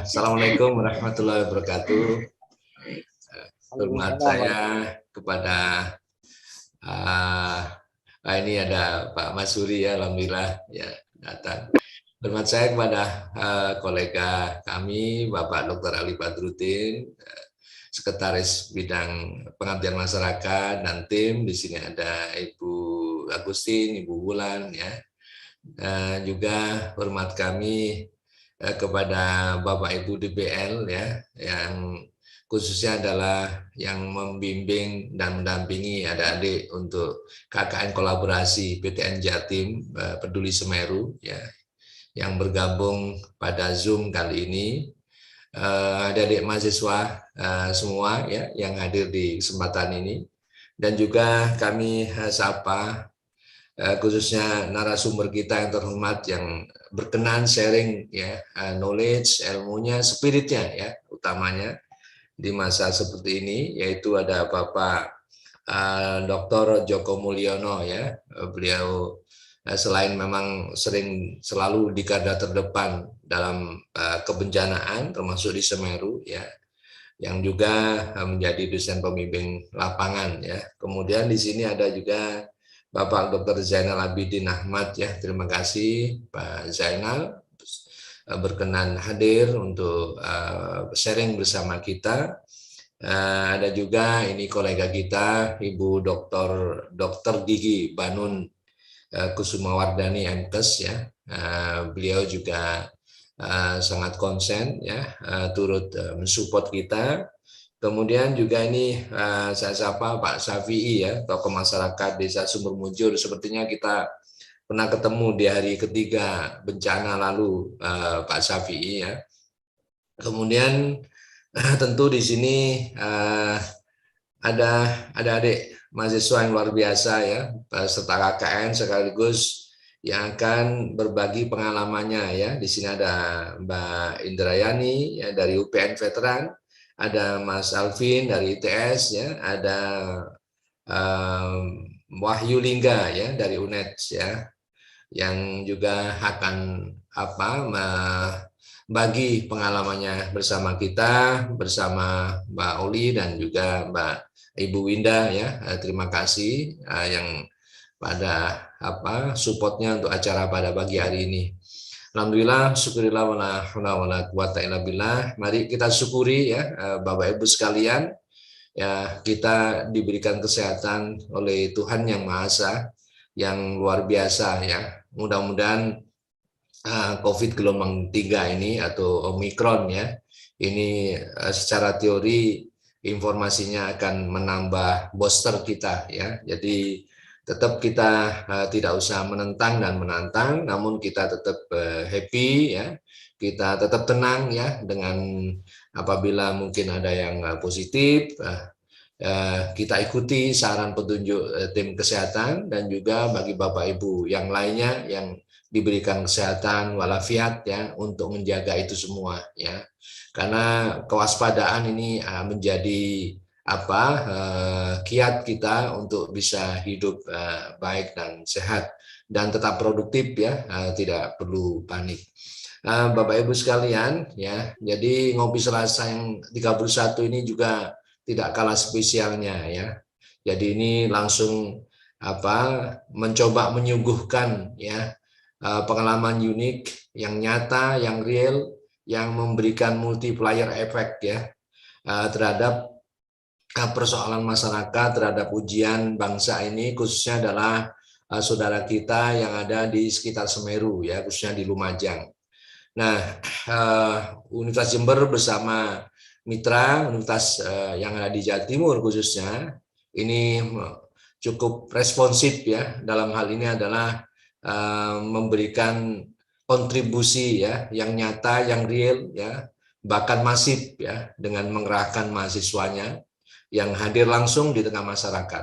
Assalamualaikum warahmatullahi wabarakatuh. Hormat saya kepada ini ada Pak Masuri ya, alhamdulillah ya datang. Hormat saya kepada kolega kami Bapak Dr. Ali Badrudin, Sekretaris Bidang Pengabdian Masyarakat dan tim. Di sini ada Ibu Agustin, Ibu Wulan ya. Juga hormat kami kepada Bapak Ibu DBL ya, yang khususnya adalah yang membimbing dan mendampingi adik-adik untuk KKN kolaborasi PTN Jatim Peduli Semeru ya, yang bergabung pada Zoom kali ini. Adik-adik mahasiswa semua ya yang hadir di kesempatan ini, dan juga kami sapa khususnya narasumber kita yang terhormat yang berkenan sharing ya, knowledge, ilmunya, spiritnya ya, utamanya di masa seperti ini, yaitu ada Bapak Dr. Joko Mulyono ya. Beliau selain memang selalu di garda terdepan dalam kebencanaan termasuk di Semeru ya, yang juga menjadi dosen pembimbing lapangan ya. Kemudian di sini ada juga Bapak Dr. Zainal Abidin Ahmad ya. Terima kasih Pak Zainal berkenan hadir untuk sharing bersama kita. Ada juga ini kolega kita Ibu Dr. Gigi Banun Kusumawardani MTes ya. Beliau juga sangat konsen ya, turut mensupport kita. Kemudian juga ini saya sapa Pak Syafi'i ya, tokoh masyarakat Desa Sumber Mujur. Sepertinya kita pernah ketemu di hari ketiga bencana lalu, Pak Syafi'i ya. Kemudian tentu di sini ada adik mahasiswa yang luar biasa ya, peserta KKN sekaligus yang akan berbagi pengalamannya ya. Di sini ada Mbak Indrayani ya dari UPN Veteran, ada Mas Alvin dari ITS ya, ada Wahyu Lingga ya dari UNED ya, yang juga akan bagi pengalamannya bersama kita, bersama Mbak Oli dan juga Mbak Ibu Winda ya. Terima kasih yang pada supportnya untuk acara pada pagi hari ini. Alhamdulillah, syukurillah wala haula wala quwata illa billah. Mari kita syukuri ya Bapak Ibu sekalian, ya kita diberikan kesehatan oleh Tuhan yang Maha Esa, yang luar biasa ya. Mudah-mudahan COVID gelombang 3 ini atau Omikron ya, ini secara teori informasinya akan menambah booster kita ya. Jadi tetap kita tidak usah menentang dan menantang, namun kita tetap happy ya, kita tetap tenang ya, dengan apabila mungkin ada yang positif, kita ikuti saran petunjuk tim kesehatan, dan juga bagi Bapak Ibu yang lainnya yang diberikan kesehatan walafiat ya untuk menjaga itu semua ya, karena kewaspadaan ini menjadi kiat kita untuk bisa hidup baik dan sehat dan tetap produktif ya, tidak perlu panik. Bapak Ibu sekalian ya, jadi ngopi Selasa yang 31 ini juga tidak kalah spesialnya ya. Jadi ini langsung mencoba menyuguhkan ya pengalaman unik yang nyata, yang real, yang memberikan multiplier effect ya terhadap persoalan masyarakat, terhadap ujian bangsa ini, khususnya adalah saudara kita yang ada di sekitar Semeru ya, khususnya di Lumajang. Nah, Universitas Jember bersama mitra universitas yang ada di Jawa Timur khususnya ini cukup responsif ya, dalam hal ini adalah memberikan kontribusi ya yang nyata, yang real ya, bahkan masif ya, dengan mengerahkan mahasiswanya yang hadir langsung di tengah masyarakat.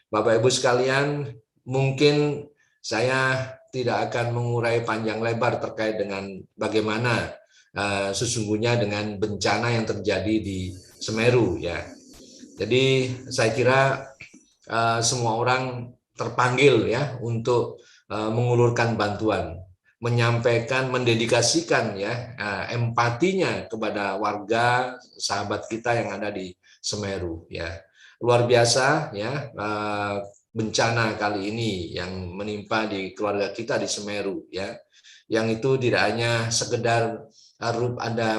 Bapak Ibu sekalian, mungkin saya tidak akan mengurai panjang lebar terkait dengan bagaimana sesungguhnya dengan bencana yang terjadi di Semeru ya. Jadi saya kira semua orang terpanggil ya untuk mengulurkan bantuan, menyampaikan, mendedikasikan ya empatinya kepada warga sahabat kita yang ada di Semeru ya. Luar biasa ya bencana kali ini yang menimpa di keluarga kita di Semeru ya. Yang itu tidak hanya sekedar ada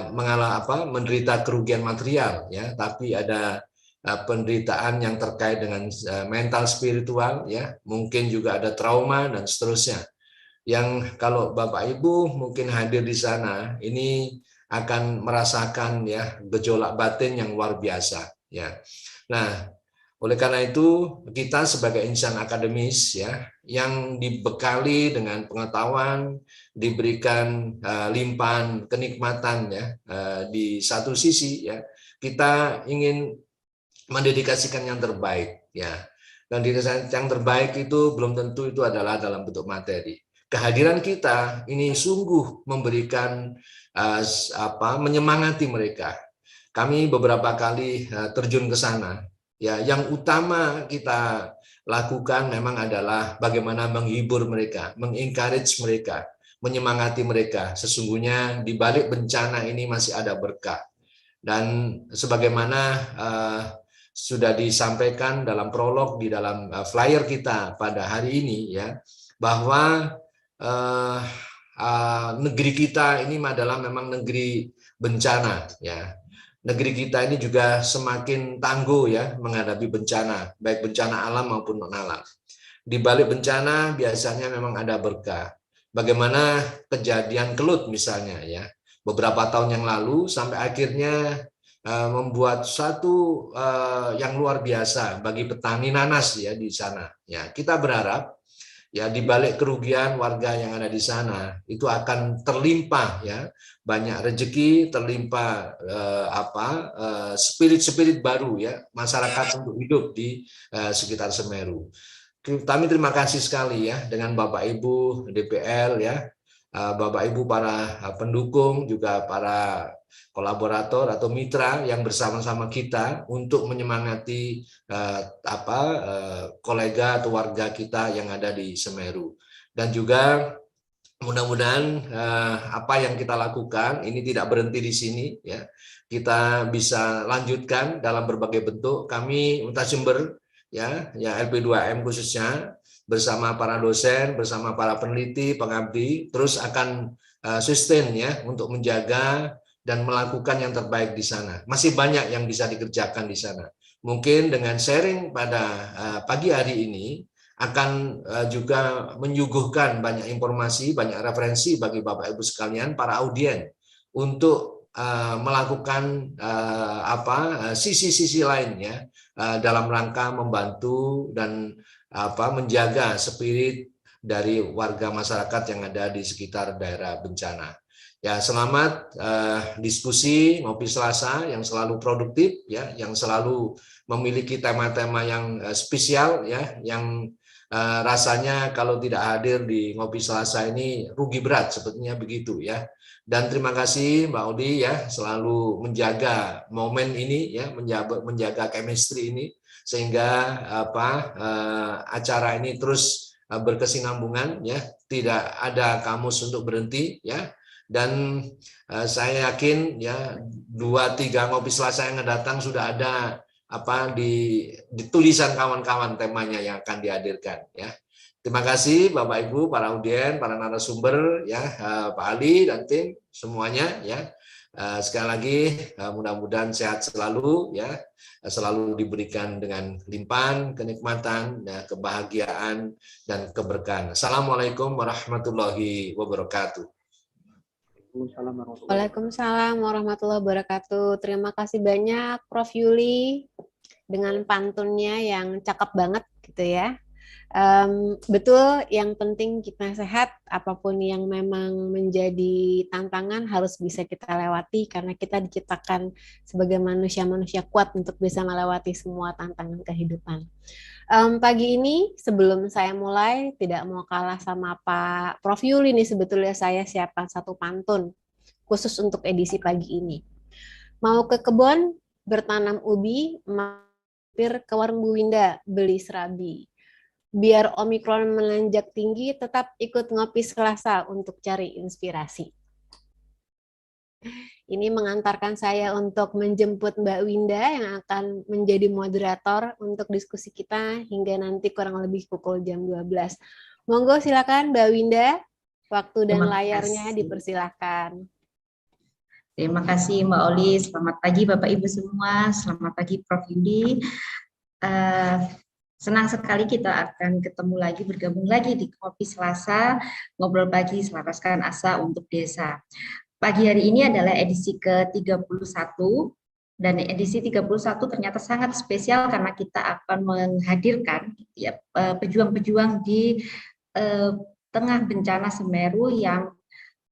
menderita kerugian material ya, tapi ada penderitaan yang terkait dengan mental spiritual ya, mungkin juga ada trauma dan seterusnya. Yang kalau Bapak Ibu mungkin hadir di sana ini akan merasakan ya gejolak batin yang luar biasa ya. Nah, oleh karena itu kita sebagai insan akademis ya yang dibekali dengan pengetahuan, diberikan limpahan kenikmatan ya di satu sisi ya kita ingin mendedikasikan yang terbaik ya. Dan yang terbaik itu belum tentu itu adalah dalam bentuk materi. Kehadiran kita ini sungguh memberikan menyemangati mereka. Kami beberapa kali terjun ke sana. Ya, yang utama kita lakukan memang adalah bagaimana menghibur mereka, mengencourage mereka, menyemangati mereka. Sesungguhnya di balik bencana ini masih ada berkah. Dan sebagaimana sudah disampaikan dalam prolog di dalam flyer kita pada hari ini ya, bahwa negeri kita ini adalah memang negeri bencana ya. Negeri kita ini juga semakin tangguh ya menghadapi bencana, baik bencana alam maupun non alam. Di balik bencana biasanya memang ada berkah. Bagaimana kejadian Kelut misalnya ya, beberapa tahun yang lalu sampai akhirnya membuat satu yang luar biasa bagi petani nanas ya di sana. Ya, kita berharap ya di balik kerugian warga yang ada di sana itu akan terlimpah ya banyak rezeki, terlimpah spirit-spirit baru ya masyarakat untuk hidup di sekitar Semeru. Kami terima kasih sekali ya dengan Bapak Ibu DPL ya, Bapak Ibu para pendukung juga para kolaborator atau mitra yang bersama-sama kita untuk menyemangati kolega atau warga kita yang ada di Semeru. Dan juga mudah-mudahan apa yang kita lakukan ini tidak berhenti di sini ya. Kita bisa lanjutkan dalam berbagai bentuk. Kami Untas Jember ya LP2M khususnya bersama para dosen, bersama para peneliti, pengabdi terus akan sustain ya untuk menjaga dan melakukan yang terbaik di sana. Masih banyak yang bisa dikerjakan di sana. Mungkin dengan sharing pada pagi hari ini akan juga menyuguhkan banyak informasi, banyak referensi bagi Bapak Ibu sekalian, para audien untuk melakukan sisi-sisi lainnya dalam rangka membantu dan menjaga spirit dari warga masyarakat yang ada di sekitar daerah bencana. Ya, selamat diskusi Ngopi Selasa yang selalu produktif ya, yang selalu memiliki tema-tema yang spesial ya, yang rasanya kalau tidak hadir di Ngopi Selasa ini rugi berat sepertinya begitu ya. Dan terima kasih Mbak Odi ya selalu menjaga momen ini ya, menjaga chemistry ini sehingga acara ini terus berkesinambungan ya, tidak ada kamus untuk berhenti ya. Dan saya yakin ya 2-3 Ngopi Selasa yang datang sudah ada di tulisan kawan-kawan temanya yang akan dihadirkan ya. Terima kasih Bapak Ibu, para audien, para narasumber ya, Pak Ali dan tim semuanya ya. Sekali lagi mudah-mudahan sehat selalu ya, selalu diberikan dengan limpahan kenikmatan, ya, kebahagiaan dan keberkahan. Assalamualaikum warahmatullahi wabarakatuh. Waalaikumsalam warahmatullahi wabarakatuh. Terima kasih banyak Prof. Yuli dengan pantunnya yang cakep banget gitu ya. Betul, yang penting kita sehat, apapun yang memang menjadi tantangan harus bisa kita lewati karena kita diciptakan sebagai manusia-manusia kuat untuk bisa melewati semua tantangan kehidupan. Pagi ini sebelum saya mulai tidak mau kalah sama Pak Prof. Yuli nih, sebetulnya saya siapkan satu pantun khusus untuk edisi pagi ini. Mau ke kebun bertanam ubi, mampir ke warung Bu Winda beli serabi. biar Omikron menanjak tinggi, tetap ikut ngopi Selasa untuk cari inspirasi. Ini mengantarkan saya untuk menjemput Mbak Winda yang akan menjadi moderator untuk diskusi kita hingga nanti kurang lebih pukul jam 12. Monggo silakan Mbak Winda, waktu dan Terima layarnya kasih. dipersilakan. Terima kasih Mbak Oli. Selamat pagi Bapak Ibu semua. Selamat pagi Prof. Yudi. Senang sekali kita akan ketemu lagi, bergabung lagi di Kopi Selasa, ngobrol pagi selaraskan asa untuk desa. Pagi hari ini adalah edisi ke-31 dan edisi 31 ternyata sangat spesial karena kita akan menghadirkan ya, pejuang-pejuang di tengah bencana Semeru yang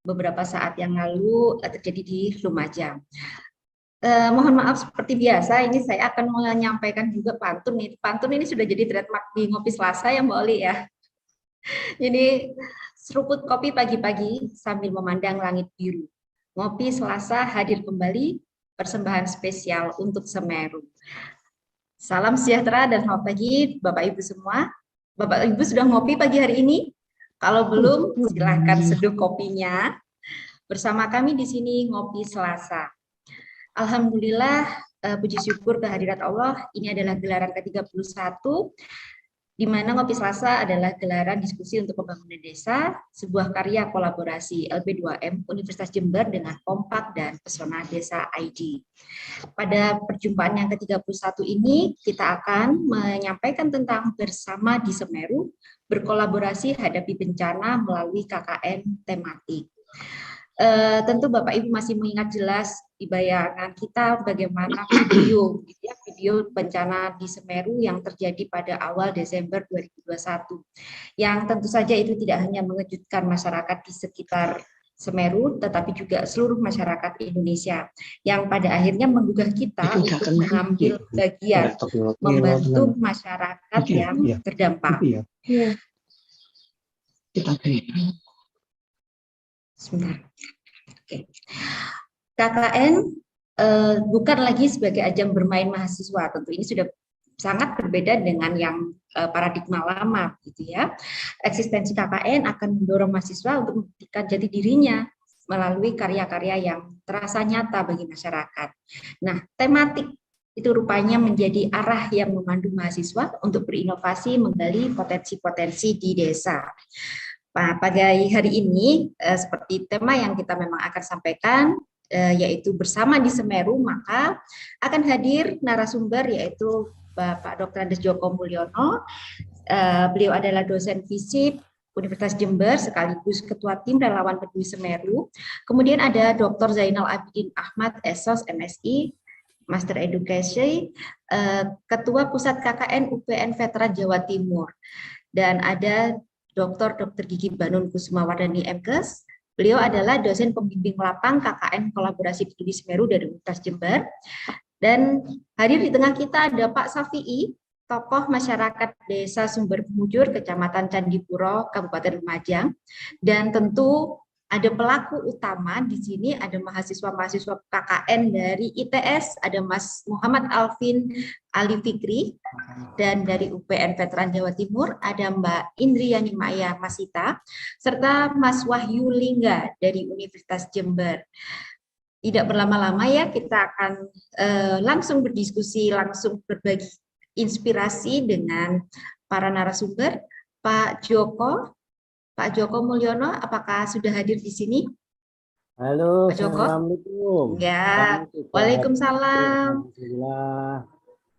beberapa saat yang lalu terjadi di Lumajang. Mohon maaf seperti biasa, ini saya akan menyampaikan juga pantun. Pantun ini sudah jadi trademark di Ngopi Selasa ya Mbak Oli ya. Jadi seruput kopi pagi-pagi sambil memandang langit biru. Ngopi Selasa hadir kembali, persembahan spesial untuk Semeru. Salam sejahtera dan selamat pagi Bapak Ibu semua. Bapak Ibu sudah ngopi pagi hari ini? Kalau belum, silahkan seduh kopinya. Bersama kami di sini Ngopi Selasa. Alhamdulillah, puji syukur kehadirat Allah, ini adalah gelaran ke-31, di mana Ngopi Selasa adalah gelaran diskusi untuk pembangunan desa, sebuah karya kolaborasi LB2M Universitas Jember dengan Kompak dan Pesona Desa ID. Pada perjumpaan yang ke-31 ini, kita akan menyampaikan tentang bersama di Semeru, berkolaborasi hadapi bencana melalui KKN tematik. Tentu Bapak Ibu masih mengingat jelas di bayangan kita bagaimana video bencana di Semeru yang terjadi pada awal Desember 2021 yang tentu saja itu tidak hanya mengejutkan masyarakat di sekitar Semeru tetapi juga seluruh masyarakat Indonesia yang pada akhirnya menggugah kita untuk mengambil bagian membantu masyarakat yang terdampak. Sebentar. Oke. KKN bukan lagi sebagai ajang bermain mahasiswa, tentu ini sudah sangat berbeda dengan yang paradigma lama, gitu ya. Eksistensi KKN akan mendorong mahasiswa untuk membuktikan jati dirinya melalui karya-karya yang terasa nyata bagi masyarakat. Nah, tematik itu rupanya menjadi arah yang memandu mahasiswa untuk berinovasi menggali potensi-potensi di desa. Nah, pada hari ini seperti tema yang kita memang akan sampaikan yaitu bersama di Semeru, maka akan hadir narasumber yaitu Bapak Dr. Andes Joko Mulyono. Beliau adalah dosen FISIP Universitas Jember sekaligus Ketua Tim Relawan Peduli Semeru. Kemudian ada Dr. Zainal Abidin Ahmad, SOS MSI, Master Education, Ketua Pusat KKN UPN Veteran Jawa Timur. Dan ada Dr. Gigi Banun Kusumawardani MKes. Beliau adalah dosen pembimbing lapang KKN Kolaborasi Peduli Semeru dari Universitas Jember. Dan hadir di tengah kita ada Pak Safi'i, tokoh masyarakat Desa Sumber Pemujur, Kecamatan Candipuro, Kabupaten Lumajang. Dan tentu ada pelaku utama di sini, ada mahasiswa-mahasiswa KKN dari ITS, ada Mas Muhammad Alvin Ali Fikri, dan dari UPN Veteran Jawa Timur ada Mbak Indriani Maya Masita, serta Mas Wahyu Lingga dari Universitas Jember. Tidak berlama-lama ya, kita akan langsung berdiskusi, langsung berbagi inspirasi dengan para narasumber. Pak Joko Mulyono, apakah sudah hadir di sini? Halo, Pak Joko? Assalamualaikum. Ya, Waalaikumsalam. Alhamdulillah.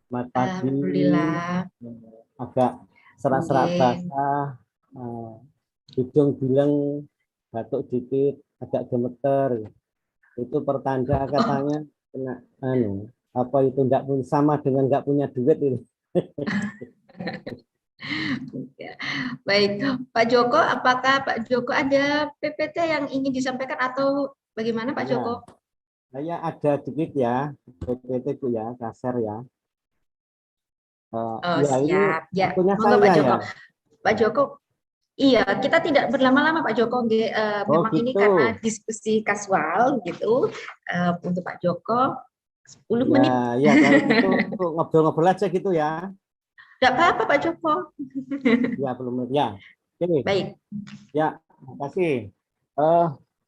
Selamat pagi. Alhamdulillah. Agak serak-serak basah, hidung bilang, batuk dikit, agak gemeter. Itu pertanda katanya kena apa itu enggak sama dengan enggak punya duit ini. Baik, Pak Joko, apakah Pak Joko ada PPT yang ingin disampaikan atau bagaimana Pak Joko? Saya ada dikit ya, PPT itu ya, kasar ya. Oh ya, siap, ya. Punya Monggo saya Pak Joko. ya. Pak Joko, iya kita tidak berlama-lama Pak Joko. Memang gitu. ini karena diskusi kasual gitu untuk Pak Joko 10 menit. Ya kalau gitu ngobrol-ngobrol aja gitu ya. Nggak apa-apa Pak Joko. Ya, belum ya. Oke. Baik. Ya, terima kasih.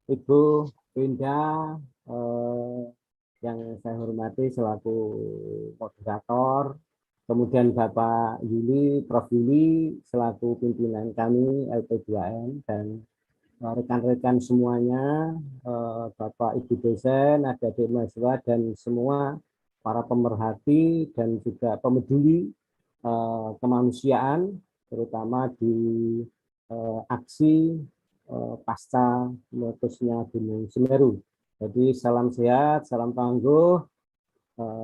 Ibu Winda, yang saya hormati selaku moderator, kemudian Bapak Yuli, Prof. Yuli selaku pimpinan kami LP2M, dan rekan-rekan semuanya, Bapak Ibu dosen, adik-adik mahasiswa, dan semua para pemerhati dan juga pemeduli kemanusiaan, terutama di aksi pasca meletusnya Gunung Semeru. Jadi salam sehat, salam tangguh.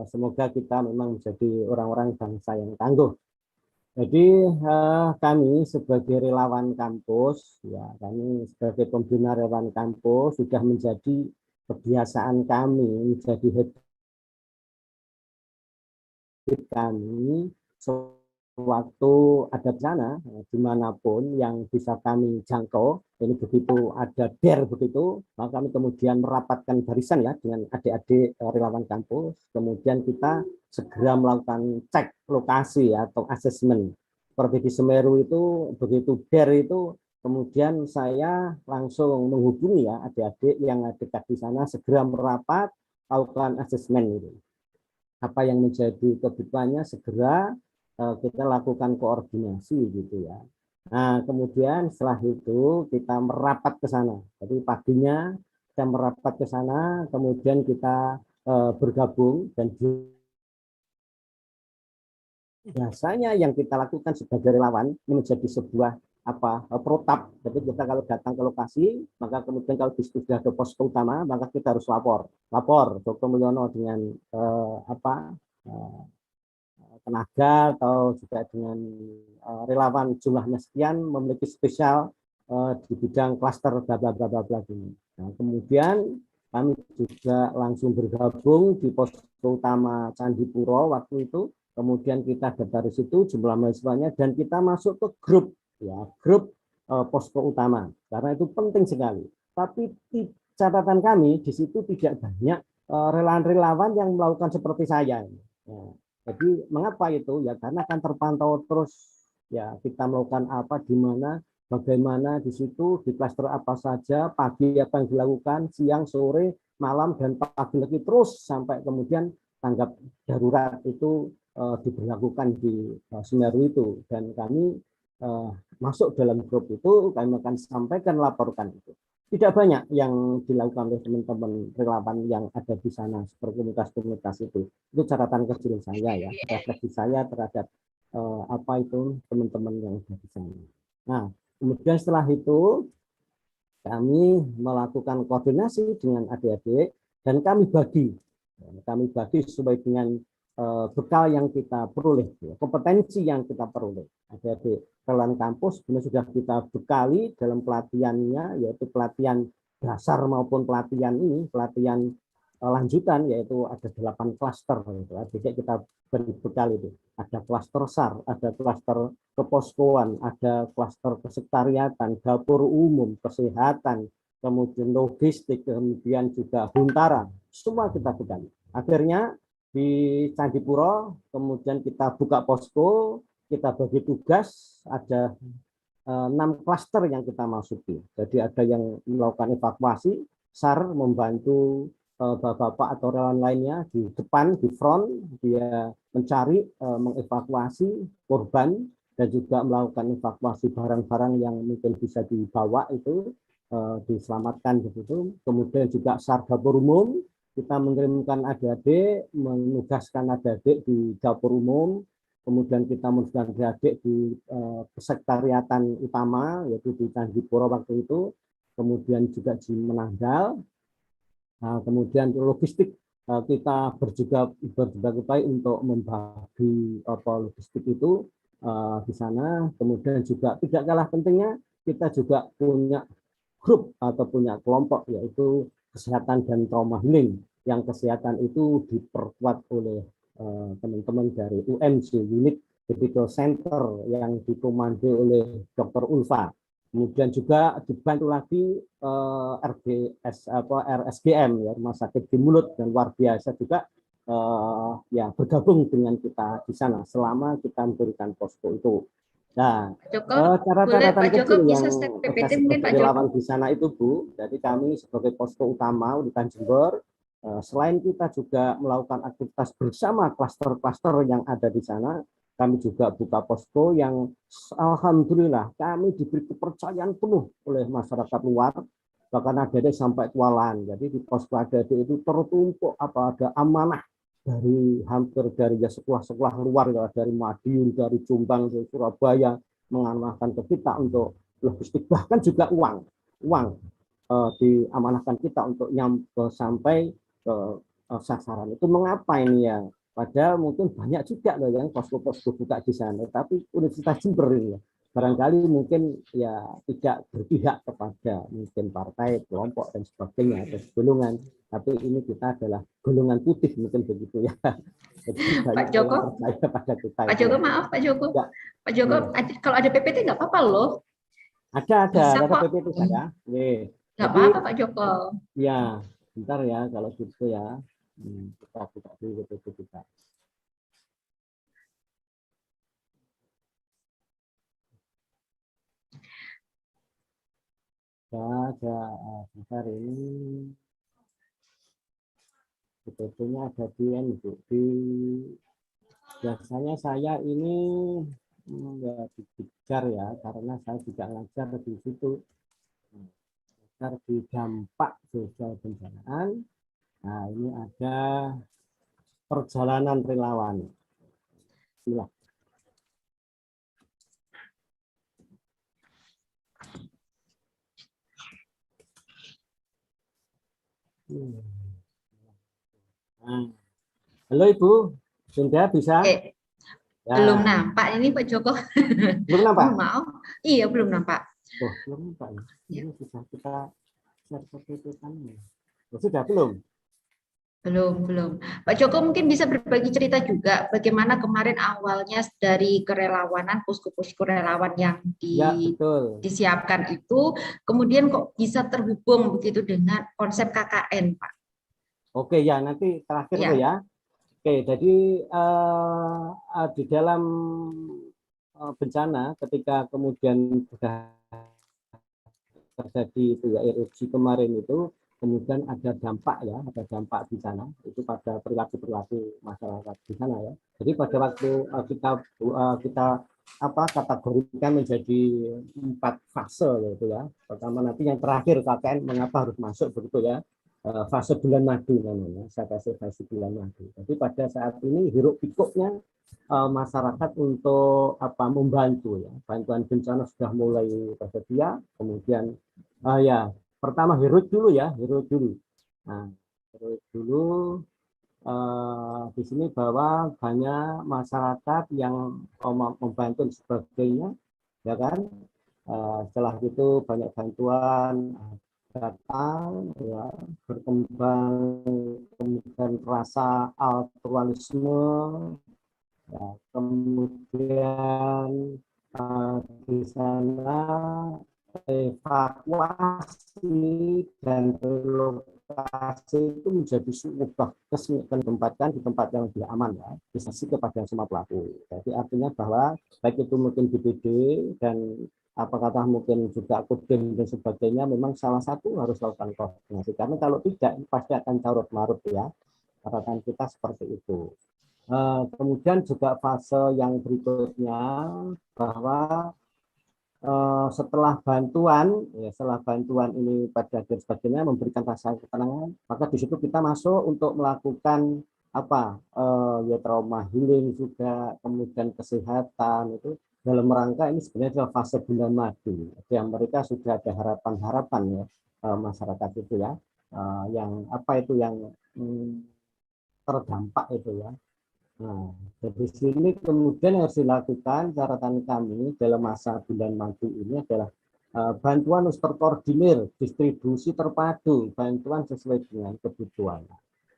Semoga kita memang menjadi orang-orang bangsa yang tangguh. Jadi kami sebagai relawan kampus, ya kami sebagai pembina relawan kampus sudah menjadi kebiasaan kami, menjadi habit kami sewaktu ada bencana dimanapun yang bisa kami jangkau. Ini begitu ada begitu, maka kami kemudian merapatkan barisan ya dengan adik-adik relawan kampus. Kemudian kita segera melakukan cek lokasi atau asesmen. Seperti di Semeru itu begitu itu, kemudian saya langsung menghubungi ya adik-adik yang dekat di sana, segera merapat lakukan asesmen itu. Apa yang menjadi kebutuhannya segera kita lakukan koordinasi gitu ya. Nah, kemudian setelah itu kita merapat ke sana. Jadi paginya kita merapat ke sana, kemudian kita bergabung, dan biasanya yang kita lakukan sebagai relawan ini menjadi sebuah protap. Jadi kita kalau datang ke lokasi, maka kemudian kalau di situ sudah ada posko utama, maka kita harus lapor Dr. Mulyono dengan tenaga atau juga dengan relawan jumlahnya sekian memiliki spesial di bidang klaster bla bla bla bla ini. Nah, kemudian kami juga langsung bergabung di posko utama Candipuro waktu itu. Kemudian kita daftar di situ jumlah mahasiswanya dan kita masuk ke grup ya, grup posko utama karena itu penting sekali. Tapi catatan kami di situ tidak banyak relawan-relawan yang melakukan seperti saya. Ya. Jadi mengapa itu? Ya karena akan terpantau terus ya kita melakukan apa, di mana, bagaimana di situ, di klaster apa saja, pagi apa yang dilakukan, siang, sore, malam, dan pagi lagi terus sampai kemudian tanggap darurat itu diberlakukan di Semeru itu. Dan kami masuk dalam grup itu, kami akan sampaikan, laporkan itu. Tidak banyak yang dilakukan oleh teman-teman relawan yang ada di sana seperti komunitas-komunitas itu. Itu catatan kecil saya ya, refleksi saya terhadap apa itu teman-teman yang ada di sana. Nah, kemudian setelah itu kami melakukan koordinasi dengan adik-adik dan kami bagi sesuai dengan bekal yang kita peroleh, kompetensi yang kita peroleh. Adik-adik relawan kampus sebenarnya sudah kita bekali dalam pelatihannya, yaitu pelatihan dasar maupun pelatihan lanjutan, yaitu ada 8 klaster. Adik-adik kita berbekal itu. Ada klaster SAR, ada klaster keposkoan, ada klaster kesekretariatan, dapur umum, kesehatan, kemudian logistik, kemudian juga huntara. Semua kita bekali. Akhirnya di Candipuro, kemudian kita buka posko, kita bagi tugas, ada 6 klaster yang kita masuki. Jadi ada yang melakukan evakuasi, SAR membantu bapak-bapak atau relawan lainnya di depan, di front, dia mencari, mengevakuasi korban, dan juga melakukan evakuasi barang-barang yang mungkin bisa dibawa itu, diselamatkan begitu. Kemudian juga SAR dapur umum, kita mengirimkan adik-adik, menugaskan adik-adik di dapur umum, kemudian kita menugaskan adik-adik di sekretariatan utama, yaitu di Candipuro waktu itu, kemudian juga di Menanggal. Nah, kemudian logistik kita berbagai upaya untuk membagi logistik itu di sana. Kemudian juga tidak kalah pentingnya, kita juga punya grup atau punya kelompok, yaitu kesehatan dan trauma healing, yang kesehatan itu diperkuat oleh teman-teman dari UMC, Unit Medical Center, yang dikomando oleh Dr. Ulfa. Kemudian juga dibantu lagi RSGM, ya, Rumah Sakit di Mulut, dan luar biasa juga ya bergabung dengan kita di sana selama kita memberikan posko itu. Nah, Pak Joko, boleh catatan Pak Joko kecil yang bisa step PPT mungkin sebagai Pak Joko? relawan di sana itu Bu, jadi kami sebagai posko utama Udikan Jember, selain kita juga melakukan aktivitas bersama klaster-klaster yang ada di sana, kami juga buka posko yang alhamdulillah kami diberi kepercayaan penuh oleh masyarakat luar, bahkan ada sampai Tualan. Jadi di posko ADD itu tertumpuk ada amanah dari sekolah-sekolah luar ya, dari Madiun, dari Jombang, dari Surabaya mengamanahkan ke kita untuk logistik, bahkan juga uang diamanahkan kita untuk nyampe sampai ke sasaran. Itu mengapa ini ya? Padahal mungkin banyak juga loh yang posko-posko buka di sana, tapi Universitas Jember ini ya, barangkali mungkin ya tidak berpihak kepada mungkin partai, kelompok dan sebagainya atau golongan, tapi ini kita adalah golongan putih mungkin begitu ya. Jadi Pak Joko, percaya pada kita Pak itu Joko ya. maaf Pak Joko, Ya, Pak Joko, kalau ada PPT nggak apa-apa loh, ada bisa data kok, PPT saya. nggak Jadi apa-apa Pak Joko. ya, bentar ya kalau gitu ya. Kita buka dulu PPT kita. Ada besar ini PPT-nya ada di biasanya saya ini nggak dikejar ya karena saya tidak ngajar di situ, ngajar di dampak sosial bencanaan. Nah ini ada perjalanan relawan. Inilah. Nah, halo Ibu, sudah bisa? Ya. Belum nampak ini Pak Joko. Belum nampak? Oh, maaf, iya belum nampak. Oh, belum nampak ya. Ini sudah kita share PPT kan? Oh, sudah belum? Belum. Pak Joko mungkin bisa berbagi cerita juga bagaimana kemarin awalnya dari kerelawanan, posko-posko relawan yang Ya, betul. disiapkan itu, kemudian kok bisa terhubung begitu dengan konsep KKN, Pak? Oke ya, nanti terakhir Ya. tuh ya. Oke, jadi di dalam bencana ketika kemudian sudah terjadi itu ya erupsi kemarin itu, kemudian ada dampak di sana itu pada perilaku masyarakat di sana ya. Jadi pada waktu kita kategorikan menjadi 4 fase gitu ya. Pertama nanti yang terakhir KKN mengapa harus masuk begitu ya. Fase bulan madu namanya, saya kasih fase bulan madu. Jadi pada saat ini hiruk pikuknya masyarakat untuk membantu ya, bantuan bencana sudah mulai tersedia, kemudian ya pertama hiruk dulu. Nah, hiruk dulu di sini bahwa banyak masyarakat yang membantu sebagainya, ya kan. Setelah itu banyak bantuan datang ya, berkembang kemudian rasa altruisme ya, kemudian di sana evakuasi dan relokasi itu menjadi sebuah ditempatkan di tempat yang lebih aman ya, disasi kepada semua pelaku. Jadi artinya bahwa baik itu mungkin BPD dan kata mungkin juga Kodim dan sebagainya, memang salah satu harus lakukan koordinasi karena kalau tidak pasti akan carut marut ya. Harapan kita seperti itu. Kemudian juga fase yang berikutnya bahwa setelah bantuan ini pada dan sebagainya memberikan rasa ketenangan, maka di situ kita masuk untuk melakukan ya trauma healing juga, kemudian kesehatan itu dalam rangka ini sebenarnya adalah fase bulan madu yang mereka sudah ada harapan ya masyarakat itu ya yang terdampak itu ya. Nah, dari sini kemudian harus dilakukan catatan kami dalam masa bulan madu ini adalah bantuan harus terkoordinir, distribusi terpadu, bantuan sesuai dengan kebutuhan.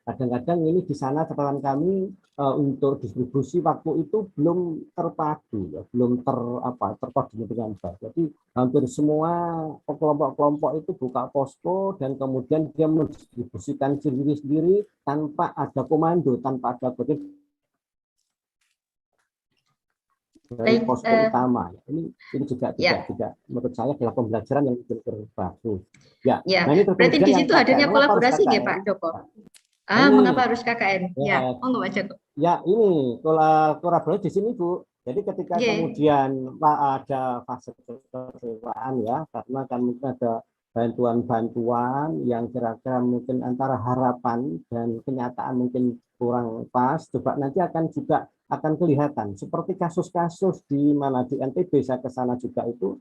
kadang-kadang ini di sana catatan kami untuk distribusi waktu itu belum terpadu, ya, belum terkoordinir dengan baik. Jadi hampir semua kelompok-kelompok itu buka posko dan kemudian dia mendistribusikan sendiri-sendiri tanpa ada komando, tanpa ada dari Baik, posko utama. Ini juga menurut saya adalah pembelajaran yang cukup bagus. Ya, ya. nah ini Berarti di situ hadirnya kolaborasi nggak Pak Joko? Mengapa harus KKN? Ya, monggo Pak Joko. Ya, ini kolaborasi di sini, Bu. Jadi ketika kemudian ada fase kekecewaan ya, karena kan mungkin ada bantuan-bantuan yang kira-kira mungkin antara harapan dan kenyataan mungkin kurang pas, coba nanti akan kelihatan seperti kasus-kasus di mana di NTB saya ke sana juga itu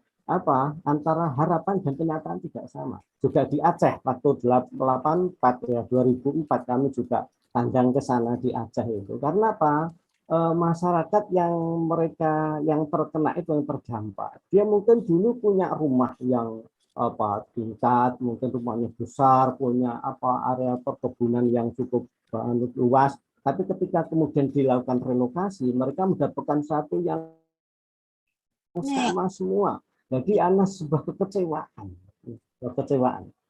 antara harapan dan kenyataan tidak sama. Juga di Aceh waktu 84 ya 2004 kami juga tandang ke sana di Aceh itu. Karena apa? Masyarakat yang terkena itu yang terdampak. Dia mungkin dulu punya rumah yang tingkat, mungkin rumahnya besar, punya area perkebunan yang cukup luas. Tapi ketika kemudian dilakukan relokasi, mereka mendapatkan satu yang sama semua. Jadi ada sebuah kekecewaan.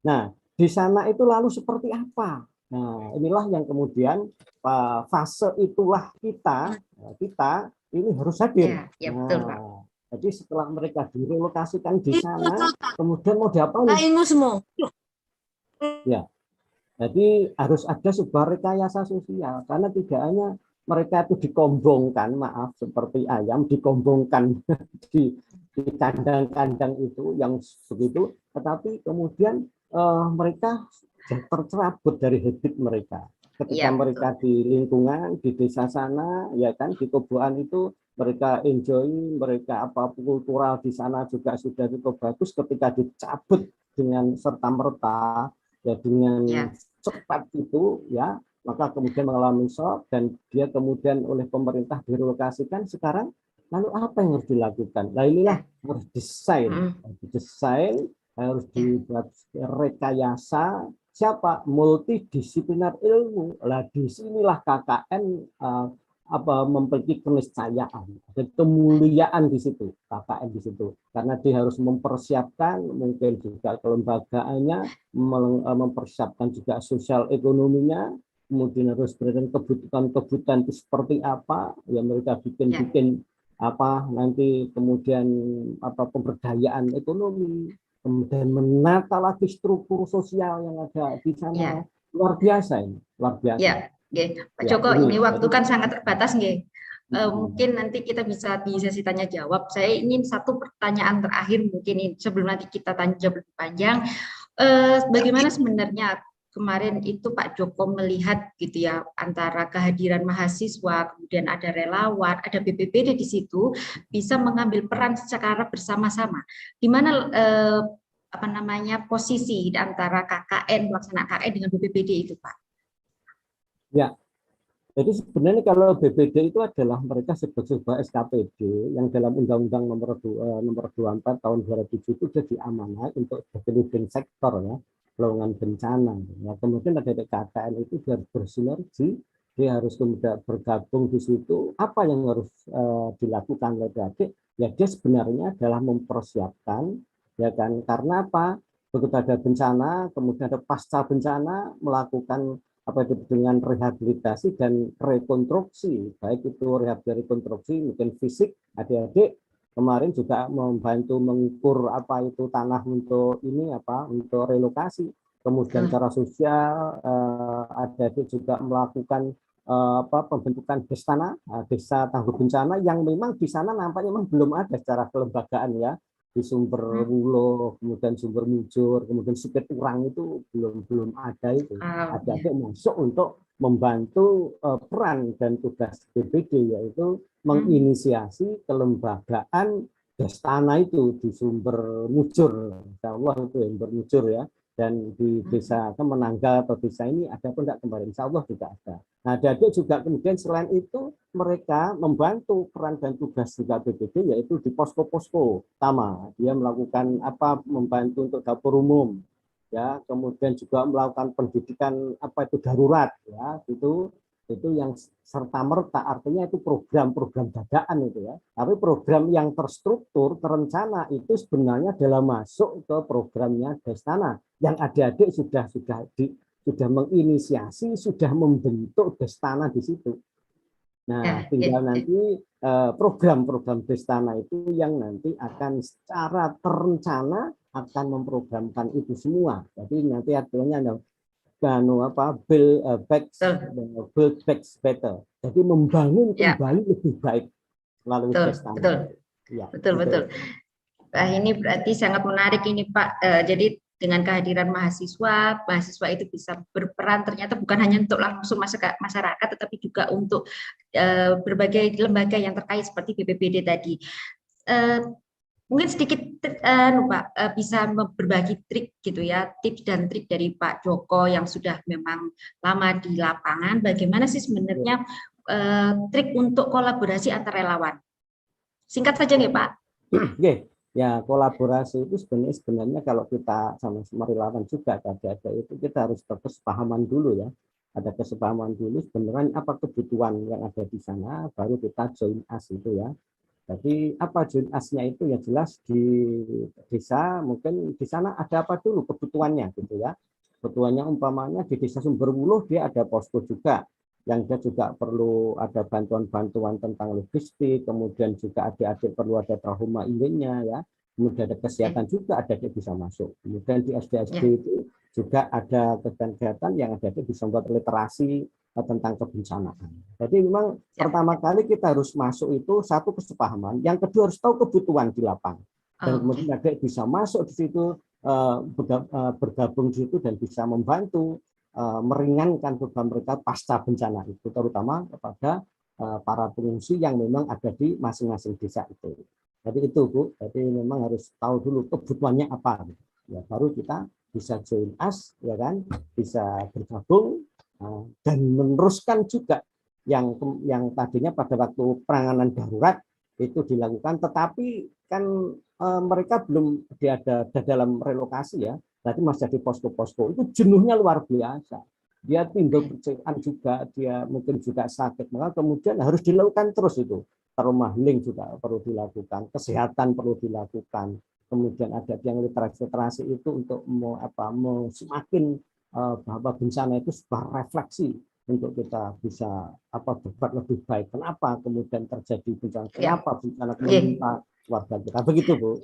Nah, di sana itu lalu seperti apa? Nah, inilah yang kemudian fase itulah kita ini harus hadir. Ya, betul, Pak. Jadi setelah mereka direlokasikan di sana, kemudian mau diapain? Ya, jadi harus ada sebuah rekayasa sosial karena tidak hanya mereka itu dikombongkan, maaf seperti ayam dikombongkan di kandang-kandang itu yang begitu, tetapi kemudian mereka tercerabut dari habit mereka. Ketika mereka di lingkungan di desa sana, ya kan di Koboan itu mereka enjoy, mereka kultural di sana juga sudah cukup bagus. Ketika dicabut dengan serta merta, ya dengan cepat itu, ya maka kemudian mengalami shock dan dia kemudian oleh pemerintah direlokasikan. Sekarang lalu apa yang harus dilakukan? Nah inilah harus desain, harus dibuat rekayasa. Siapa? Multidisipliner ilmu. Lah disinilah KKN memiliki keniscayaan dan kemuliaan di situ, KKN di situ. Karena dia harus mempersiapkan mungkin juga kelembagaannya, mempersiapkan juga sosial ekonominya, kemudian harus berikan kebutuhan-kebutuhan itu seperti apa, ya mereka bikin nanti kemudian pemberdayaan ekonomi, kemudian menata lagi struktur sosial yang ada di sana. Luar biasa ini, luar biasa. Ya, Pak Joko, ini waktu kan sangat terbatas, mungkin nanti kita bisa di sesi tanya jawab. Saya ingin satu pertanyaan terakhir mungkin sebelum nanti kita tanya jawab lebih panjang. Bagaimana sebenarnya kemarin itu Pak Joko melihat gitu ya antara kehadiran mahasiswa, kemudian ada relawan, ada BPBD di situ bisa mengambil peran secara bersama-sama. Di mana posisi antara KKN pelaksanaan KKN dengan BPBD itu, Pak? Ya. Jadi sebenarnya kalau BPD itu adalah mereka sebuah SKPD yang dalam Undang-Undang nomor 24 tahun 2007 itu sudah diamanai untuk leading sektor ya, pelanggan bencana. Ya, kemudian ada KKN itu harus bersinergi, dia harus kemudian bergabung di situ. Apa yang harus dilakukan oleh adik? Ya dia sebenarnya adalah mempersiapkan, ya kan? Karena apa? Begitu ada bencana, kemudian ada pasca bencana melakukan dengan rehabilitasi dan rekonstruksi, baik itu rekonstruksi mungkin fisik. Adik-adik kemarin juga membantu mengukur itu tanah untuk untuk relokasi. Kemudian secara sosial adik-adik juga melakukan pembentukan desa tangguh bencana yang memang di sana nampaknya memang belum ada secara kelembagaan ya. Di Sumber Wulo, kemudian Sumber Mujur, kemudian Sukit Urang itu belum ada itu. Ada masuk untuk membantu peran dan tugas BPD yaitu menginisiasi kelembagaan destana itu di Sumber Mujur, Insya Allah itu Sumber Mujur ya. Dan di desa Menanggal atau desa ini ada pun tidak kemarin, Insya Allah juga ada. Nah, adik juga kemudian selain itu mereka membantu peran dan tugas juga BPD yaitu di posko-posko utama. Dia melakukan membantu untuk dapur umum, ya, kemudian juga melakukan pendidikan apa itu darurat, ya, itu yang serta merta, artinya itu program-program dadaan itu ya. Tapi program yang terstruktur, terencana itu sebenarnya adalah masuk ke programnya Destana, yang adik-adik sudah menginisiasi, sudah membentuk Destana di situ. Nah, tinggal nanti program-program Destana itu yang nanti akan secara terencana akan memprogramkan itu semua. Jadi nanti artinya build back better. Jadi membangun kembali lebih baik melalui Destana. Betul. Ya, betul. Nah, ini berarti sangat menarik ini Pak. Jadi dengan kehadiran mahasiswa itu bisa berperan ternyata bukan hanya untuk langsung masyarakat, tetapi juga untuk berbagai lembaga yang terkait seperti BPBD tadi. Mungkin sedikit Pak bisa berbagi trik gitu ya, tips dan trik dari Pak Joko yang sudah memang lama di lapangan. Bagaimana sih sebenarnya trik untuk kolaborasi antar relawan? Singkat saja nih Pak. Oke. Ya, kolaborasi itu sebenarnya kalau kita sama-sama relawan juga ada itu kita harus berkesepahaman dulu ya. Ada kesepahaman dulu sebenarnya apa kebutuhan yang ada di sana, baru kita join us itu ya. Jadi apa join us-nya itu ya jelas di desa, mungkin di sana ada apa dulu kebutuhannya gitu ya. Kebutuhannya umpamanya di desa Sumberwuluh dia ada posko juga, yang dia juga perlu ada bantuan-bantuan tentang logistik, kemudian juga adik-adik perlu ada trauma inginnya ya, kemudian ada kesehatan juga adik-adik bisa masuk. Kemudian di SD itu juga ada kegiatan yang adik-adik bisa membuat literasi tentang kebencanaan. Jadi memang pertama kali kita harus masuk itu satu kesepahaman, yang kedua harus tahu kebutuhan di lapangan. Dan kemudian adik bisa masuk di situ, bergabung di situ dan bisa membantu meringankan beban mereka pasca bencana itu, terutama kepada para pengungsi yang memang ada di masing-masing desa itu. Jadi itu Bu, jadi memang harus tahu dulu kebutuhannya apa, ya baru kita bisa join us, ya kan, bisa bergabung dan meneruskan juga yang tadinya pada waktu penanganan darurat itu dilakukan, tetapi kan mereka belum ada dalam relokasi ya. Berarti masih di posko-posko itu jenuhnya luar biasa. Dia timbul percayaan juga, dia mungkin juga sakit, maka kemudian harus dilakukan terus itu. Trauma healing juga perlu dilakukan, kesehatan perlu dilakukan. Kemudian ada yang literasi itu untuk semakin bahwa bencana itu sebuah refleksi untuk kita bisa berbuat lebih baik. Kenapa kemudian terjadi bencana? Kenapa bencana menimpa warga kita? Begitu Bu.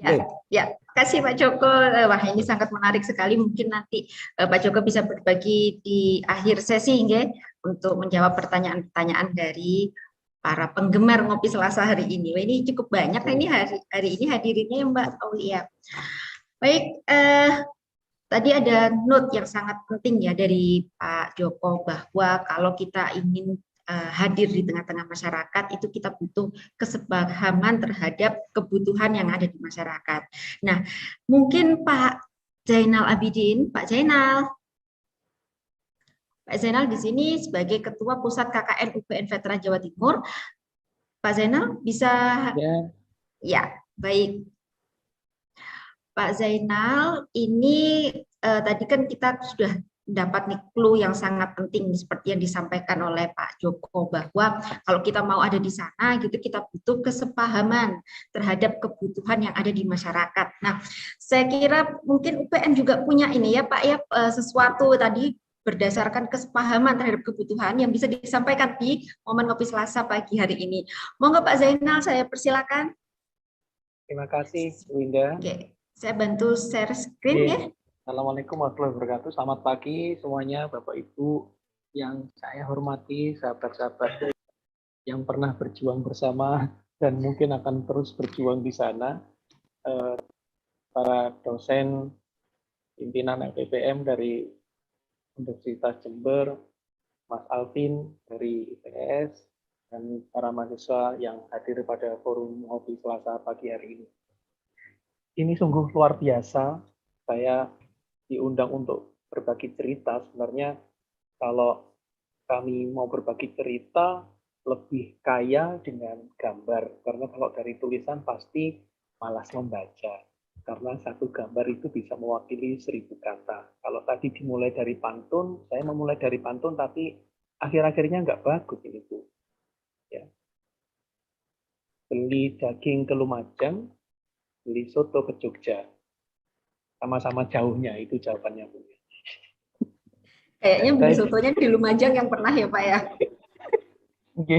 Ya, kasih Pak Joko. Wah, ini sangat menarik sekali. Mungkin nanti Pak Joko bisa berbagi di akhir sesi untuk menjawab pertanyaan-pertanyaan dari para penggemar Ngopi Selasa hari ini. Wah, ini cukup banyak. Ini hari ini hadirinnya Mbak Aulia. Baik, tadi ada note yang sangat penting ya dari Pak Joko bahwa kalau kita ingin hadir di tengah-tengah masyarakat itu kita butuh kesepahaman terhadap kebutuhan yang ada di masyarakat. Nah, mungkin Pak Zainal Abidin, Pak Zainal di sini sebagai Ketua Pusat KKN UPN Veteran Jawa Timur. Pak Zainal bisa? Ya, baik. Pak Zainal, ini tadi kan kita sudah dapat nih clue yang sangat penting seperti yang disampaikan oleh Pak Joko bahwa kalau kita mau ada di sana gitu kita butuh kesepahaman terhadap kebutuhan yang ada di masyarakat. Nah, saya kira mungkin UPN juga punya ini ya Pak ya sesuatu tadi berdasarkan kesepahaman terhadap kebutuhan yang bisa disampaikan di momen Ngopi Selasa pagi hari ini. Monggo Pak Zainal, saya persilakan. Terima kasih Winda. Oke. Saya bantu share screen ya. Assalamualaikum warahmatullahi wabarakatuh. Selamat pagi semuanya Bapak Ibu yang saya hormati, sahabat-sahabat yang pernah berjuang bersama dan mungkin akan terus berjuang di sana. Para dosen pimpinan LPPM dari Universitas Jember, Mas Alvin dari ITS, dan para mahasiswa yang hadir pada forum Ngopi Selasa pagi hari ini. Ini sungguh luar biasa, saya diundang untuk berbagi cerita. Sebenarnya kalau kami mau berbagi cerita, lebih kaya dengan gambar. Karena kalau dari tulisan pasti malas membaca. karena satu gambar itu bisa mewakili 1000 kata. Kalau tadi dimulai dari pantun, saya memulai dari pantun, tapi akhir-akhirnya nggak bagus ini, Bu. Ya. Beli daging ke Lumajang, beli soto ke Jogja. Sama-sama jauhnya, itu jawabannya, Bu. Kayaknya beli Baik. sotonya di Lumajang yang pernah ya Pak ya. Oke.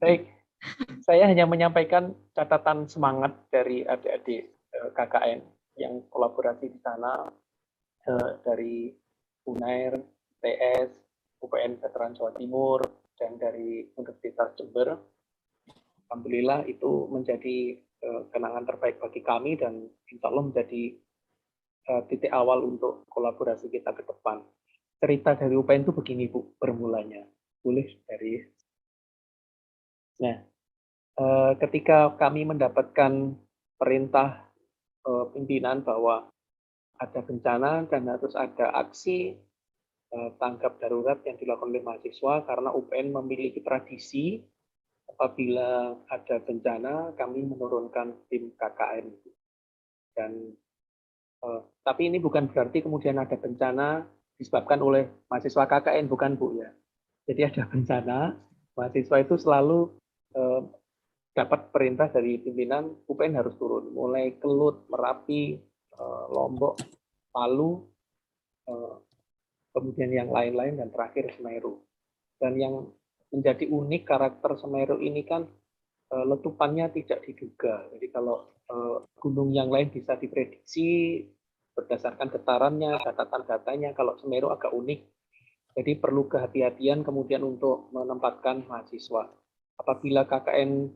Baik. Saya hanya menyampaikan catatan semangat dari adik-adik KKN yang kolaborasi di sana, dari UNAIR, TS, UPN Veteran Jawa Timur, dan dari Universitas Jember. Alhamdulillah itu menjadi kenangan terbaik bagi kami dan insya Allah menjadi titik awal untuk kolaborasi kita ke depan. Cerita dari UPN itu begini, Bu, bermulanya. Boleh dari... Nah, ketika kami mendapatkan perintah pimpinan bahwa ada bencana dan harus ada aksi tanggap darurat yang dilakukan oleh mahasiswa, karena UPN memiliki tradisi apabila ada bencana kami menurunkan tim KKN. Dan tapi ini bukan berarti kemudian ada bencana disebabkan oleh mahasiswa KKN, bukan, Bu, ya. Jadi ada bencana, mahasiswa itu selalu dapat perintah dari pimpinan UPN harus turun, mulai Kelut, Merapi, Lombok, Palu, kemudian yang lain-lain, dan terakhir Semeru. Dan yang menjadi unik karakter Semeru ini kan letupannya tidak diduga. Jadi kalau gunung yang lain bisa diprediksi berdasarkan getarannya, catatan datanya, kalau Semeru agak unik. Jadi perlu kehati-hatian kemudian untuk menempatkan mahasiswa. Apabila KKN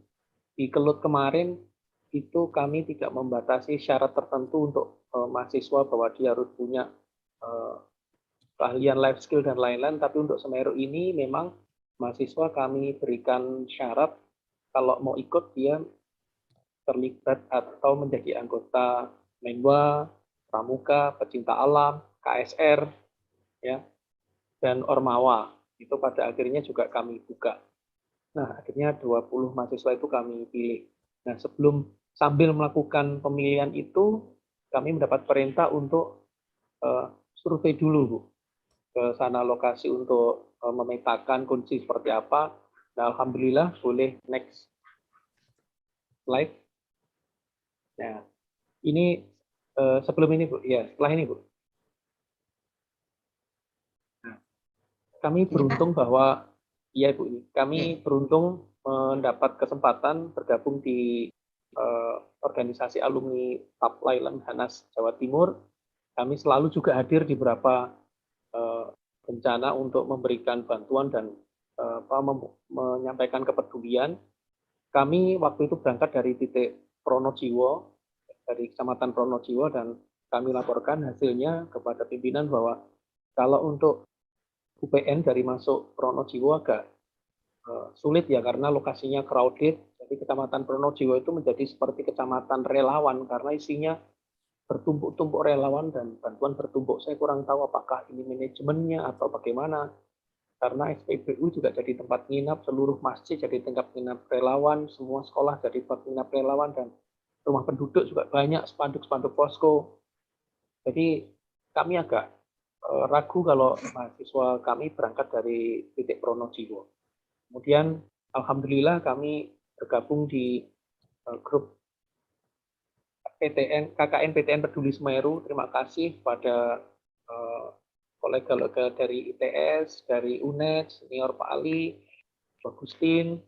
di Kelut kemarin, itu kami tidak membatasi syarat tertentu untuk mahasiswa bahwa dia harus punya keahlian life skill dan lain-lain, tapi untuk Semeru ini memang mahasiswa kami berikan syarat kalau mau ikut dia terlibat atau menjadi anggota Menwa, Pramuka, Pecinta Alam, KSR, ya, dan Ormawa. Itu pada akhirnya juga kami buka. Nah, akhirnya 20 mahasiswa itu kami pilih. Nah, sambil melakukan pemilihan itu, kami mendapat perintah untuk survei dulu, Bu, ke sana lokasi untuk memetakan kondisi seperti apa. Nah, alhamdulillah, boleh next slide. Nah, ini sebelum ini, Bu, ya, setelah ini, Bu. Nah, kami beruntung bahwa, iya, Bu, kami beruntung mendapat kesempatan bergabung di organisasi alumni TAP Lailan Hanas Jawa Timur. Kami selalu juga hadir di beberapa bencana untuk memberikan bantuan dan menyampaikan kepedulian. Kami waktu itu berangkat dari titik Pronojiwo, dari Kecamatan Pronojiwo, dan kami laporkan hasilnya kepada pimpinan bahwa kalau untuk UPN dari masuk Pronojiwo agak sulit ya, karena lokasinya crowded. Jadi Kecamatan Pronojiwo itu menjadi seperti kecamatan relawan karena isinya bertumpuk-tumpuk relawan dan bantuan bertumpuk. Saya kurang tahu apakah ini manajemennya atau bagaimana. Karena SPBU juga jadi tempat nginap, seluruh masjid jadi tempat nginap relawan, semua sekolah jadi tempat nginap relawan, dan rumah penduduk juga banyak, spanduk-spanduk posko. Jadi kami agak ragu kalau mahasiswa kami berangkat dari titik Pronojiwo. Kemudian alhamdulillah kami bergabung di grup KKN PTN Peduli Semeru. Terima kasih pada kolega-kolega dari ITS, dari UNED, senior Pak Ali, Pak Gustin,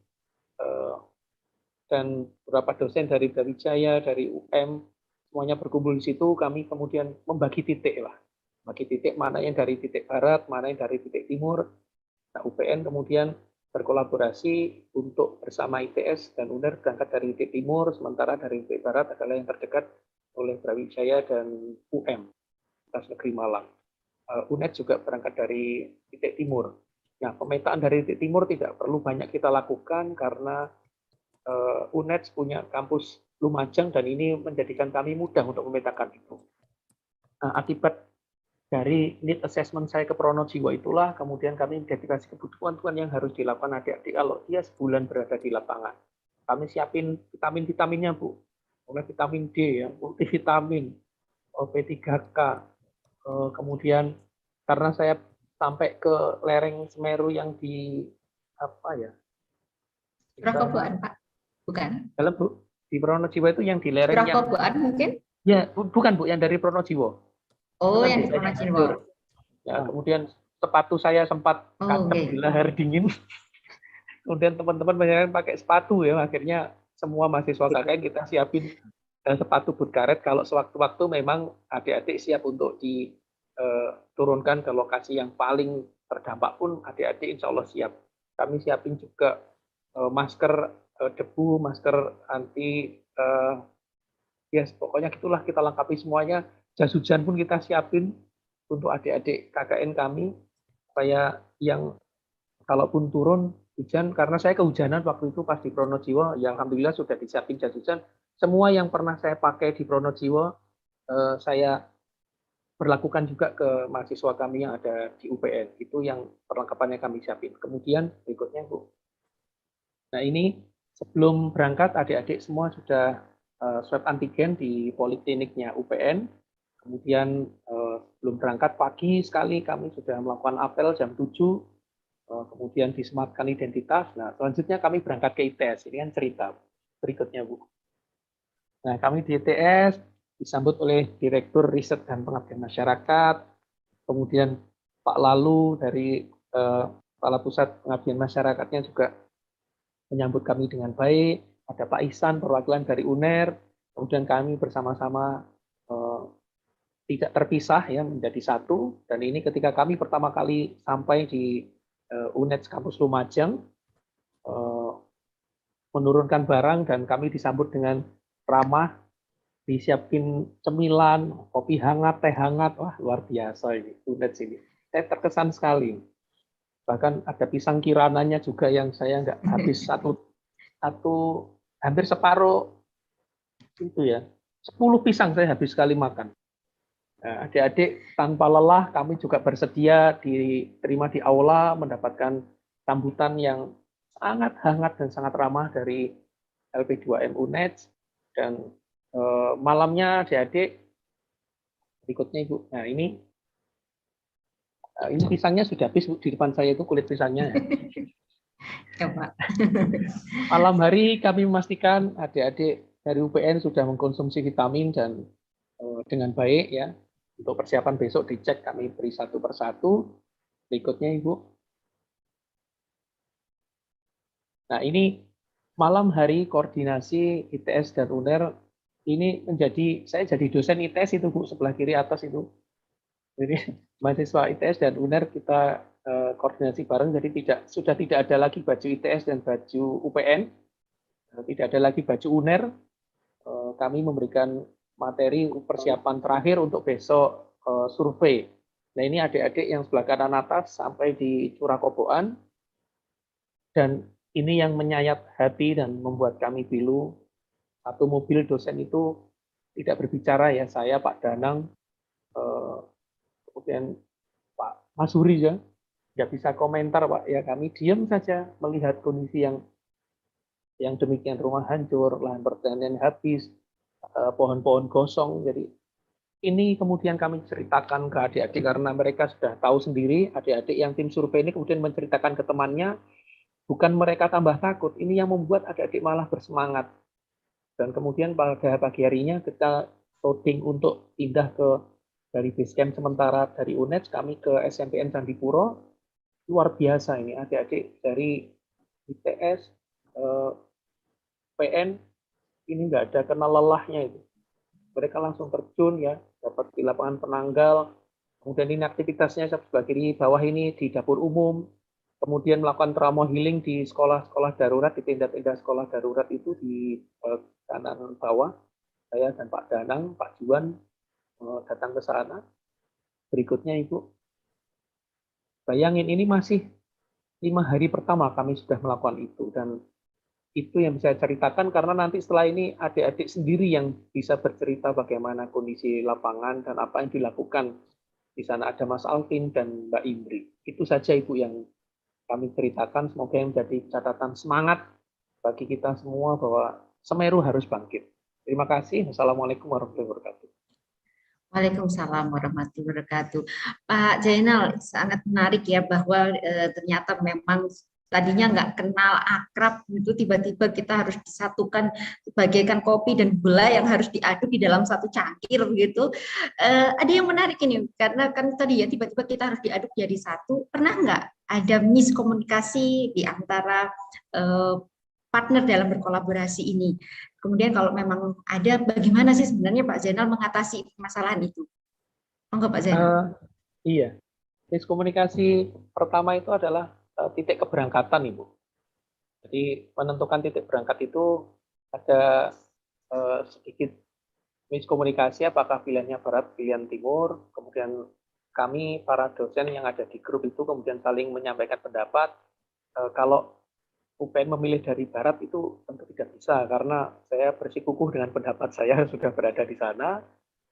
dan beberapa dosen dari Brawijaya, dari UM, semuanya berkumpul di situ. Kami kemudian membagi titik lah, bagi titik mana yang dari titik barat, mana yang dari titik timur. Nah, UPN kemudian berkolaborasi untuk bersama ITS dan UNER berangkat dari titik timur, sementara dari titik barat adalah yang terdekat oleh Brawijaya dan UM, Universitas Negeri Malang. UNED juga berangkat dari titik timur. Nah, pemetaan dari titik timur tidak perlu banyak kita lakukan karena UNED punya kampus Lumajang dan ini menjadikan kami mudah untuk memetakan itu. Nah, akibat dari need assessment saya ke Pronojiwo itulah kemudian kami identifikasi kebutuhan yang harus dilakukan adik-adik kalau dia sebulan berada di lapangan. Kami siapin vitamin-vitaminnya, Bu. mulai vitamin D ya, multivitamin, P3K, kemudian karena saya sampai ke lereng Semeru yang di apa ya? Rokoboan, Pak. Bukan. Dalam Bu, di Pronojiwo itu yang di lereng yang Rokoboan mungkin? ya bukan Bu, yang dari Pronojiwo. Oh, Kan yang di desanya Pronojiwo. hancur. Ya, kemudian sepatu saya sempat Oh, kancam oke. di lahar dingin. Kemudian teman-teman banyak yang pakai sepatu ya, akhirnya semua mahasiswa KKN kita siapin sepatu boot karet kalau sewaktu-waktu memang adik-adik siap untuk diturunkan ke lokasi yang paling terdampak pun adik-adik insya Allah siap. Kami siapin juga masker debu, masker anti ya pokoknya gitulah, kita lengkapi semuanya. Jas hujan pun kita siapin untuk adik-adik KKN kami supaya yang kalaupun turun hujan, karena saya kehujanan waktu itu pas di Pronojiwo, yang alhamdulillah sudah disiapin jas hujan. Semua yang pernah saya pakai di Pronojiwo, saya berlakukan juga ke mahasiswa kami yang ada di UPN. Itu yang perlengkapannya kami siapin. Kemudian berikutnya Bu. Nah ini sebelum berangkat adik-adik semua sudah swab antigen di polikliniknya UPN. Kemudian sebelum berangkat pagi sekali kami sudah melakukan apel jam 7. Kemudian disematkan identitas. Nah, selanjutnya kami berangkat ke ITS. Ini kan cerita berikutnya, Bu. Nah, kami di ITS disambut oleh Direktur Riset dan Pengabdian Masyarakat, kemudian Pak Lalu dari Kepala Pusat Pengabdian Masyarakatnya juga menyambut kami dengan baik. Ada Pak Ihsan, perwakilan dari UNER, kemudian kami bersama-sama tidak terpisah ya menjadi satu. Dan ini ketika kami pertama kali sampai di UNED kampus Lumajang, menurunkan barang dan kami disambut dengan ramah, disiapin cemilan, kopi hangat, teh hangat, wah luar biasa ini UNED sini. Saya terkesan sekali. Bahkan ada pisang kirananya juga yang saya nggak habis satu hampir separuh itu ya. 10 pisang saya habis sekali makan. Nah, adik-adik tanpa lelah kami juga bersedia diterima di aula, mendapatkan sambutan yang sangat hangat dan sangat ramah dari LP2M UNED. Dan malamnya adik-adik berikutnya Ibu. Nah ini pisangnya sudah habis di depan saya, itu kulit pisangnya. Coba. Malam hari kami memastikan adik-adik dari UPN sudah mengkonsumsi vitamin dan dengan baik ya. Untuk persiapan besok dicek, kami beri satu persatu. Berikutnya Ibu. Nah ini malam hari koordinasi ITS dan UNER ini saya jadi dosen ITS itu Bu, sebelah kiri atas itu. Jadi mahasiswa ITS dan UNER kita koordinasi bareng, jadi sudah tidak ada lagi baju ITS dan baju UPN, tidak ada lagi baju UNER. Kami memberikan materi persiapan terakhir untuk besok survei. Nah ini adik-adik yang sebelah kanan atas sampai di Curakoboan, dan ini yang menyayat hati dan membuat kami pilu. Satu mobil dosen itu tidak berbicara ya, saya Pak Danang, kemudian Pak Masuri ya, nggak bisa komentar Pak ya, kami diam saja melihat kondisi yang demikian, rumah hancur, lahan pertanian habis, pohon-pohon gosong. Jadi ini kemudian kami ceritakan ke adik-adik karena mereka sudah tahu sendiri. Adik-adik yang tim survei ini kemudian menceritakan ke temannya, bukan mereka tambah takut, ini yang membuat adik-adik malah bersemangat. Dan kemudian pada pagi harinya kita loading untuk pindah dari base camp sementara dari UNED kami ke SMPN Candipuro. Luar biasa ini adik-adik dari ITS, PN, ini nggak ada kenal lelahnya itu. Mereka langsung terjun ya, dapat di lapangan penanggal. Kemudian ini aktivitasnya sebelah kiri bawah ini di dapur umum. Kemudian melakukan trauma healing di sekolah-sekolah darurat, di tenda-tenda sekolah darurat itu di kanan bawah. Saya dan Pak Danang, Pak Juan datang ke sana. Berikutnya Ibu, bayangin ini masih 5 hari pertama kami sudah melakukan itu, dan itu yang bisa saya ceritakan karena nanti setelah ini adik-adik sendiri yang bisa bercerita bagaimana kondisi lapangan dan apa yang dilakukan. Di sana ada Mas Alvin dan Mbak Indri. Itu saja Ibu yang kami ceritakan, semoga yang menjadi catatan semangat bagi kita semua bahwa Semeru harus bangkit. Terima kasih. Wassalamualaikum warahmatullahi wabarakatuh. Waalaikumsalam warahmatullahi wabarakatuh. Pak Jainal, sangat menarik ya bahwa ternyata memang tadinya nggak kenal akrab itu tiba-tiba kita harus disatukan bagaikan kopi dan gula yang harus diaduk di dalam satu cangkir begitu. Ada yang menarik ini karena kan tadi ya tiba-tiba kita harus diaduk jadi satu. Pernah nggak ada miskomunikasi di antara partner dalam berkolaborasi ini? Kemudian kalau memang ada, bagaimana sih sebenarnya Pak Zainal mengatasi permasalahan itu? Enggak Pak Zainal? Iya, miskomunikasi pertama itu adalah titik keberangkatan, Ibu. Jadi menentukan titik berangkat itu ada sedikit miskomunikasi, apakah pilihannya barat, pilihan timur, kemudian kami para dosen yang ada di grup itu kemudian saling menyampaikan pendapat. Kalau UPN memilih dari barat itu tentu tidak bisa, karena saya bersikukuh dengan pendapat saya sudah berada di sana,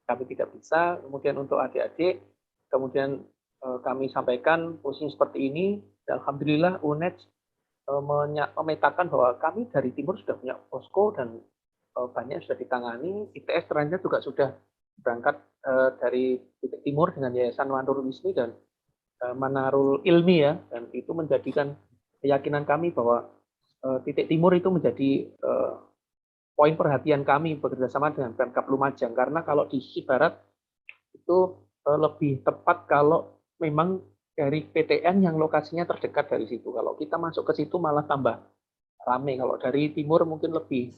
kami tidak bisa. Kemudian untuk adik-adik, kemudian kami sampaikan posisi seperti ini, dan alhamdulillah UNED memetakan bahwa kami dari timur sudah punya posko dan banyak sudah ditangani. ITS ternyata juga sudah berangkat dari titik timur dengan Yayasan Manurul Wismi dan Manarul Ilmi ya, dan itu menjadikan keyakinan kami bahwa titik timur itu menjadi poin perhatian kami bekerjasama dengan Pemkab Lumajang, karena kalau di sisi barat itu lebih tepat kalau memang dari PTN yang lokasinya terdekat dari situ. Kalau kita masuk ke situ malah tambah ramai. Kalau dari timur mungkin lebih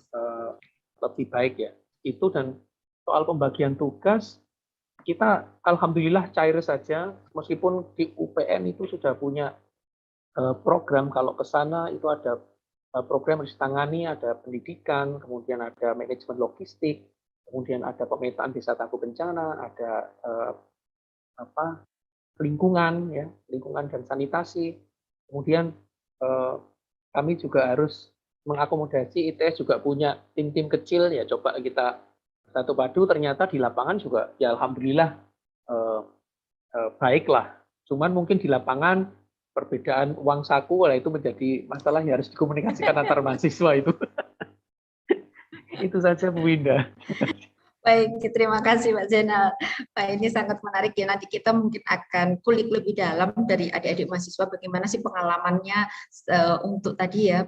baik ya. Itu, dan soal pembagian tugas kita alhamdulillah cair saja, meskipun di UPN itu sudah punya program. Kalau ke sana itu ada program yang ditangani, ada pendidikan, kemudian ada manajemen logistik, kemudian ada pemetaan desa tangguh bencana, ada lingkungan ya, lingkungan dan sanitasi. Kemudian kami juga harus mengakomodasi, ITS juga punya tim-tim kecil ya, coba kita satu padu, ternyata di lapangan juga ya alhamdulillah baiklah. Cuman mungkin di lapangan perbedaan uang saku, itu menjadi masalah yang harus dikomunikasikan antar mahasiswa itu. Itu saja Bu Winda. Baik, terima kasih Pak Zainal. Pak, ini sangat menarik ya, nanti kita mungkin akan kulik lebih dalam dari adik-adik mahasiswa bagaimana sih pengalamannya untuk tadi ya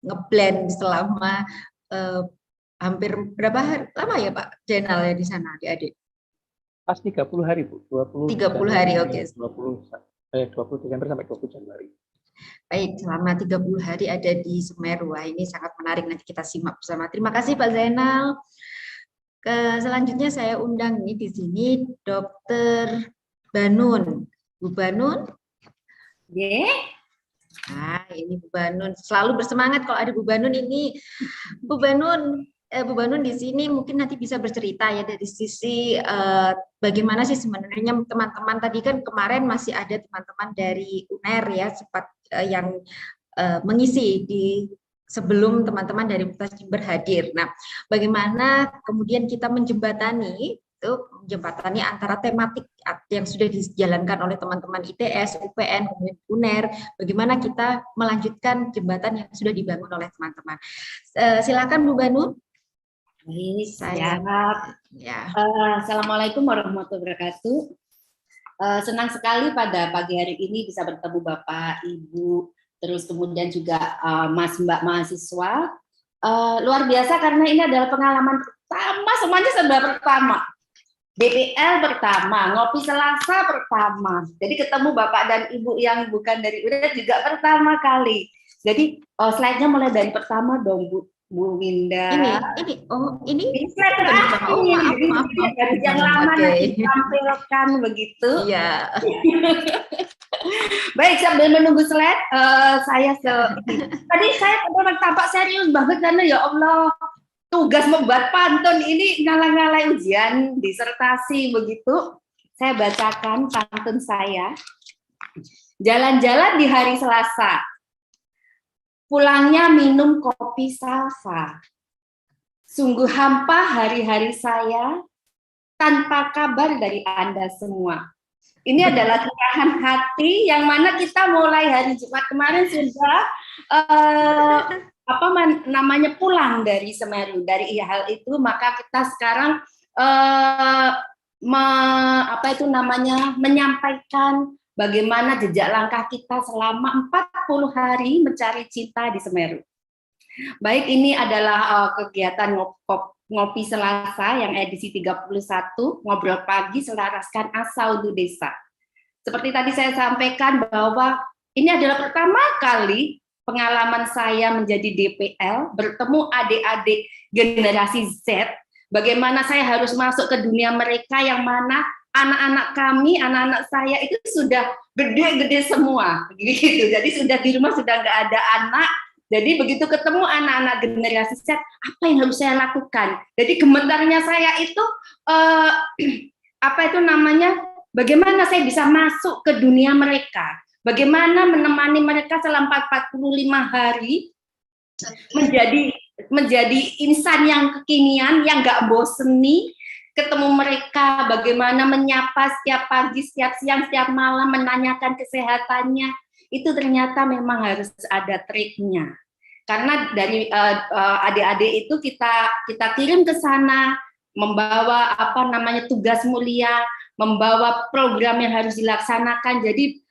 ngeblend selama hampir berapa hari, lama ya Pak Zainal ya di sana adik-adik? Pas 30 hari Bu, 30 hari, oke. 20 Desember sampai 20 Januari. Baik, selama 30 hari ada di Semeru. Wah, ini sangat menarik, nanti kita simak bersama. Terima kasih Pak Zainal. Selanjutnya saya undang ini di sini Dr. Banun. Bu Banun? Nah, ini Bu Banun. Selalu bersemangat kalau ada Bu Banun ini. Bu Banun di sini mungkin nanti bisa bercerita ya dari sisi bagaimana sih sebenarnya teman-teman tadi kan kemarin masih ada teman-teman dari UNER ya sempat yang mengisi di sebelum teman-teman dari Universitas Jember hadir. Nah, bagaimana kemudian kita menjembatani antara tematik yang sudah dijalankan oleh teman-teman ITS, UPN, kemudian UNER, bagaimana kita melanjutkan jembatan yang sudah dibangun oleh teman-teman. Silakan Bu Banu. Assalamualaikum warahmatullahi wabarakatuh. Senang sekali pada pagi hari ini bisa bertemu Bapak, Ibu, terus kemudian juga Mas-Mbak mahasiswa. Luar biasa karena ini adalah pengalaman pertama, semuanya serba pertama. BPL pertama, ngopi Selasa pertama. Jadi ketemu Bapak dan Ibu yang bukan dari UNED juga pertama kali. Jadi slide-nya mulai dari pertama dong Bu Winda. Ini slide terakhir. Maaf. Yang lama nanti ditampilkan begitu. Iya. Baik, sambil menunggu slide, tadi saya tampak serius banget karena ya Allah, tugas membuat pantun ini ngalah-ngalai ujian disertasi begitu. Saya bacakan pantun saya. Jalan-jalan di hari Selasa. Pulangnya minum kopi salsa. Sungguh hampa hari-hari saya tanpa kabar dari Anda semua. Ini adalah curahan hati yang mana kita mulai hari Jumat kemarin sudah namanya pulang dari Semeru. Dari hal itu maka kita sekarang menyampaikan bagaimana jejak langkah kita selama 40 hari mencari cinta di Semeru. Baik, ini adalah kegiatan ngopi Selasa yang edisi 31, ngobrol pagi selaraskan asa untuk desa. Seperti tadi saya sampaikan bahwa ini adalah pertama kali pengalaman saya menjadi DPL, bertemu adik-adik generasi Z, bagaimana saya harus masuk ke dunia mereka yang mana anak-anak kami, anak-anak saya itu sudah gede-gede semua, gitu. Jadi sudah di rumah sudah nggak ada anak. Jadi begitu ketemu anak-anak generasi Z, apa yang harus saya lakukan? Jadi gemetarnya saya itu bagaimana saya bisa masuk ke dunia mereka? Bagaimana menemani mereka selama 45 hari menjadi insan yang kekinian, yang nggak boseni, ketemu mereka, bagaimana menyapa setiap pagi, setiap siang, setiap malam, menanyakan kesehatannya, itu ternyata memang harus ada triknya. Karena dari adik-adik itu kita kirim ke sana, membawa tugas mulia, membawa program yang harus dilaksanakan. Jadi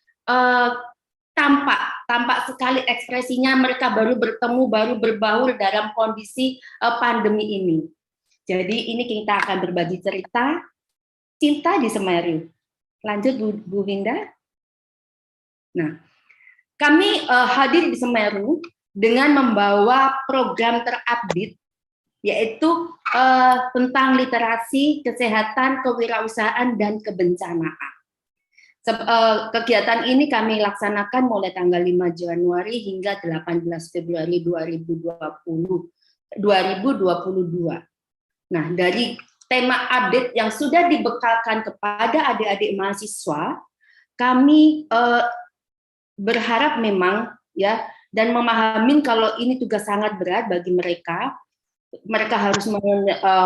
tampak sekali ekspresinya mereka baru bertemu, baru berbaur dalam kondisi pandemi ini. Jadi ini kita akan berbagi cerita cinta di Semeru. Lanjut Bu Winda. Nah, kami hadir di Semeru dengan membawa program terupdate, yaitu tentang literasi, kesehatan, kewirausahaan, dan kebencanaan. Kegiatan ini kami laksanakan mulai tanggal 5 Januari hingga 18 Februari 2022. Nah, dari tema update yang sudah dibekalkan kepada adik-adik mahasiswa, kami berharap memang ya, dan memahami kalau ini tugas sangat berat bagi mereka. Mereka harus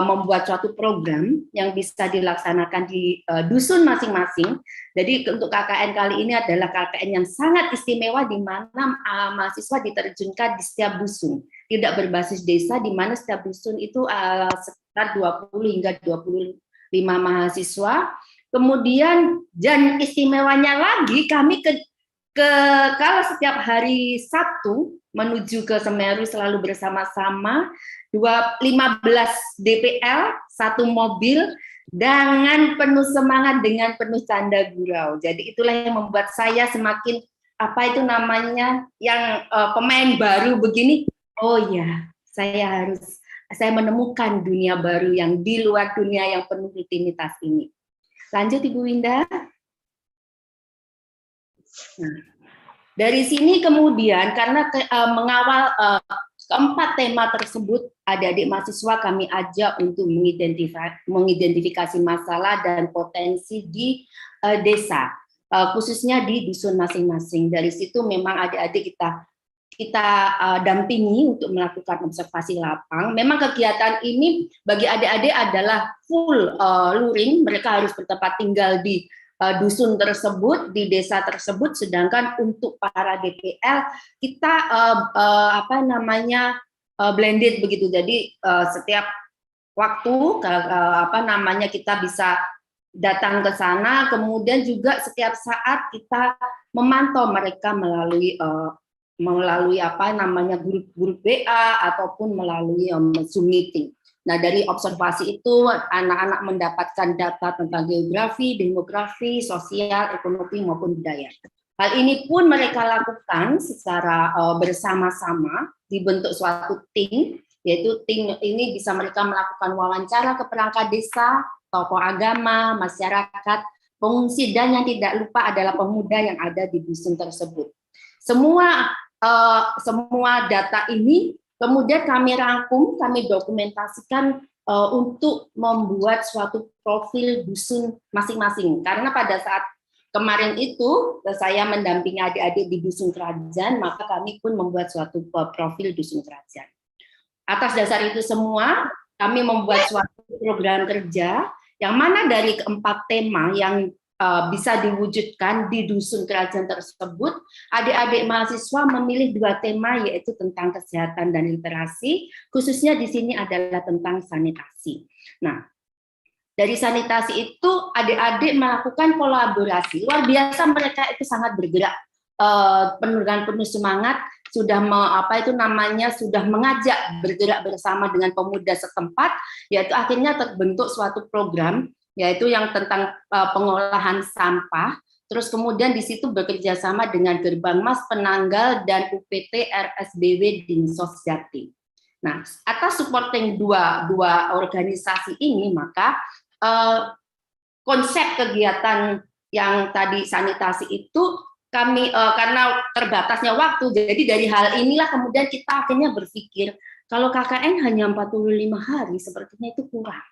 membuat suatu program yang bisa dilaksanakan di dusun masing-masing. Jadi untuk KKN kali ini adalah KKN yang sangat istimewa di mana mahasiswa diterjunkan di setiap dusun. Tidak berbasis desa, di mana setiap dusun itu sekitar 20 hingga 25 mahasiswa. Kemudian dan istimewanya lagi kami kalau setiap hari Sabtu menuju ke Semeru selalu bersama-sama 15 DPL, satu mobil dengan penuh semangat, dengan penuh canda gurau. Jadi itulah yang membuat saya semakin yang pemain baru begini. Oh ya, saya menemukan dunia baru yang di luar dunia yang penuh rutinitas ini. Lanjut Ibu Winda. Nah, dari sini kemudian karena mengawal keempat tema tersebut, adik-adik mahasiswa kami ajak untuk mengidentifikasi masalah dan potensi di desa, khususnya di dusun masing-masing. Dari situ memang adik-adik kita dampingi untuk melakukan observasi lapang. Memang kegiatan ini bagi adik-adik adalah full luring, mereka harus bertempat tinggal di dusun tersebut, di desa tersebut, sedangkan untuk para DPL kita blended begitu. Jadi setiap waktu kita bisa datang ke sana, kemudian juga setiap saat kita memantau mereka melalui grup WA ataupun melalui Zoom meeting. Nah, dari observasi itu anak-anak mendapatkan data tentang geografi, demografi, sosial, ekonomi maupun budaya. Hal ini pun mereka lakukan secara bersama-sama, dibentuk suatu tim, yaitu tim ini bisa mereka melakukan wawancara ke perangkat desa, tokoh agama, masyarakat, pengungsi, dan yang tidak lupa adalah pemuda yang ada di dusun tersebut. Semua data ini kemudian kami rangkum, kami dokumentasikan untuk membuat suatu profil dusun masing-masing. Karena pada saat kemarin itu saya mendampingi adik-adik di dusun kerajaan, maka kami pun membuat suatu profil dusun kerajaan. Atas dasar itu semua, kami membuat suatu program kerja yang mana dari keempat tema yang bisa diwujudkan di dusun kerajaan tersebut, adik-adik mahasiswa memilih 2 tema, yaitu tentang kesehatan dan literasi, khususnya di sini adalah tentang sanitasi. Nah, dari sanitasi itu adik-adik melakukan kolaborasi. Luar biasa, mereka itu sangat bergerak, penuh semangat, sudah sudah mengajak bergerak bersama dengan pemuda setempat, yaitu akhirnya terbentuk suatu program, yaitu yang tentang pengolahan sampah. Terus kemudian di situ bekerja sama dengan Gerbang Mas Penanggal dan UPT RSBW Dinsos Jati. Nah, atas supporting dua organisasi ini, maka konsep kegiatan yang tadi sanitasi itu kami karena terbatasnya waktu, jadi dari hal inilah kemudian kita akhirnya berpikir kalau KKN hanya 45 hari sepertinya itu kurang.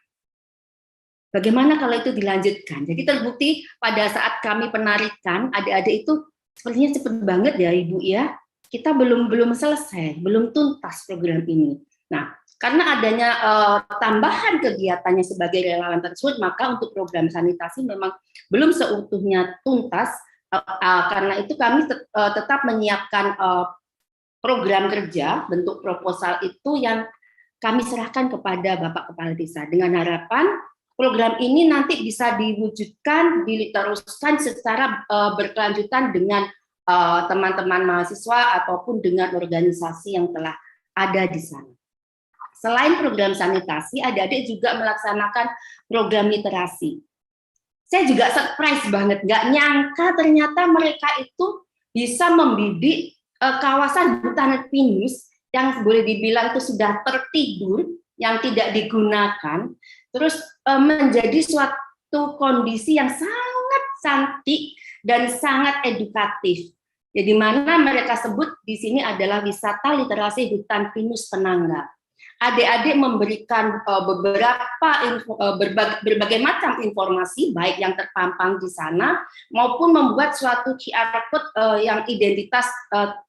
Bagaimana kalau itu dilanjutkan? Jadi terbukti pada saat kami penarikan, adik-adik itu sepertinya cepat banget ya Ibu ya. Kita belum selesai, belum tuntas program ini. Nah, karena adanya tambahan kegiatannya sebagai relawan tersebut, maka untuk program sanitasi memang belum seutuhnya tuntas. Karena itu kami tetap menyiapkan program kerja, bentuk proposal itu yang kami serahkan kepada Bapak Kepala Desa dengan harapan program ini nanti bisa diwujudkan, diteruskan secara berkelanjutan dengan teman-teman mahasiswa ataupun dengan organisasi yang telah ada di sana. Selain program sanitasi, adik-adik juga melaksanakan program literasi. Saya juga surprise banget, nggak nyangka ternyata mereka itu bisa membidik kawasan hutan pinus yang boleh dibilang itu sudah tertidur, yang tidak digunakan, terus menjadi suatu kondisi yang sangat cantik dan sangat edukatif. Jadi mana mereka sebut di sini adalah wisata literasi hutan pinus Penanggal. Adik-adik memberikan berbagai macam informasi, baik yang terpampang di sana maupun membuat suatu QR code yang identitas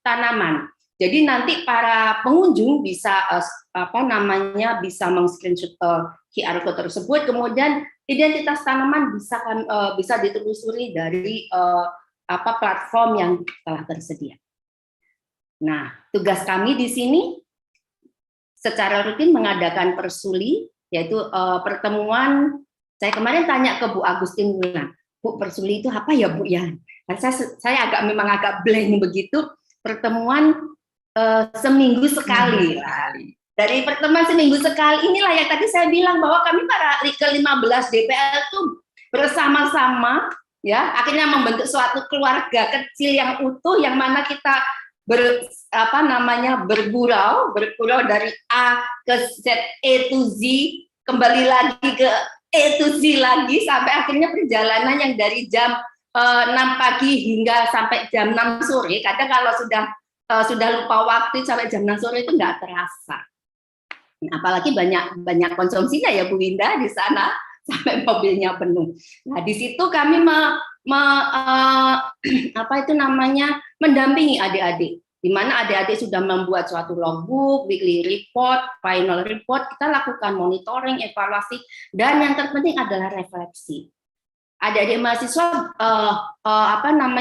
tanaman. Jadi nanti para pengunjung bisa bisa meng-screenshot QR code tersebut, kemudian identitas tanaman bisa ditelusuri dari platform yang telah tersedia. Nah, tugas kami di sini secara rutin mengadakan persuli, yaitu pertemuan. Saya kemarin tanya ke Bu Agustin ulang, Bu, persuli itu apa ya Bu ya? Saya memang agak blank begitu. Pertemuan seminggu sekali. Dari pertemuan seminggu sekali inilah yang tadi saya bilang bahwa kami para ke-15 DPL itu bersama-sama ya akhirnya membentuk suatu keluarga kecil yang utuh, yang mana kita bergurau dari A ke Z, E to Z, kembali lagi ke E to Z lagi sampai akhirnya perjalanan yang dari jam 6 pagi hingga sampai jam 6 sore. Kadang kalau sudah lupa waktu sampai jam 6 sore itu nggak terasa. Nah, apalagi banyak konsumsinya ya Bu Winda di sana sampai mobilnya penuh. Nah, di situ kami mendampingi adik-adik, di mana adik-adik sudah membuat suatu logbook, weekly report, final report, kita lakukan monitoring, evaluasi, dan yang terpenting adalah refleksi. Adik-adik mahasiswa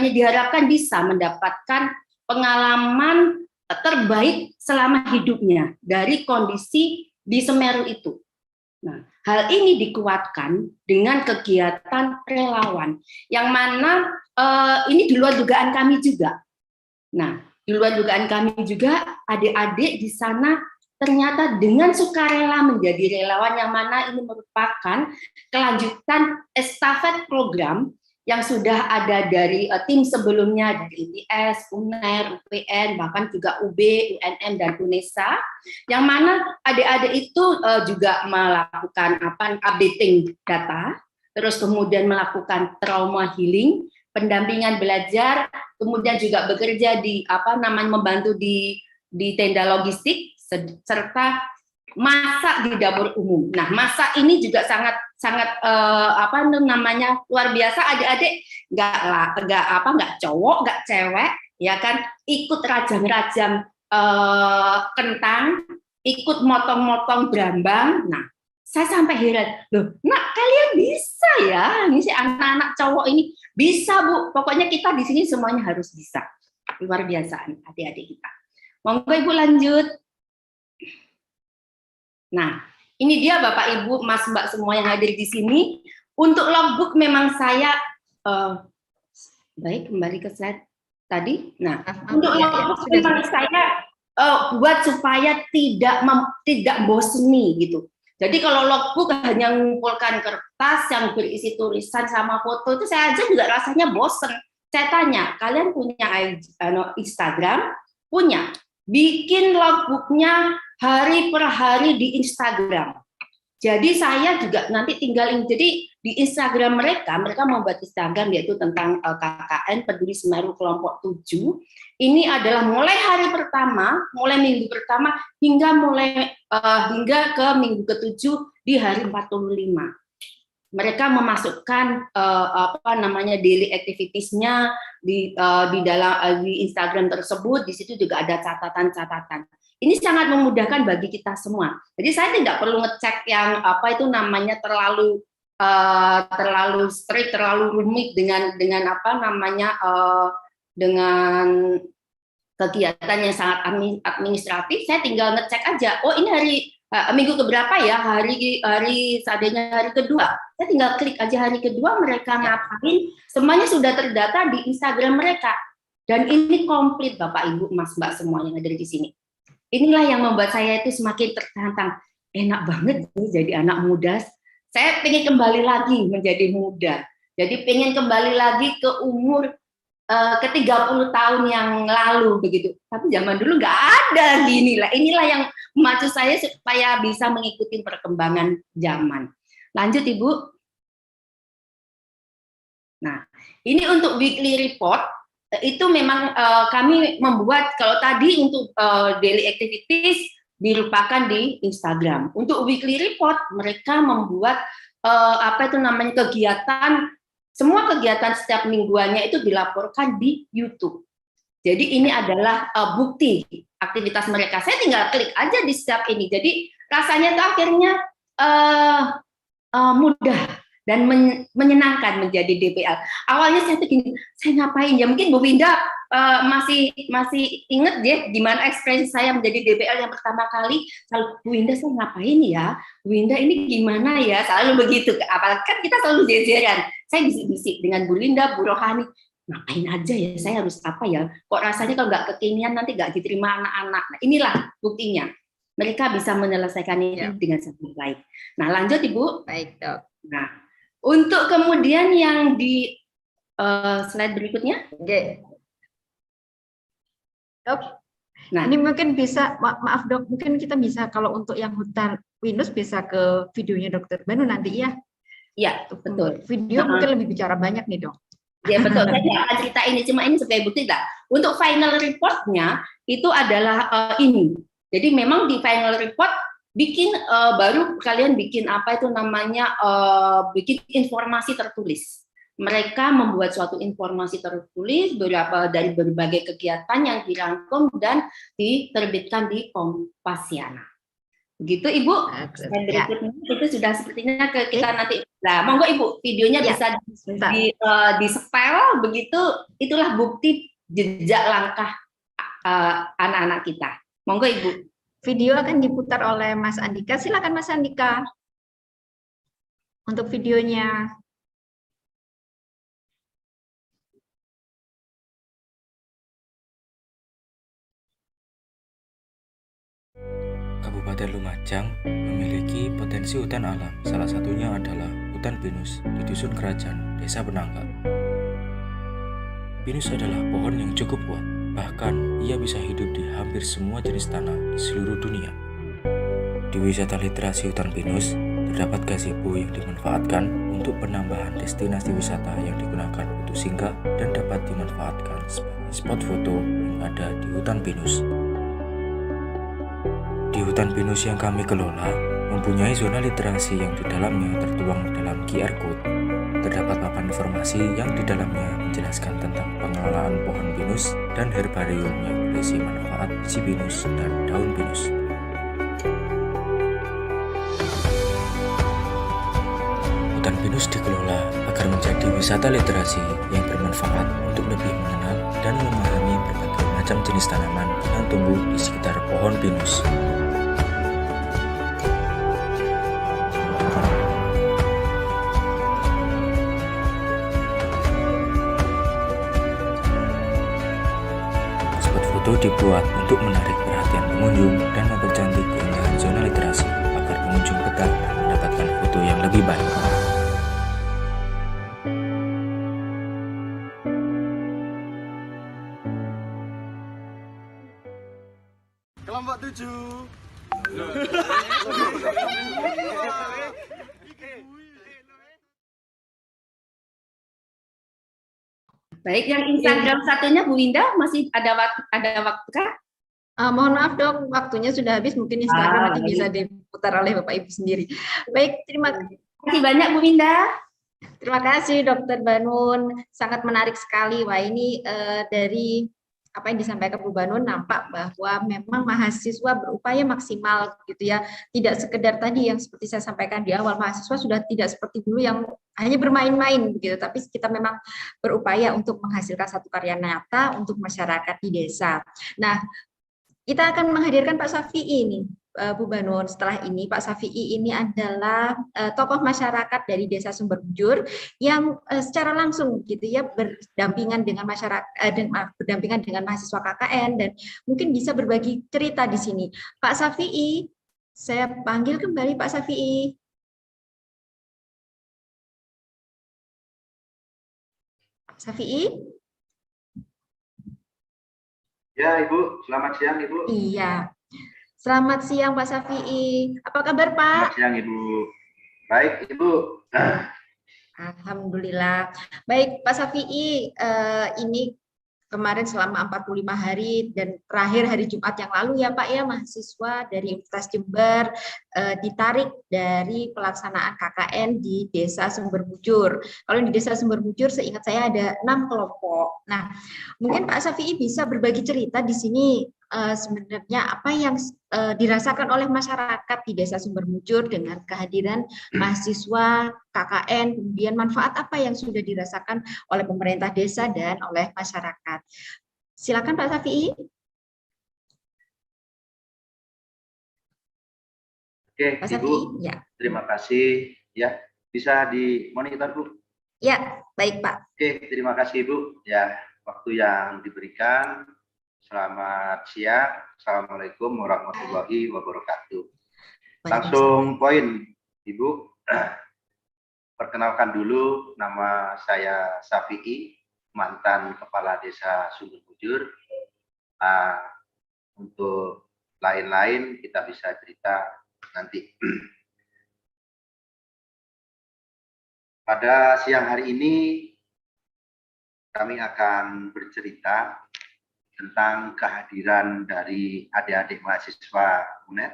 diharapkan bisa mendapatkan pengalaman terbaik selama hidupnya dari kondisi di Semeru itu. Nah, hal ini dikuatkan dengan kegiatan relawan, yang mana ini di luar dugaan kami juga. Nah, di luar dugaan kami juga, adik-adik di sana ternyata dengan sukarela menjadi relawan, yang mana ini merupakan kelanjutan estafet program yang sudah ada dari tim sebelumnya, dari ITS, UNER, UPN, bahkan juga UB, UNM, dan UNESA, yang mana adik-adik itu juga melakukan updating data, terus kemudian melakukan trauma healing, pendampingan belajar, kemudian juga bekerja membantu di tenda logistik, serta masak di dapur umum. Nah, masak ini juga sangat luar biasa. Adik-adik nggak cowok, nggak cewek, ya kan, ikut rajang-rajang kentang, ikut motong-motong brambang. Nah, Saya sampai heran, loh, nak kalian bisa ya? Ini si anak-anak cowok ini bisa, Bu. Pokoknya kita di sini semuanya harus bisa. Luar biasa adik-adik kita. Monggo Ibu lanjut. Nah, ini dia Bapak Ibu, Mas Mbak semua yang hadir di sini. Untuk logbook memang saya baik, kembali ke slide tadi. Nah, untuk logbook memang saya buat supaya tidak boseni gitu. Jadi kalau logbook hanya mengumpulkan kertas yang berisi tulisan sama foto itu saya aja juga rasanya bosen. Saya tanya, kalian punya Instagram? Punya. Bikin logbooknya hari per hari di Instagram. Jadi saya juga nanti tinggalin. Jadi di Instagram mereka membuat Instagram yaitu tentang KKN Peduli Semeru kelompok 7. Ini adalah mulai hari pertama, mulai minggu pertama hingga ke minggu ke-7 di hari 45. Mereka memasukkan daily activities-nya di dalam di Instagram tersebut. Di situ juga ada catatan-catatan. Ini sangat memudahkan bagi kita semua. Jadi saya tidak perlu ngecek yang terlalu strict, terlalu rumit dengan dengan kegiatan yang sangat administratif. Saya tinggal ngecek aja. Oh, ini hari minggu keberapa ya? Hari seadanya hari kedua. Saya tinggal klik aja hari kedua mereka ngapain. Semuanya sudah terdata di Instagram mereka. Dan ini komplit Bapak Ibu, Mas Mbak semua yang ada di sini. Inilah yang membuat saya itu semakin tertantang. Enak banget nih jadi anak muda. Saya pengen kembali lagi menjadi muda. Jadi pengen kembali lagi ke umur ke 30 tahun yang lalu begitu. Tapi zaman dulu nggak ada gini lah. Inilah yang memacu saya supaya bisa mengikuti perkembangan zaman. Lanjut Ibu. Nah, ini untuk weekly report. Itu memang kami membuat, kalau tadi untuk daily activities dilupakan di Instagram. Untuk weekly report mereka membuat kegiatan, semua kegiatan setiap mingguannya itu dilaporkan di YouTube. Jadi ini adalah bukti aktivitas mereka. Saya tinggal klik aja di setiap ini. Jadi rasanya tuh akhirnya mudah dan menyenangkan menjadi DPL. Awalnya saya tuh gini, saya ngapain ya? Mungkin Bu Winda masih inget ya gimana ekspresi saya menjadi DPL yang pertama kali. Kalau Bu Winda saya ngapain ya? Bu Winda ini gimana ya? Selalu begitu. Apalagi kan kita selalu jejeran. Saya bisik-bisik dengan Bu Linda, Bu Rohani. Ngapain aja ya? Saya harus apa ya? Kok rasanya kalau nggak kekinian nanti nggak diterima anak-anak. Nah, inilah buktinya. Mereka bisa menyelesaikan ini dengan sangat baik. Nah, lanjut Ibu. Baik, Dok. Nah, untuk kemudian yang di slide berikutnya. Oke. Dok, Nah, ini mungkin bisa, maaf Dok, mungkin kita bisa kalau untuk yang hutan pinus bisa ke videonya Dokter Banu nanti ya. ya betul. Video mungkin lebih bicara banyak nih Dok. Ya betul. Saya nggak akan cerita ini, cuma ini sebagai bukti lah. Untuk final report-nya itu adalah ini. Jadi memang di final report bikin baru kalian bikin bikin informasi tertulis. Mereka membuat suatu informasi tertulis dari berbagai kegiatan yang dirangkum dan diterbitkan di Kompasiana. Begitu Ibu. Berikutnya itu sudah sepertinya kita nanti. Nah, monggo Ibu, videonya bisa di-spell begitu. Itulah bukti jejak langkah anak-anak kita. Monggo Ibu. Video akan diputar oleh Mas Andika. Silakan Mas Andika. Untuk videonya. Kabupaten Lumajang memiliki potensi hutan alam. Salah satunya adalah hutan pinus di Dusun Kerajaan, Desa Penanggal. Pinus adalah pohon yang cukup kuat. Bahkan, ia bisa hidup di hampir semua jenis tanah di seluruh dunia. Di wisata literasi hutan pinus, terdapat gazebo yang dimanfaatkan untuk penambahan destinasi wisata yang digunakan untuk singgah dan dapat dimanfaatkan sebagai spot foto yang ada di hutan pinus. Di hutan pinus yang kami kelola, mempunyai zona literasi yang di dalamnya tertuang dalam QR Code. Terdapat papan informasi yang di dalamnya menjelaskan tentang pengelolaan pohon pinus dan herbarium yang berisi manfaat biji pinus dan daun pinus. Hutan Pinus dikelola agar menjadi wisata literasi yang bermanfaat untuk lebih mengenal dan memahami berbagai macam jenis tanaman yang tumbuh di sekitar pohon pinus. Spot foto dibuat untuk menarik perhatian pengunjung dan mempercantik keindahan zona literasi agar pengunjung betah dan mendapatkan foto yang lebih baik. Kelompok 7. Baik, yang Instagram satunya Bu Winda masih ada waktu kah? Mohon maaf dok, waktunya sudah habis. Mungkin Instagram nanti bisa diputar oleh Bapak Ibu sendiri. Baik, terima kasih banyak Bu Winda. Terima kasih Dokter Banun, sangat menarik sekali. Wah ini dari apa yang disampaikan Bu Banun nampak bahwa memang mahasiswa berupaya maksimal gitu ya. Tidak sekedar tadi yang seperti saya sampaikan di awal, mahasiswa sudah tidak seperti dulu yang hanya bermain-main begitu, tapi kita memang berupaya untuk menghasilkan satu karya nyata untuk masyarakat di desa. Nah, kita akan menghadirkan Pak Safi'i ini, Bu Banun. Setelah ini Pak Safi'i ini adalah tokoh masyarakat dari Desa Sumberbujur yang secara langsung gitu ya berdampingan dengan masyarakat, berdampingan dengan mahasiswa KKN dan mungkin bisa berbagi cerita di sini. Pak Safi'i, saya panggil kembali Pak Safi'i. Pak Safi'i? Ya, Ibu. Selamat siang, Ibu. Iya. Selamat siang, Pak Safi'i. Apa kabar, Pak? Selamat siang, Ibu. Baik, Ibu. Alhamdulillah. Baik, Pak Safi'i, ini kemarin selama 45 hari dan terakhir hari Jumat yang lalu ya Pak ya, mahasiswa dari Universitas Jember ditarik dari pelaksanaan KKN di Desa Sumberbujur. Kalau di Desa Sumberbujur seingat saya ada 6 kelompok. Nah, mungkin Pak Safi'i bisa berbagi cerita di sini sebenarnya apa yang dirasakan oleh masyarakat di Desa Sumberbujur dengan kehadiran mahasiswa KKN, kemudian manfaat apa yang sudah dirasakan oleh pemerintah desa dan oleh masyarakat. Silakan Pak Safi'i. Oke, Pak Ibu. Safi'i, ya. Terima kasih. Ya, bisa dimonitor, Bu? Ya, baik Pak. Oke, terima kasih, Bu. Ya, waktu yang diberikan. Selamat siang. Assalamualaikum warahmatullahi wabarakatuh. Langsung poin, Ibu. Perkenalkan dulu, nama saya Safi'i, mantan Kepala Desa Sumberbujur. Untuk lain-lain kita bisa cerita nanti. Pada siang hari ini kami akan bercerita tentang kehadiran dari adik-adik mahasiswa UNED,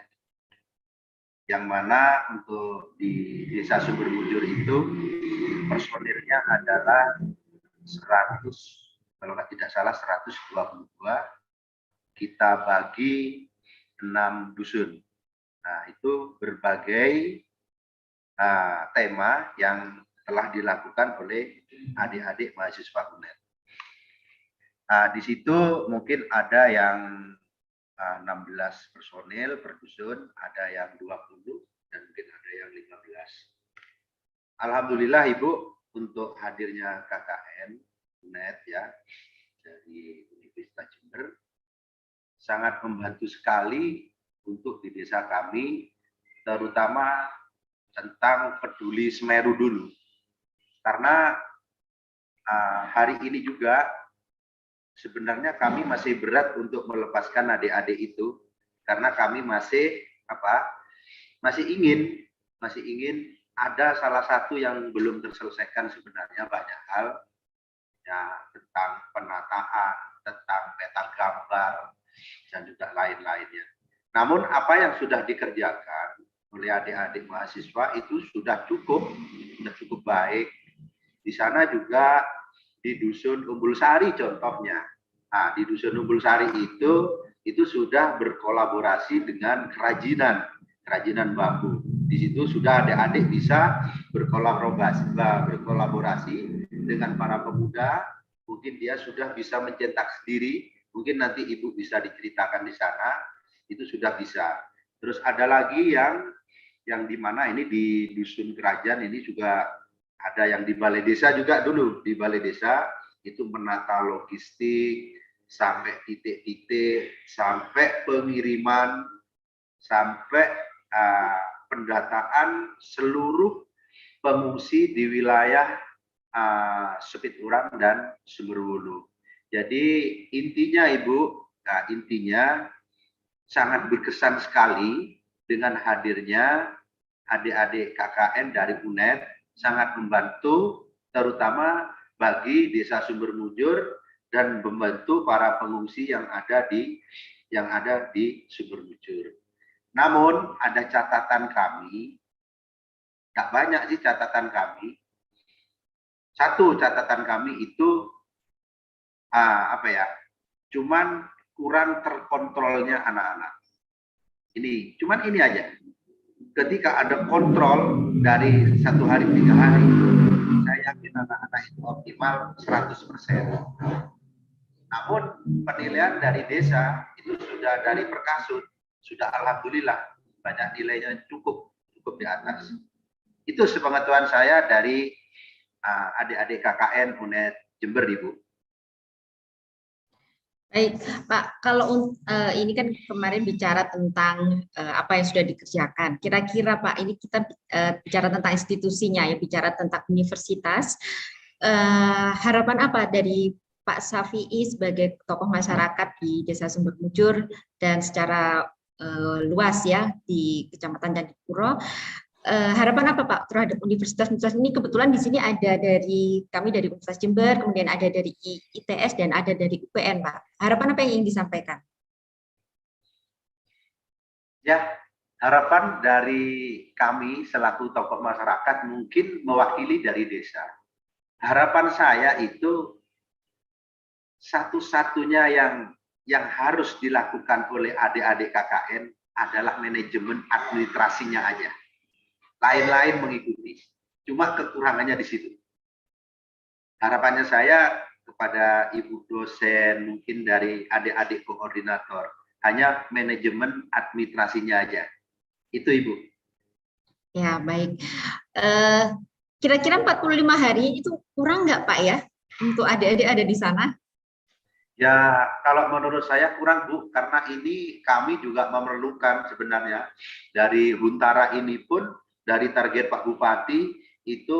yang mana untuk di Desa Sumberbujur itu personilnya adalah 100, kalau tidak salah 122, kita bagi 6 dusun. Nah, itu berbagai tema yang telah dilakukan oleh adik-adik mahasiswa UNED. Di situ mungkin ada yang 16 personil per dusun, ada yang 20, dan mungkin ada yang 15. Alhamdulillah Ibu, untuk hadirnya KKN UNED ya dari Universitas Jember sangat membantu sekali untuk di desa kami, terutama tentang peduli Semeru dulu. Karena hari ini juga sebenarnya kami masih berat untuk melepaskan adik-adik itu, karena kami masih ingin ada salah satu yang belum terselesaikan sebenarnya, banyak hal ya, tentang penataan, tentang peta gambar dan juga lain-lainnya. Namun apa yang sudah dikerjakan oleh adik-adik mahasiswa itu sudah cukup baik. Di sana juga di Dusun Umbul Sari contohnya. Nah, di Dusun Umbul Sari itu sudah berkolaborasi dengan kerajinan bambu. Di situ sudah adik-adik bisa berkolaborasi dengan para pemuda. Mungkin dia sudah bisa mencetak sendiri. Mungkin nanti Ibu bisa diceritakan di sana. Itu sudah bisa. Terus ada lagi yang di mana ini di Dusun Kerajaan ini juga ada yang di Balai Desa juga dulu. Di Balai Desa itu menata logistik sampai titik-titik, sampai pengiriman, sampai pendataan seluruh pengungsi di wilayah Sepituran dan Sumberwulu. Jadi intinya Ibu, intinya sangat berkesan sekali dengan hadirnya adik-adik KKN dari UNED, sangat membantu terutama bagi Desa Sumbermujur dan membantu para pengungsi yang ada di Sumbermujur. Namun ada catatan kami, tak banyak sih catatan kami. Satu catatan kami itu cuman kurang terkontrolnya anak-anak. Cuman ini aja. Ketika ada kontrol dari 1 hari 3 hari, saya yakin anak-anak itu optimal 100%. Namun penilaian dari desa itu sudah dari Perkasut, sudah alhamdulillah banyak nilainya cukup di atas. Itu sepengetahuan saya dari adik-adik KKN UNED Jember, Ibu. Baik, Pak. Kalau ini kan kemarin bicara tentang apa yang sudah dikerjakan. Kira-kira Pak, ini kita bicara tentang institusinya, ya, bicara tentang universitas. Harapan apa dari Pak Safi'i sebagai tokoh masyarakat di Desa Sumbermujur dan secara luas ya di Kecamatan Candipuro? Harapan apa Pak terhadap universitas-universitas ini? Kebetulan di sini ada kami dari Universitas Jember, kemudian ada dari ITS dan ada dari UPN Pak. Harapan apa yang ingin disampaikan? Ya, harapan dari kami selaku tokoh masyarakat mungkin mewakili dari desa. Harapan saya itu satu-satunya yang harus dilakukan oleh adik-adik KKN adalah manajemen administrasinya aja. Lain-lain mengikuti. Cuma kekurangannya di situ. Harapannya saya kepada Ibu dosen, mungkin dari adik-adik koordinator, hanya manajemen administrasinya aja. Itu Ibu. Ya, baik. Kira-kira 45 hari itu kurang nggak Pak ya? Untuk adik-adik ada di sana? Ya, kalau menurut saya kurang Bu, karena ini kami juga memerlukan sebenarnya dari Huntara ini pun, dari target Pak Bupati itu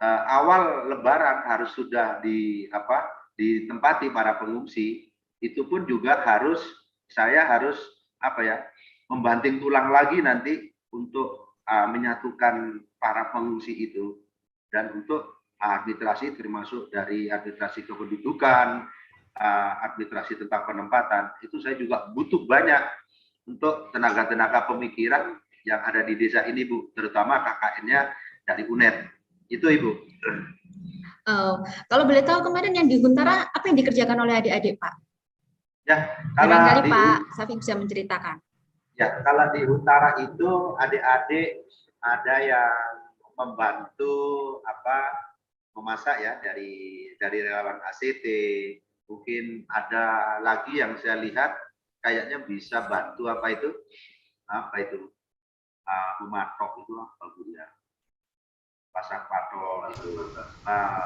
awal Lebaran harus sudah ditempati para pengungsi. Itu pun juga saya harus membanting tulang lagi nanti untuk menyatukan para pengungsi itu, dan untuk administrasi termasuk dari administrasi kependudukan, administrasi tentang penempatan, itu saya juga butuh banyak untuk tenaga-tenaga pemikiran yang ada di desa ini Bu, terutama KKN-nya dari UNED. Itu Ibu. Kalau boleh tahu kemarin yang di Huntara apa yang dikerjakan oleh adik-adik Pak? Ya, barangkali Pak Safi bisa menceritakan. Ya, kalau di Huntara itu adik-adik ada yang membantu memasak ya dari relawan ACT. Mungkin ada lagi yang saya lihat kayaknya bisa bantu mematok itu apa Bu ya? Pasang patok itu.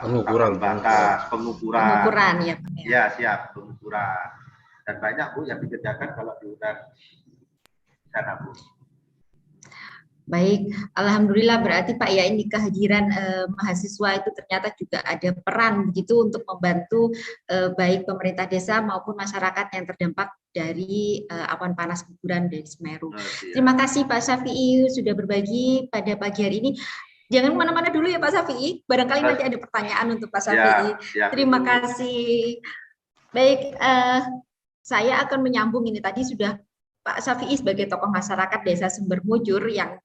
Pengukuran batas, pengukuran ya. Ya, siap, pengukuran. Dan banyak Bu yang dikerjakan kalau di hutan sana Bu. Baik, alhamdulillah berarti Pak ya ini kehadiran mahasiswa itu ternyata juga ada peran begitu untuk membantu baik pemerintah desa maupun masyarakat yang terdampak dari awan panas guguran dari Semeru. Terima kasih Pak Safi'i sudah berbagi pada pagi hari ini. Jangan kemana-mana dulu ya Pak Safi'i, barangkali nanti ada pertanyaan untuk Pak Safi'i. Terima kasih. Baik, saya akan menyambung ini tadi sudah Pak Safi'i sebagai tokoh masyarakat Desa Sumbermujur yang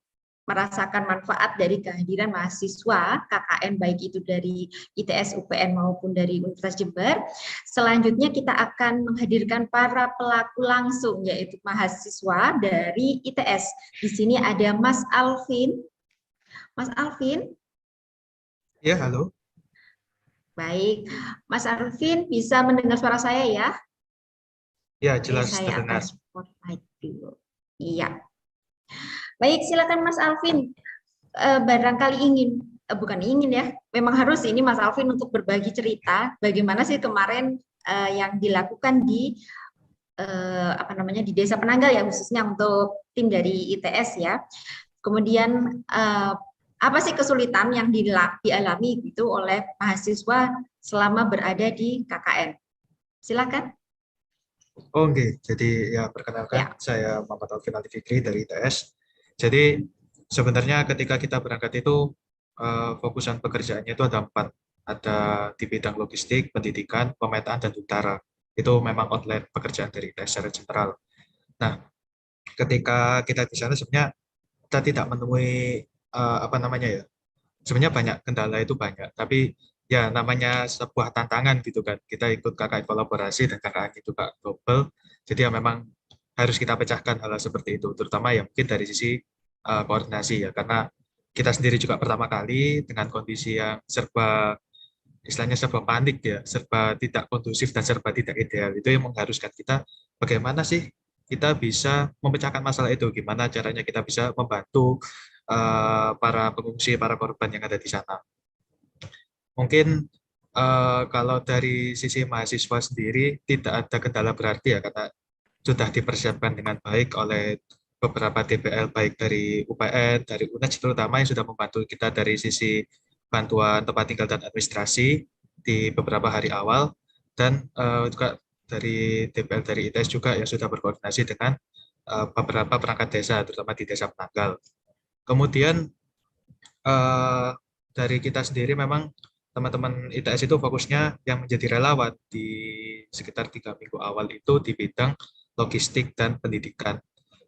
merasakan manfaat dari kehadiran mahasiswa KKN baik itu dari ITS UPN maupun dari Universitas Jember. Selanjutnya kita akan menghadirkan para pelaku langsung yaitu mahasiswa dari ITS. Di sini ada Mas Alvin. Mas Alvin? Ya, halo. Baik, Mas Alvin bisa mendengar suara saya ya? Ya, jelas Saya terdengar. akan spotlight dulu. Iya. Baik, silakan Mas Alvin. Barangkali bukan ingin ya, memang harus ini Mas Alvin untuk berbagi cerita bagaimana sih kemarin yang dilakukan di di Desa Penanggal ya, khususnya untuk tim dari ITS ya. Kemudian apa sih kesulitan yang dialami gitu oleh mahasiswa selama berada di KKN? Silakan. Oke, jadi ya perkenalkan saya Muhammad Alvin Ali Fikri dari ITS. Jadi sebenarnya ketika kita berangkat itu fokusan pekerjaannya itu ada 4. Ada di bidang logistik, pendidikan, pemetaan, dan utara. Itu memang outline pekerjaan dari ITS secara general. Nah, ketika kita di sana sebenarnya kita tidak menemui sebenarnya banyak kendala itu banyak, tapi ya namanya sebuah tantangan gitu kan. Kita ikut KKN kolaborasi dan KKN itu Kak global. Jadi ya memang harus kita pecahkan hal seperti itu, terutama ya mungkin dari sisi koordinasi ya, karena kita sendiri juga pertama kali dengan kondisi yang istilahnya serba panik ya, serba tidak kondusif dan serba tidak ideal. Itu yang mengharuskan kita bagaimana sih kita bisa memecahkan masalah itu, gimana caranya kita bisa membantu para pengungsi, para korban yang ada di sana. Mungkin kalau dari sisi mahasiswa sendiri tidak ada kendala berarti ya, karena sudah dipersiapkan dengan baik oleh beberapa DPL baik dari UPN, dari UNED terutama yang sudah membantu kita dari sisi bantuan tempat tinggal dan administrasi di beberapa hari awal, dan juga dari DPL dari ITS juga yang sudah berkoordinasi dengan beberapa perangkat desa, terutama di Desa Penanggal. Kemudian dari kita sendiri memang teman-teman ITS itu fokusnya yang menjadi relawan di sekitar 3 minggu awal itu di bidang logistik dan pendidikan.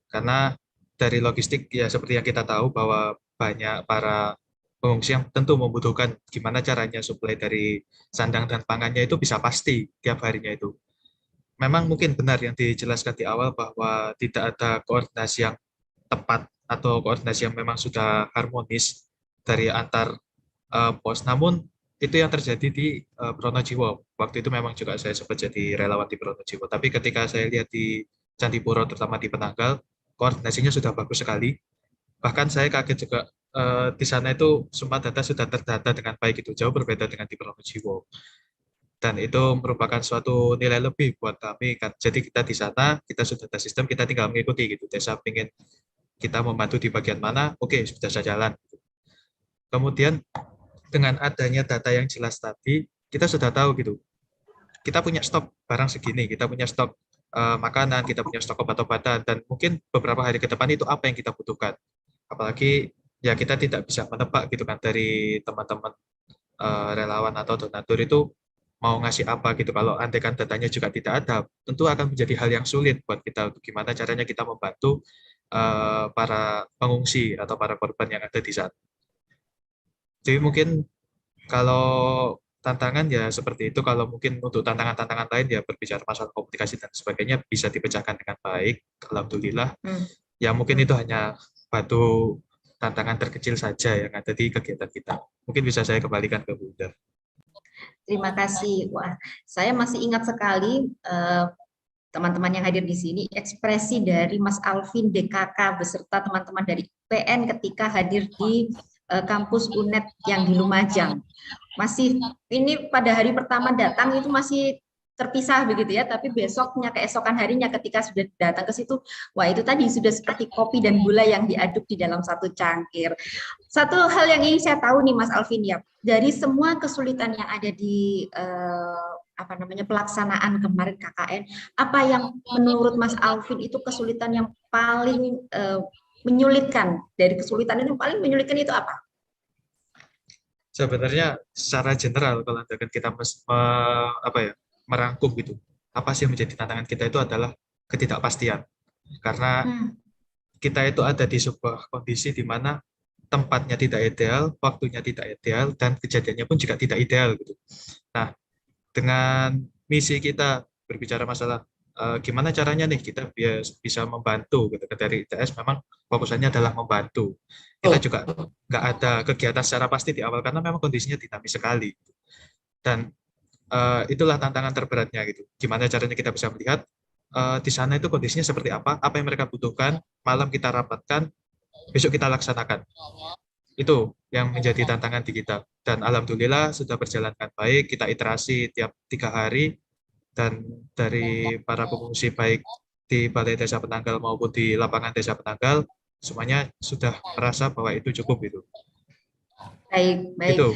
Karena dari logistik ya seperti yang kita tahu bahwa banyak para pengungsi yang tentu membutuhkan gimana caranya suplai dari sandang dan pangannya itu bisa pasti tiap harinya itu. Memang mungkin benar yang dijelaskan di awal bahwa tidak ada koordinasi yang tepat atau koordinasi yang memang sudah harmonis dari antar pos. Namun itu yang terjadi di Pronojiwo. Waktu itu memang juga saya sempat jadi relawan di Pronojiwo. Tapi ketika saya lihat di Candipuro, terutama di Penanggal, koordinasinya sudah bagus sekali. Bahkan saya kaget juga di sana itu semua data sudah terdata dengan baik, itu jauh berbeda dengan di Pronojiwo. Dan itu merupakan suatu nilai lebih buat kami. Jadi kita di sana, kita sudah ada sistem, kita tinggal mengikuti gitu. Desa ingin kita membantu di bagian mana, oke, sudah jalan. Kemudian dengan adanya data yang jelas tadi, kita sudah tahu gitu. Kita punya stok barang segini, kita punya stok makanan, kita punya stok obat-obatan, dan mungkin beberapa hari ke depan itu apa yang kita butuhkan. Apalagi ya kita tidak bisa menebak gitu kan dari teman-teman relawan atau donatur itu mau ngasih apa gitu. Kalau andaikan datanya juga tidak ada, tentu akan menjadi hal yang sulit buat kita untuk gimana caranya kita membantu para pengungsi atau para korban yang ada di sana. Jadi mungkin kalau tantangan ya seperti itu. Kalau mungkin untuk tantangan-tantangan lain ya berbicara masalah komunikasi dan sebagainya bisa dipecahkan dengan baik, alhamdulillah. Ya mungkin itu hanya batu tantangan terkecil saja yang ada di kegiatan kita. Mungkin bisa saya kembalikan ke Bunda. Terima kasih. Wah, saya masih ingat sekali teman-teman yang hadir di sini, ekspresi dari Mas Alvin DKK beserta teman-teman dari UPN ketika hadir di kampus UNED yang di Lumajang. Masih ini pada hari pertama datang itu masih terpisah begitu ya, tapi besoknya keesokan harinya ketika sudah datang ke situ, wah itu tadi sudah seperti kopi dan gula yang diaduk di dalam satu cangkir. Satu hal yang ingin saya tahu nih Mas Alvin ya, dari semua kesulitan yang ada di pelaksanaan kemarin KKN, apa yang menurut Mas Alvin itu kesulitan yang paling menyulitkan? Dari kesulitan itu paling menyulitkan itu apa? Sebenarnya secara general kalau kita merangkum gitu, apa sih yang menjadi tantangan kita itu adalah ketidakpastian. Karena kita itu ada di sebuah kondisi di mana tempatnya tidak ideal, waktunya tidak ideal, dan kejadiannya pun juga tidak ideal gitu. Nah, dengan misi kita berbicara masalah gimana caranya nih kita bisa membantu gitu. Dari ITS memang fokusannya adalah membantu. Kita juga nggak ada kegiatan secara pasti di awal karena memang kondisinya dinamis sekali. Dan itulah tantangan terberatnya gitu. Gimana caranya kita bisa melihat di sana itu kondisinya seperti apa yang mereka butuhkan, malam kita rapatkan, besok kita laksanakan. Itu yang menjadi tantangan di kita. Dan alhamdulillah sudah berjalan dengan baik, kita iterasi tiap 3 hari, dan dari para pengungsi baik di Balai Desa Penanggal maupun di lapangan Desa Penanggal, semuanya sudah merasa bahwa itu cukup itu. Baik, baik. Itu.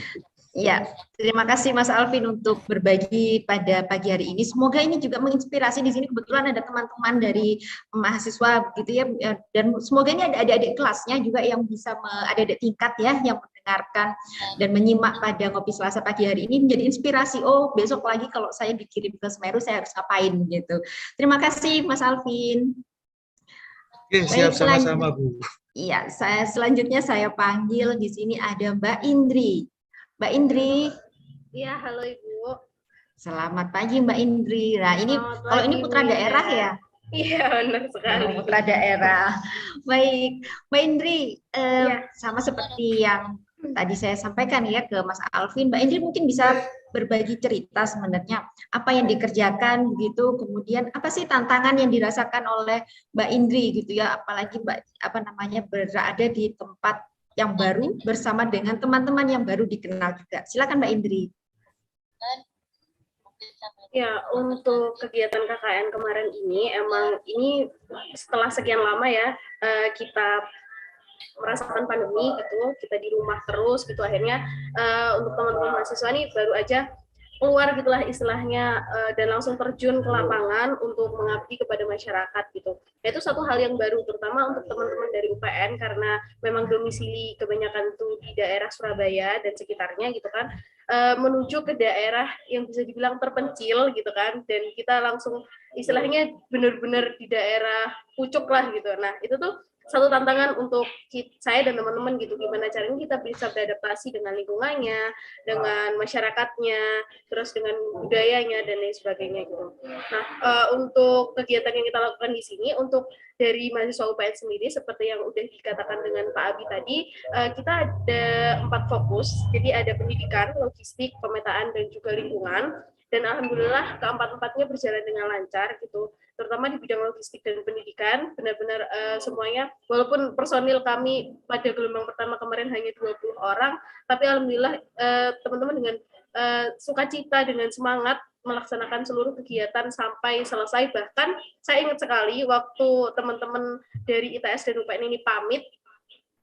Ya, terima kasih Mas Alvin untuk berbagi pada pagi hari ini. Semoga ini juga menginspirasi. Di sini kebetulan ada teman-teman dari mahasiswa gitu ya, dan semoga ini ada adik-adik kelasnya juga yang bisa ada adik tingkat ya yang mendengarkan dan menyimak pada Ngopi Selasa pagi hari ini menjadi inspirasi. Oh, besok lagi kalau saya dikirim ke Semeru saya harus ngapain gitu. Terima kasih Mas Alvin. Oke, siap, sama-sama Bu. Iya, selanjutnya saya panggil di sini ada Mbak Indri. Mbak Indri. Iya, halo Ibu. Selamat pagi Mbak Indri. Nah, ini kalau ini putra daerah ya? Iya, benar sekali. Putra daerah. Baik, Mbak Indri, sama seperti yang tadi saya sampaikan ya ke Mas Alvin, Mbak Indri mungkin bisa berbagi cerita sebenarnya apa yang dikerjakan begitu, kemudian apa sih tantangan yang dirasakan oleh Mbak Indri gitu ya, apalagi berada di tempat yang baru bersama dengan teman-teman yang baru dikenal juga. Silakan Mbak Indri. Ya, untuk kegiatan KKN kemarin ini setelah sekian lama ya kita merasakan pandemi gitu, kita di rumah terus gitu, akhirnya untuk teman-teman mahasiswa ini baru aja keluar gitulah istilahnya dan langsung terjun ke lapangan untuk mengabdi kepada masyarakat gitu. Nah, itu satu hal yang baru terutama untuk teman-teman dari UPN karena memang domisili kebanyakan tuh di daerah Surabaya dan sekitarnya gitu kan, menuju ke daerah yang bisa dibilang terpencil gitu kan, dan kita langsung istilahnya benar-benar di daerah pucuk lah gitu. Nah, itu tuh satu tantangan untuk saya dan teman-teman gitu, gimana caranya kita bisa beradaptasi dengan lingkungannya, dengan masyarakatnya, terus dengan budayanya dan lain sebagainya gitu. Nah, untuk kegiatan yang kita lakukan di sini, untuk dari mahasiswa UPN sendiri, seperti yang udah dikatakan dengan Pak Abi tadi, kita ada 4 fokus, jadi ada pendidikan, logistik, pemetaan, dan juga lingkungan. Dan alhamdulillah keempat-empatnya berjalan dengan lancar gitu, terutama di bidang logistik dan pendidikan, benar-benar semuanya, walaupun personil kami pada gelombang pertama kemarin hanya 20 orang, tapi alhamdulillah teman-teman dengan sukacita, dengan semangat melaksanakan seluruh kegiatan sampai selesai. Bahkan saya ingat sekali waktu teman-teman dari ITS dan UPN ini pamit,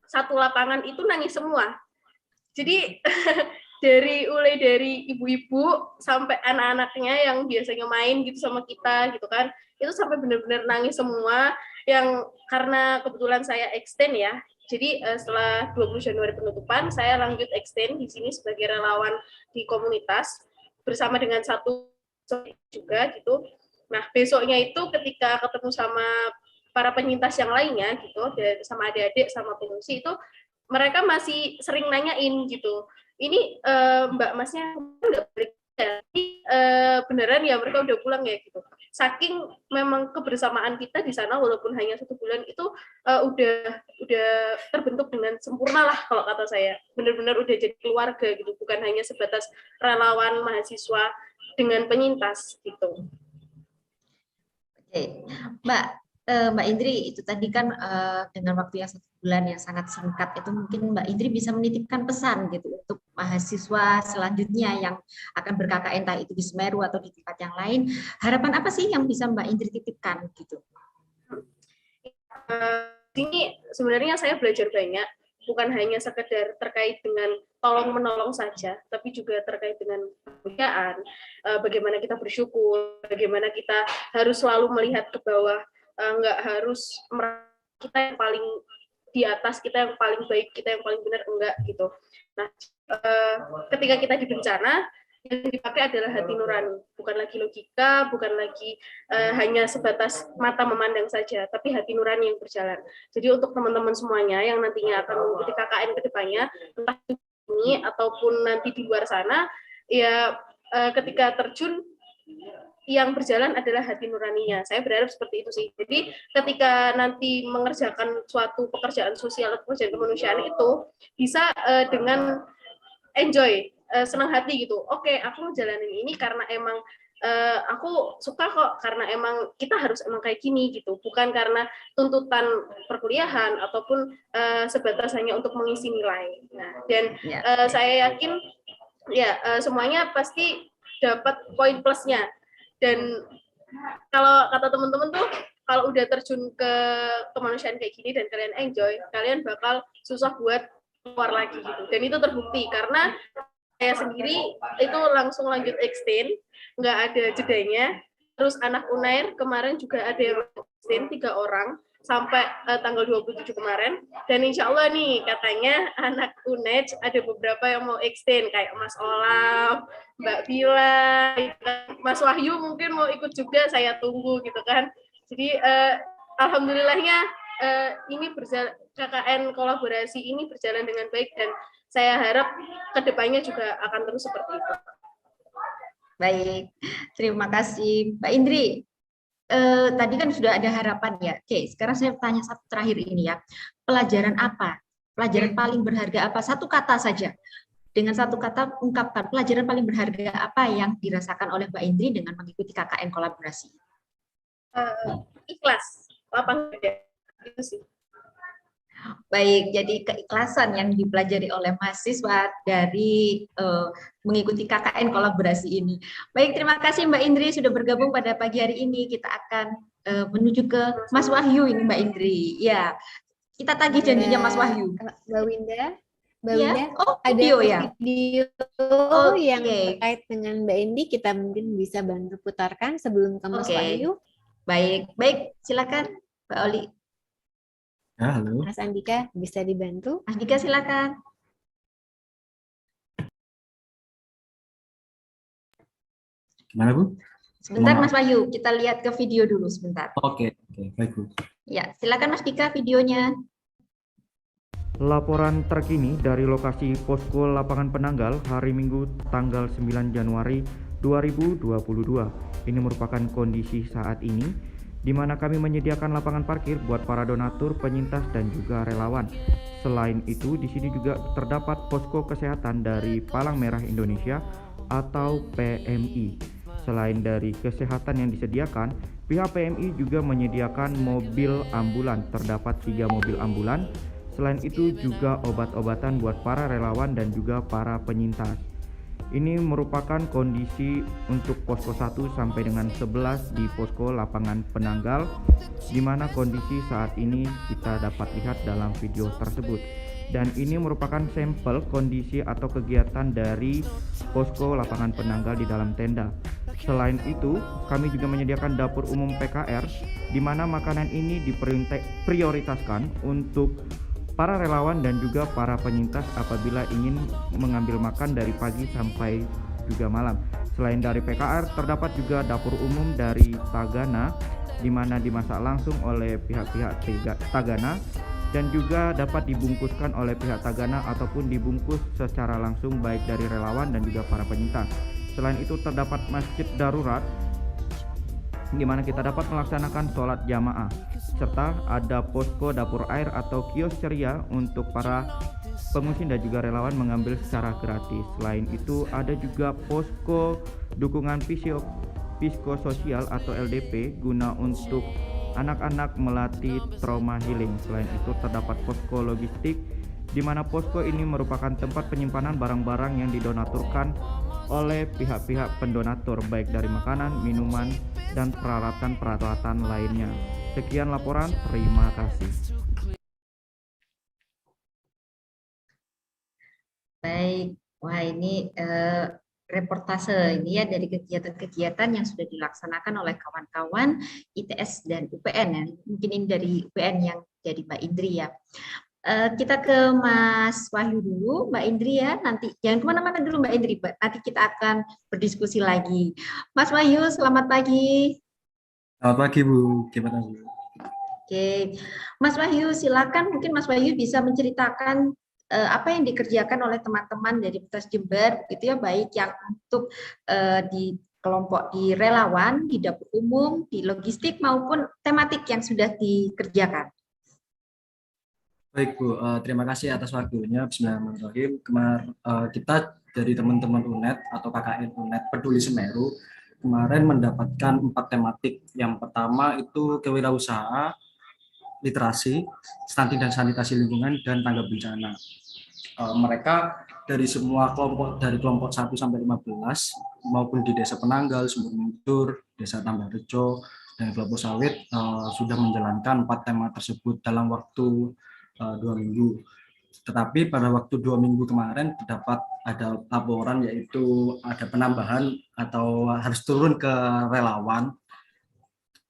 satu lapangan itu nangis semua. Jadi mulai dari ibu-ibu sampai anak-anaknya yang biasanya main gitu sama kita gitu kan, itu sampai benar-benar nangis semua, yang karena kebetulan saya extend ya, jadi setelah 20 Januari penutupan saya lanjut extend di sini sebagai relawan di komunitas bersama dengan satu juga gitu. Nah, besoknya itu ketika ketemu sama para penyintas yang lainnya gitu, sama adik-adik sama pengungsi itu, mereka masih sering nanyain gitu, ini Mbak Masnya nggak balik ya? Ini beneran ya mereka udah pulang ya gitu. Saking memang kebersamaan kita di sana walaupun hanya 1 bulan itu udah terbentuk dengan sempurna lah kalau kata saya. Benar-benar udah jadi keluarga gitu, bukan hanya sebatas relawan mahasiswa dengan penyintas gitu. Oke, Mbak Indri, itu tadi kan dengan waktu yang 1 bulan yang sangat singkat itu, mungkin Mbak Indri bisa menitipkan pesan gitu untuk mahasiswa selanjutnya yang akan ber-KKN, entah itu di Semeru atau di tempat yang lain. Harapan apa sih yang bisa Mbak Indri titipkan gitu? Ini sebenarnya saya belajar banyak, bukan hanya sekedar terkait dengan tolong menolong saja, tapi juga terkait dengan kebahagiaan, bagaimana kita bersyukur, bagaimana kita harus selalu melihat ke bawah, nggak harus kita yang paling di atas, kita yang paling baik, kita yang paling benar, enggak gitu. Nah, ketika kita di bencana, yang dipakai adalah hati nurani, bukan lagi logika, bukan lagi hanya sebatas mata memandang saja, tapi hati nurani yang berjalan. Jadi untuk teman-teman semuanya yang nantinya akan mengikuti KKN ke depannya, entah ini ataupun nanti di luar sana, ya ketika terjun yang berjalan adalah hati nuraninya. Saya berharap seperti itu sih. Jadi ketika nanti mengerjakan suatu pekerjaan sosial atau pekerjaan kemanusiaan itu bisa dengan enjoy, senang hati gitu. Oke, aku ngejalanin ini karena emang aku suka kok, karena emang kita harus emang kayak gini gitu, bukan karena tuntutan perkuliahan ataupun sebatas hanya untuk mengisi nilai. Nah, dan saya yakin ya semuanya pasti dapat poin plusnya. Dan kalau kata teman-teman tuh, kalau udah terjun ke kemanusiaan kayak gini dan kalian enjoy, kalian bakal susah buat keluar lagi gitu. Dan itu terbukti karena saya sendiri itu langsung lanjut extend, nggak ada jedanya. Terus anak Unair kemarin juga ada yang extend 3 orang sampai tanggal 27 kemarin. Dan insya Allah nih katanya anak UNED ada beberapa yang mau extend kayak Mas Olaf, Mbak Bila, Mas Wahyu mungkin mau ikut juga, saya tunggu gitu kan. Jadi alhamdulillahnya ini berjalan, KKN kolaborasi ini berjalan dengan baik dan saya harap kedepannya juga akan terus seperti itu. Baik, terima kasih Mbak Indri. Tadi kan sudah ada harapan ya. Oke, sekarang saya tanya satu terakhir ini ya. Pelajaran apa? Pelajaran paling berharga apa? Satu kata saja. Dengan satu kata ungkapkan pelajaran paling berharga apa yang dirasakan oleh Mbak Indri dengan mengikuti KKN kolaborasi. Ikhlas, lapang dada. Itu sih. Baik, jadi keikhlasan yang dipelajari oleh mahasiswa dari mengikuti KKN kolaborasi ini. Baik, terima kasih Mbak Indri sudah bergabung pada pagi hari ini. Kita akan menuju ke Mas Wahyu ini Mbak Indri. Ya, kita tagih janjinya Mas Wahyu. Mbak Winda, ya? Oh, ada video ya? Video yang terkait dengan Mbak Indi, kita mungkin bisa bantu putarkan sebelum ke Mas Wahyu. Baik, baik, silakan Mbak Oli. Ya, halo. Mas Andika, bisa dibantu? Andika, silakan. Gimana, Bu? Sebentar, Mas Wahyu, kita lihat ke video dulu sebentar. Oke, baik, Bu. Ya, silakan Mas Dika videonya. Laporan terkini dari lokasi posko lapangan Penanggal hari Minggu tanggal 9 Januari 2022. Ini merupakan kondisi saat ini di mana kami menyediakan lapangan parkir buat para donatur, penyintas, dan juga relawan. Selain itu, di sini juga terdapat posko kesehatan dari Palang Merah Indonesia atau PMI. Selain dari kesehatan yang disediakan, pihak PMI juga menyediakan mobil ambulan. Terdapat 3 mobil ambulan. Selain itu juga obat-obatan buat para relawan dan juga para penyintas. Ini merupakan kondisi untuk posko 1 sampai dengan 11 di posko lapangan Penanggal, di mana kondisi saat ini kita dapat lihat dalam video tersebut. Dan ini merupakan sampel kondisi atau kegiatan dari posko lapangan Penanggal di dalam tenda. Selain itu, kami juga menyediakan dapur umum PKR, di mana makanan ini diprioritaskan untuk para relawan dan juga para penyintas apabila ingin mengambil makan dari pagi sampai juga malam. Selain dari PKR, terdapat juga dapur umum dari Tagana, di mana dimasak langsung oleh pihak-pihak Tagana dan juga dapat dibungkuskan oleh pihak Tagana ataupun dibungkus secara langsung baik dari relawan dan juga para penyintas. Selain itu terdapat masjid darurat di mana kita dapat melaksanakan sholat jamaah, serta ada posko dapur air atau kios ceria untuk para pengungsi dan juga relawan mengambil secara gratis. Selain itu ada juga posko dukungan psikososial atau LDP guna untuk anak-anak melatih trauma healing. Selain itu terdapat posko logistik, di mana posko ini merupakan tempat penyimpanan barang-barang yang didonaturkan oleh pihak-pihak pendonatur baik dari makanan, minuman, dan peralatan-peralatan lainnya. Sekian laporan, terima kasih. Baik, wah ini reportase ini ya dari kegiatan-kegiatan yang sudah dilaksanakan oleh kawan-kawan ITS dan UPN ya. Mungkin ini dari UPN yang jadi Mbak Indri ya. Kita ke Mas Wahyu dulu, Mbak Indri ya. Nanti jangan kemana-mana dulu Mbak Indri, nanti kita akan berdiskusi lagi. Mas Wahyu, selamat pagi. Selamat pagi Bu, gimana Bu? Oke, Mas Wahyu silakan, mungkin Mas Wahyu bisa menceritakan apa yang dikerjakan oleh teman-teman dari Universitas Jember, gitu ya, baik yang untuk di kelompok di relawan, di dapur umum, di logistik maupun tematik yang sudah dikerjakan. Baik Bu, terima kasih atas waktunya. Bismillahirrahmanirrahim. Kita dari teman-teman UNED atau KKN UNED Peduli Semeru kemarin mendapatkan 4 tematik. Yang pertama itu kewirausahaan, literasi, stunting dan sanitasi lingkungan, dan tanggap bencana. Mereka dari semua kelompok, dari kelompok 1 sampai 15 maupun di Desa Penanggal, Sumber Mujur, Desa Tambah Rejo, dan Kelapa Sawit sudah menjalankan 4 tema tersebut dalam waktu 2 minggu. Tetapi pada waktu 2 minggu kemarin terdapat ada laporan, yaitu ada penambahan atau harus turun ke relawan.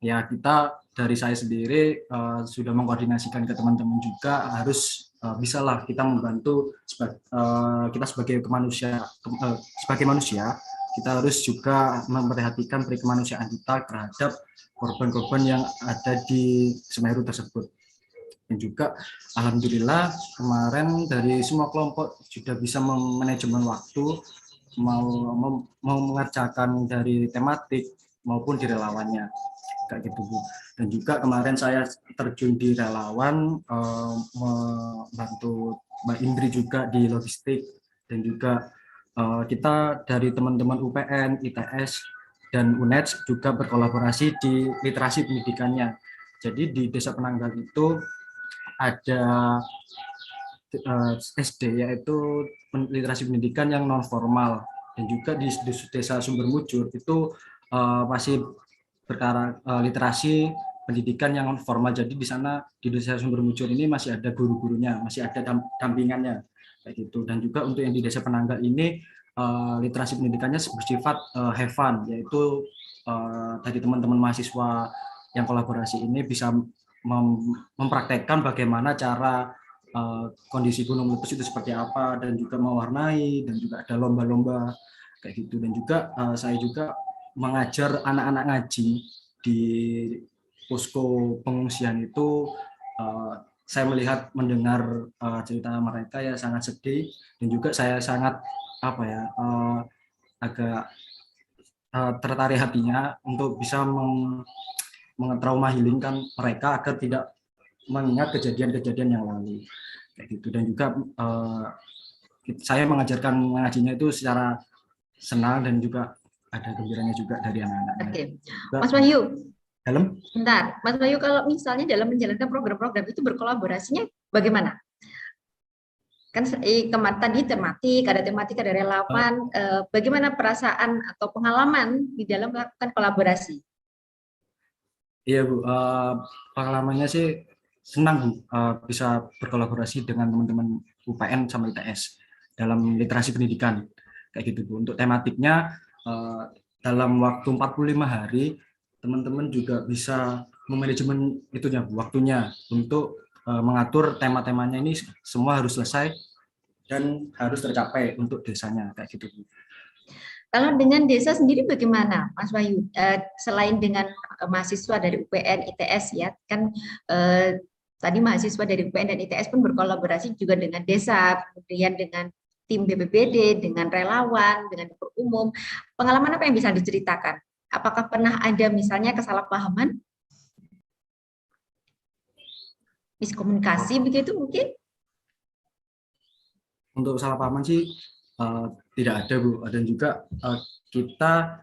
Ya, kita dari saya sendiri sudah mengkoordinasikan ke teman-teman juga, harus bisalah kita membantu kita sebagai manusia, kita harus juga memperhatikan kemanusiaan kita terhadap korban-korban yang ada di Semeru tersebut. Dan juga alhamdulillah kemarin dari semua kelompok sudah bisa memanajemen waktu, mau mengerjakan dari tematik maupun di relawannya, kayak gitu Bu. Dan juga kemarin saya terjun di relawan, membantu Mbak Indri juga di logistik, dan juga kita dari teman-teman UPN, ITS, dan UNED juga berkolaborasi di literasi pendidikannya. Jadi di Desa Penanggal itu ada SD, yaitu literasi pendidikan yang non formal, dan juga di Desa Sumber Mujur itu masih perkara literasi pendidikan yang non formal. Jadi di sana di Desa Sumber Mujur ini masih ada guru-gurunya, masih ada dampingannya, kayak gitu. Dan juga untuk yang di Desa Penanggal ini literasi pendidikannya bersifat have fun, yaitu dari teman-teman mahasiswa yang kolaborasi ini bisa mempraktekkan bagaimana cara kondisi gunung meletus itu seperti apa, dan juga mewarnai, dan juga ada lomba-lomba kayak gitu. Dan juga saya juga mengajar anak-anak ngaji di posko pengungsian itu. Saya mendengar cerita mereka ya sangat sedih, dan juga saya sangat agak tertarik hatinya untuk bisa trauma healingkan mereka agar tidak mengingat kejadian-kejadian yang lalu, kayak gitu. Dan juga saya mengajarkan mengajinya itu secara senang, dan juga ada gembiranya juga dari anak-anaknya. Oke, Mas Wahyu. Dalam? Bentar, Mas Wahyu, kalau misalnya dalam menjalankan program-program itu berkolaborasinya bagaimana? Kan kemarin tadi ada tematik, ada relawan. Bagaimana perasaan atau pengalaman di dalam melakukan kolaborasi? Iya Bu, pengalamannya sih senang Bu, bisa berkolaborasi dengan teman-teman UPN sama ITS dalam literasi pendidikan, kayak gitu Bu. Untuk tematiknya dalam waktu 45 hari teman-teman juga bisa memanajemen itunya Bu, waktunya untuk mengatur tema-temanya ini semua harus selesai dan harus tercapai untuk desanya, kayak gitu Bu. Kalau dengan desa sendiri bagaimana, Mas Wahyu? Selain dengan mahasiswa dari UPN, ITS ya, kan tadi mahasiswa dari UPN dan ITS pun berkolaborasi juga dengan desa, kemudian dengan tim BPBD, dengan relawan, dengan dapur umum. Pengalaman apa yang bisa diceritakan? Apakah pernah ada misalnya kesalahpahaman? Miskomunikasi begitu mungkin? Untuk kesalahpahaman sih tidak ada Bu, dan juga kita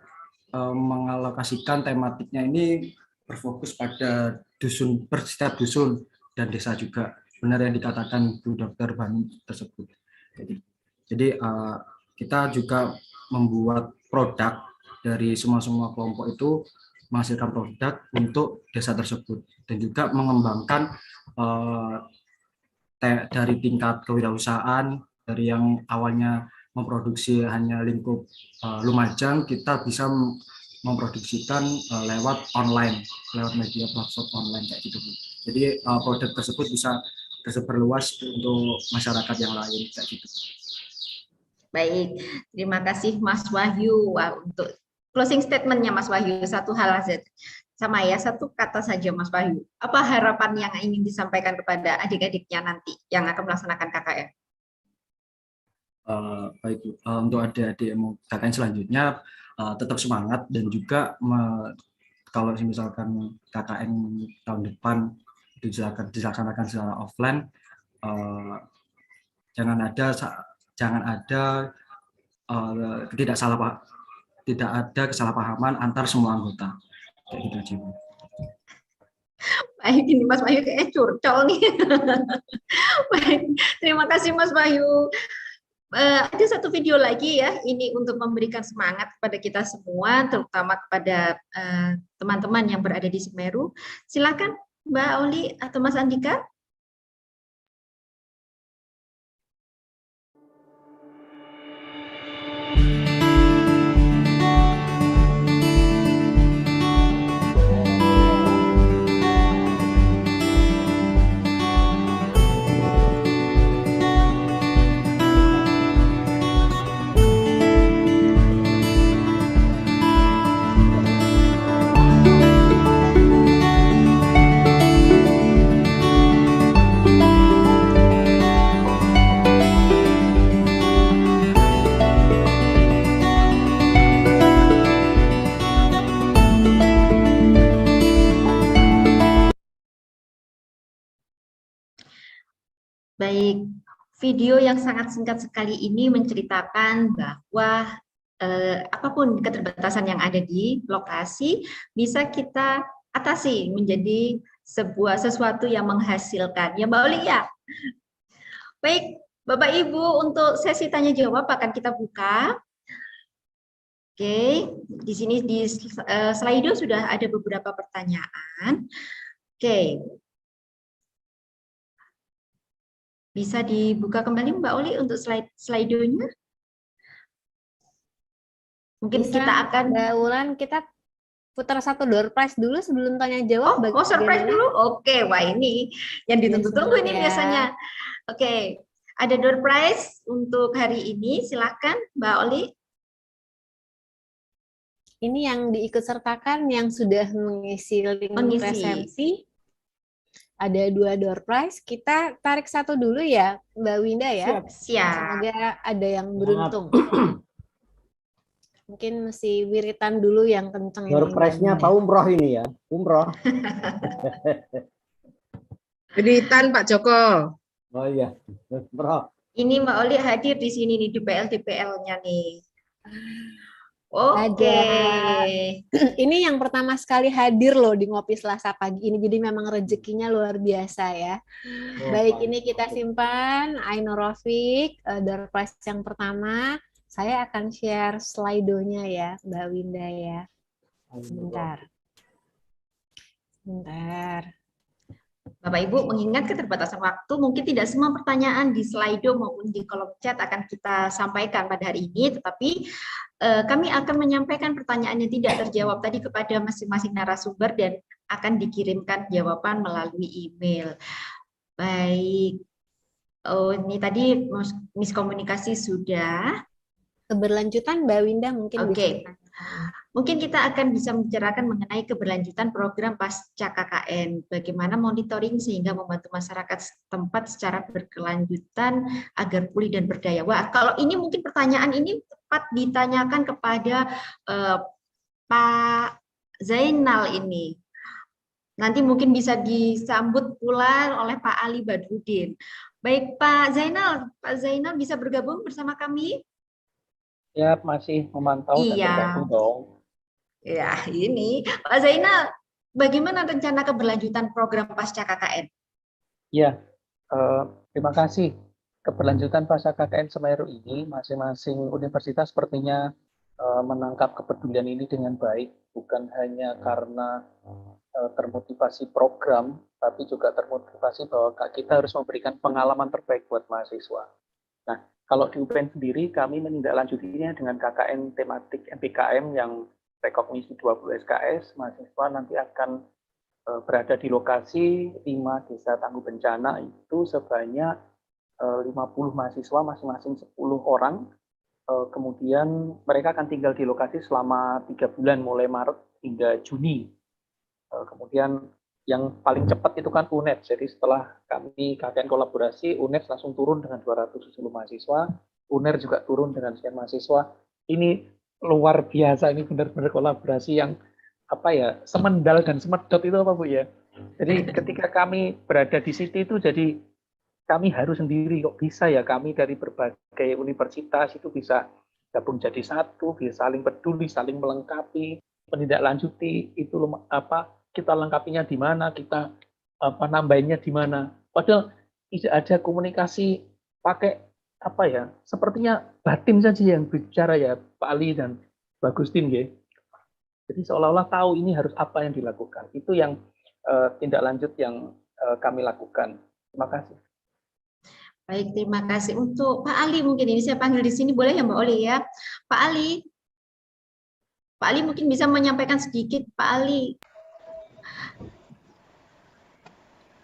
mengalokasikan tematiknya ini berfokus pada dusun, per setiap dusun dan desa juga, benar yang dikatakan Bu Dr. Bani tersebut. Jadi kita juga membuat produk dari semua kelompok itu, menghasilkan produk untuk desa tersebut, dan juga mengembangkan dari tingkat kewirausahaan, dari yang awalnya memproduksi hanya lingkup Lumajang, kita bisa memproduksikan lewat online, lewat media platform online, kayak gitu. Jadi produk tersebut bisa tersebar luas untuk masyarakat yang lain kayak gitu. Baik, terima kasih Mas Wahyu. Wah, untuk closing statement-nya Mas Wahyu, satu hal aja. Sama ya, satu kata saja Mas Wahyu. Apa harapan yang ingin disampaikan kepada adik-adiknya nanti yang akan melaksanakan KKN? Baik, untuk adik-adik KKN selanjutnya tetap semangat, dan juga kalau misalkan KKN tahun depan dilaksanakan secara offline, jangan ada tidak ada kesalahpahaman antar semua anggota. Kayak gitu aja. Baik, ini Mas Wahyu kayaknya curcol nih. Baik, terima kasih Mas Wahyu. Ada satu video lagi ya, ini untuk memberikan semangat kepada kita semua, terutama kepada teman-teman yang berada di Semeru. Silakan Mbak Oli atau Mas Andika. Baik, video yang sangat singkat sekali ini menceritakan bahwa apapun keterbatasan yang ada di lokasi bisa kita atasi menjadi sesuatu yang menghasilkan. Ya Mbak Oli ya. Baik, Bapak Ibu, untuk sesi tanya jawab akan kita buka. Oke, di sini di Slido sudah ada beberapa pertanyaan. Oke. Bisa dibuka kembali Mbak Oli untuk slide-nya? Mungkin Bisa, kita akan Mbak Wulan, kita putar satu door prize dulu sebelum tanya jawab. Oh, surprise dulu? Oke, wah ini yang ditunggu-tunggu ini ya. biasanya. Oke, ada door prize untuk hari ini. Silakan Mbak Oli. Ini yang diikutsertakan yang sudah mengisi link presensi. Ada 2 door prize, kita tarik satu dulu ya, Mbak Winda ya. Siap. Semoga ada yang beruntung. Mungkin mesti wiritan dulu yang kenceng. Door prize-nya apa umroh ini ya? Umroh. Wiritan Pak Joko. Oh iya, umroh. Ini Mbak Oli hadir di sini nih, di DPL-nya nih. Oke. Ini yang pertama sekali hadir loh di Ngopi Selasa pagi ini, jadi memang rezekinya luar biasa ya. Baik, ini kita simpan. Ainur Rafiq, door prize yang pertama. Saya akan share slide-nya ya, Mbak Winda ya. Sebentar. Bapak Ibu, mengingat keterbatasan waktu, mungkin tidak semua pertanyaan di Slido maupun di kolom chat akan kita sampaikan pada hari ini, tetapi kami akan menyampaikan pertanyaan yang tidak terjawab tadi kepada masing-masing narasumber dan akan dikirimkan jawaban melalui email. Baik. Oh, ini tadi miskomunikasi sudah. Keberlanjutan Mbak Winda mungkin Oke. Mungkin kita akan bisa membicarakan mengenai keberlanjutan program pasca KKN, bagaimana monitoring sehingga membantu masyarakat setempat secara berkelanjutan agar pulih dan berdaya. Wah, kalau ini mungkin pertanyaan ini tepat ditanyakan kepada Pak Zainal ini. Nanti mungkin bisa disambut pula oleh Pak Ali Badrudin. Baik, Pak Zainal bisa bergabung bersama kami? Ya, masih memantau dan bergabung dong. Ya, ini Pak Zainal, bagaimana rencana keberlanjutan program pasca KKN? Ya, terima kasih. Keberlanjutan pasca KKN Semeru ini, masing-masing universitas sepertinya menangkap kepedulian ini dengan baik, bukan hanya karena termotivasi program, tapi juga termotivasi bahwa kita harus memberikan pengalaman terbaik buat mahasiswa. Nah, kalau di UPN sendiri, kami menindaklanjutinya dengan KKN tematik MPKM yang rekognisi 20 SKS, mahasiswa nanti akan berada di lokasi 5 desa tangguh bencana itu sebanyak 50 mahasiswa, masing-masing 10 orang. Kemudian mereka akan tinggal di lokasi selama 3 bulan mulai Maret hingga Juni. Kemudian yang paling cepat itu kan UNED. Jadi setelah kami KKN kolaborasi, UNED langsung turun dengan 270 mahasiswa, UNER juga turun dengan sekian mahasiswa. Ini luar biasa, ini benar-benar kolaborasi yang semendal dan semedot itu apa Bu ya. Jadi ketika kami berada di situ itu jadi kami harus sendiri, kok bisa ya kami dari berbagai universitas itu bisa gabung jadi satu, bisa saling peduli, saling melengkapi, menindaklanjuti itu kita lengkapinya di mana, kita nambahinnya di mana. Padahal tidak ada komunikasi pakai sepertinya batin saja yang bicara ya Pak Ali dan Pak Agustin ya. Jadi seolah-olah tahu ini harus apa yang dilakukan. Itu yang tindak lanjut yang kami lakukan. Terima kasih. Baik, terima kasih. Untuk Pak Ali mungkin ini saya panggil di sini, boleh ya Mbak Oli ya? Pak Ali mungkin bisa menyampaikan sedikit, Pak Ali.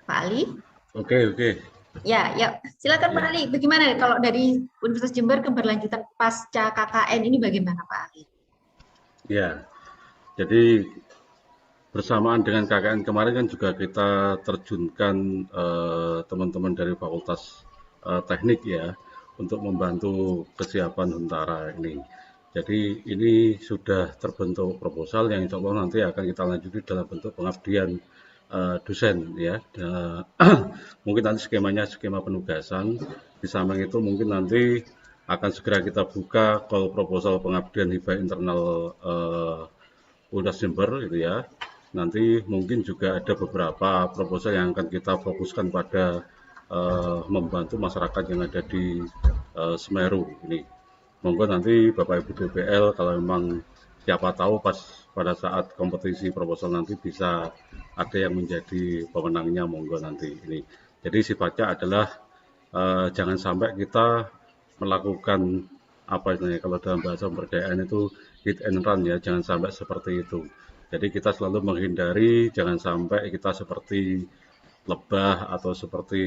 Pak Ali? Oke. Ya, silakan Pak Ali. Bagaimana kalau dari Universitas Jember keberlanjutan pasca KKN ini bagaimana Pak Ali? Ya, jadi bersamaan dengan KKN kemarin kan juga kita terjunkan teman-teman dari Fakultas Teknik ya untuk membantu kesiapan Huntara ini. Jadi ini sudah terbentuk proposal yang insya Allah nanti akan kita lanjuti dalam bentuk pengabdian dosen ya. Mungkin nanti skema penugasan. Di samping itu mungkin nanti akan segera kita buka call proposal pengabdian hibah internal Universitas Jember gitu ya. Nanti mungkin juga ada beberapa proposal yang akan kita fokuskan pada membantu masyarakat yang ada di Semeru ini. Monggo nanti Bapak Ibu DPL kalau memang siapa tahu pada saat kompetisi proposal nanti bisa ada yang menjadi pemenangnya, monggo nanti ini. Jadi sifatnya adalah jangan sampai kita melakukan kalau dalam bahasa pemberdayaan itu hit and run ya, jangan sampai seperti itu. Jadi kita selalu menghindari jangan sampai kita seperti lebah atau seperti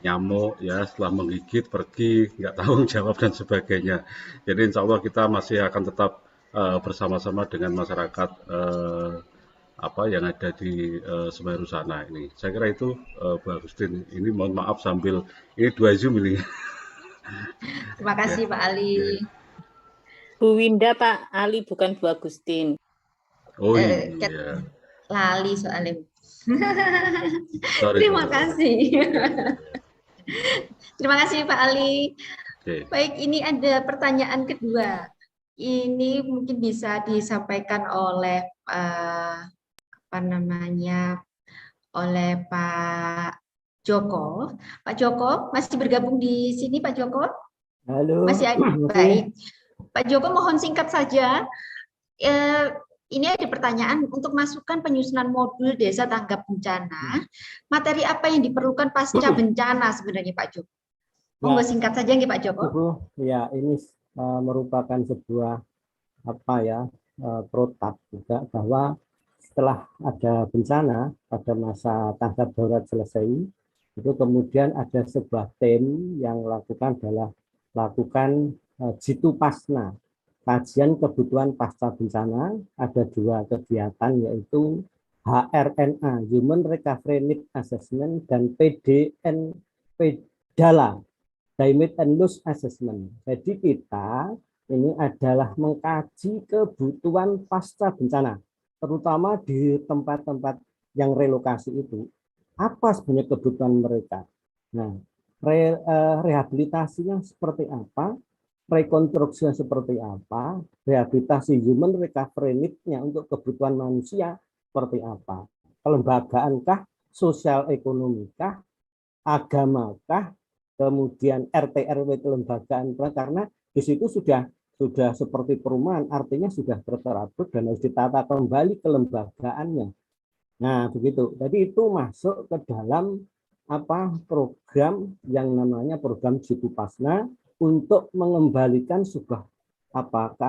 nyamuk ya, setelah menggigit pergi nggak tanggung jawab dan sebagainya. Jadi insya Allah kita masih akan tetap bersama-sama dengan masyarakat yang ada di Semeru sana ini. Saya kira itu Bu Agustin. Ini mohon maaf sambil ini 2 Zoom ini. Terima kasih Pak Ali. Bu Winda Pak Ali, bukan Bu Agustin. Oh iya. Lali soalnya. Sorry, Terima kasih. Terima kasih Pak Ali. Okay. Baik, ini ada pertanyaan kedua. Ini mungkin bisa disampaikan oleh oleh Pak Joko. Pak Joko masih bergabung di sini Pak Joko? Halo. Masih ada. Baik. Pak Joko mohon singkat saja. Ini ada pertanyaan untuk masukan penyusunan modul desa tanggap bencana. Materi apa yang diperlukan pasca bencana sebenarnya Pak Joko? Monggo singkat saja nggih Pak Joko. Ya, ini merupakan sebuah protap juga bahwa setelah ada bencana pada masa tanggap darurat selesai, itu kemudian ada sebuah tim yang lakukan Jitu Pasna, kajian kebutuhan pasca bencana. Ada 2 kegiatan yaitu HRNA, Human Recovery Need Assessment, dan DALA, Damage and Loss Assessment. Jadi kita ini adalah mengkaji kebutuhan pasca bencana, terutama di tempat-tempat yang relokasi itu. Apa sebenarnya kebutuhan mereka? Nah, rehabilitasinya seperti apa? Rekonstruksinya seperti apa, rehabilitasi human recovery need-nya untuk kebutuhan manusia seperti apa, kelembagaankah, sosial ekonomikah, agamakah, kemudian RT RW kelembagaan, karena di situ sudah seperti perumahan, artinya sudah terterabut dan harus ditata kembali kelembagaannya. Nah begitu, jadi itu masuk ke dalam program yang namanya program Jitu Pasna, untuk mengembalikan sebuah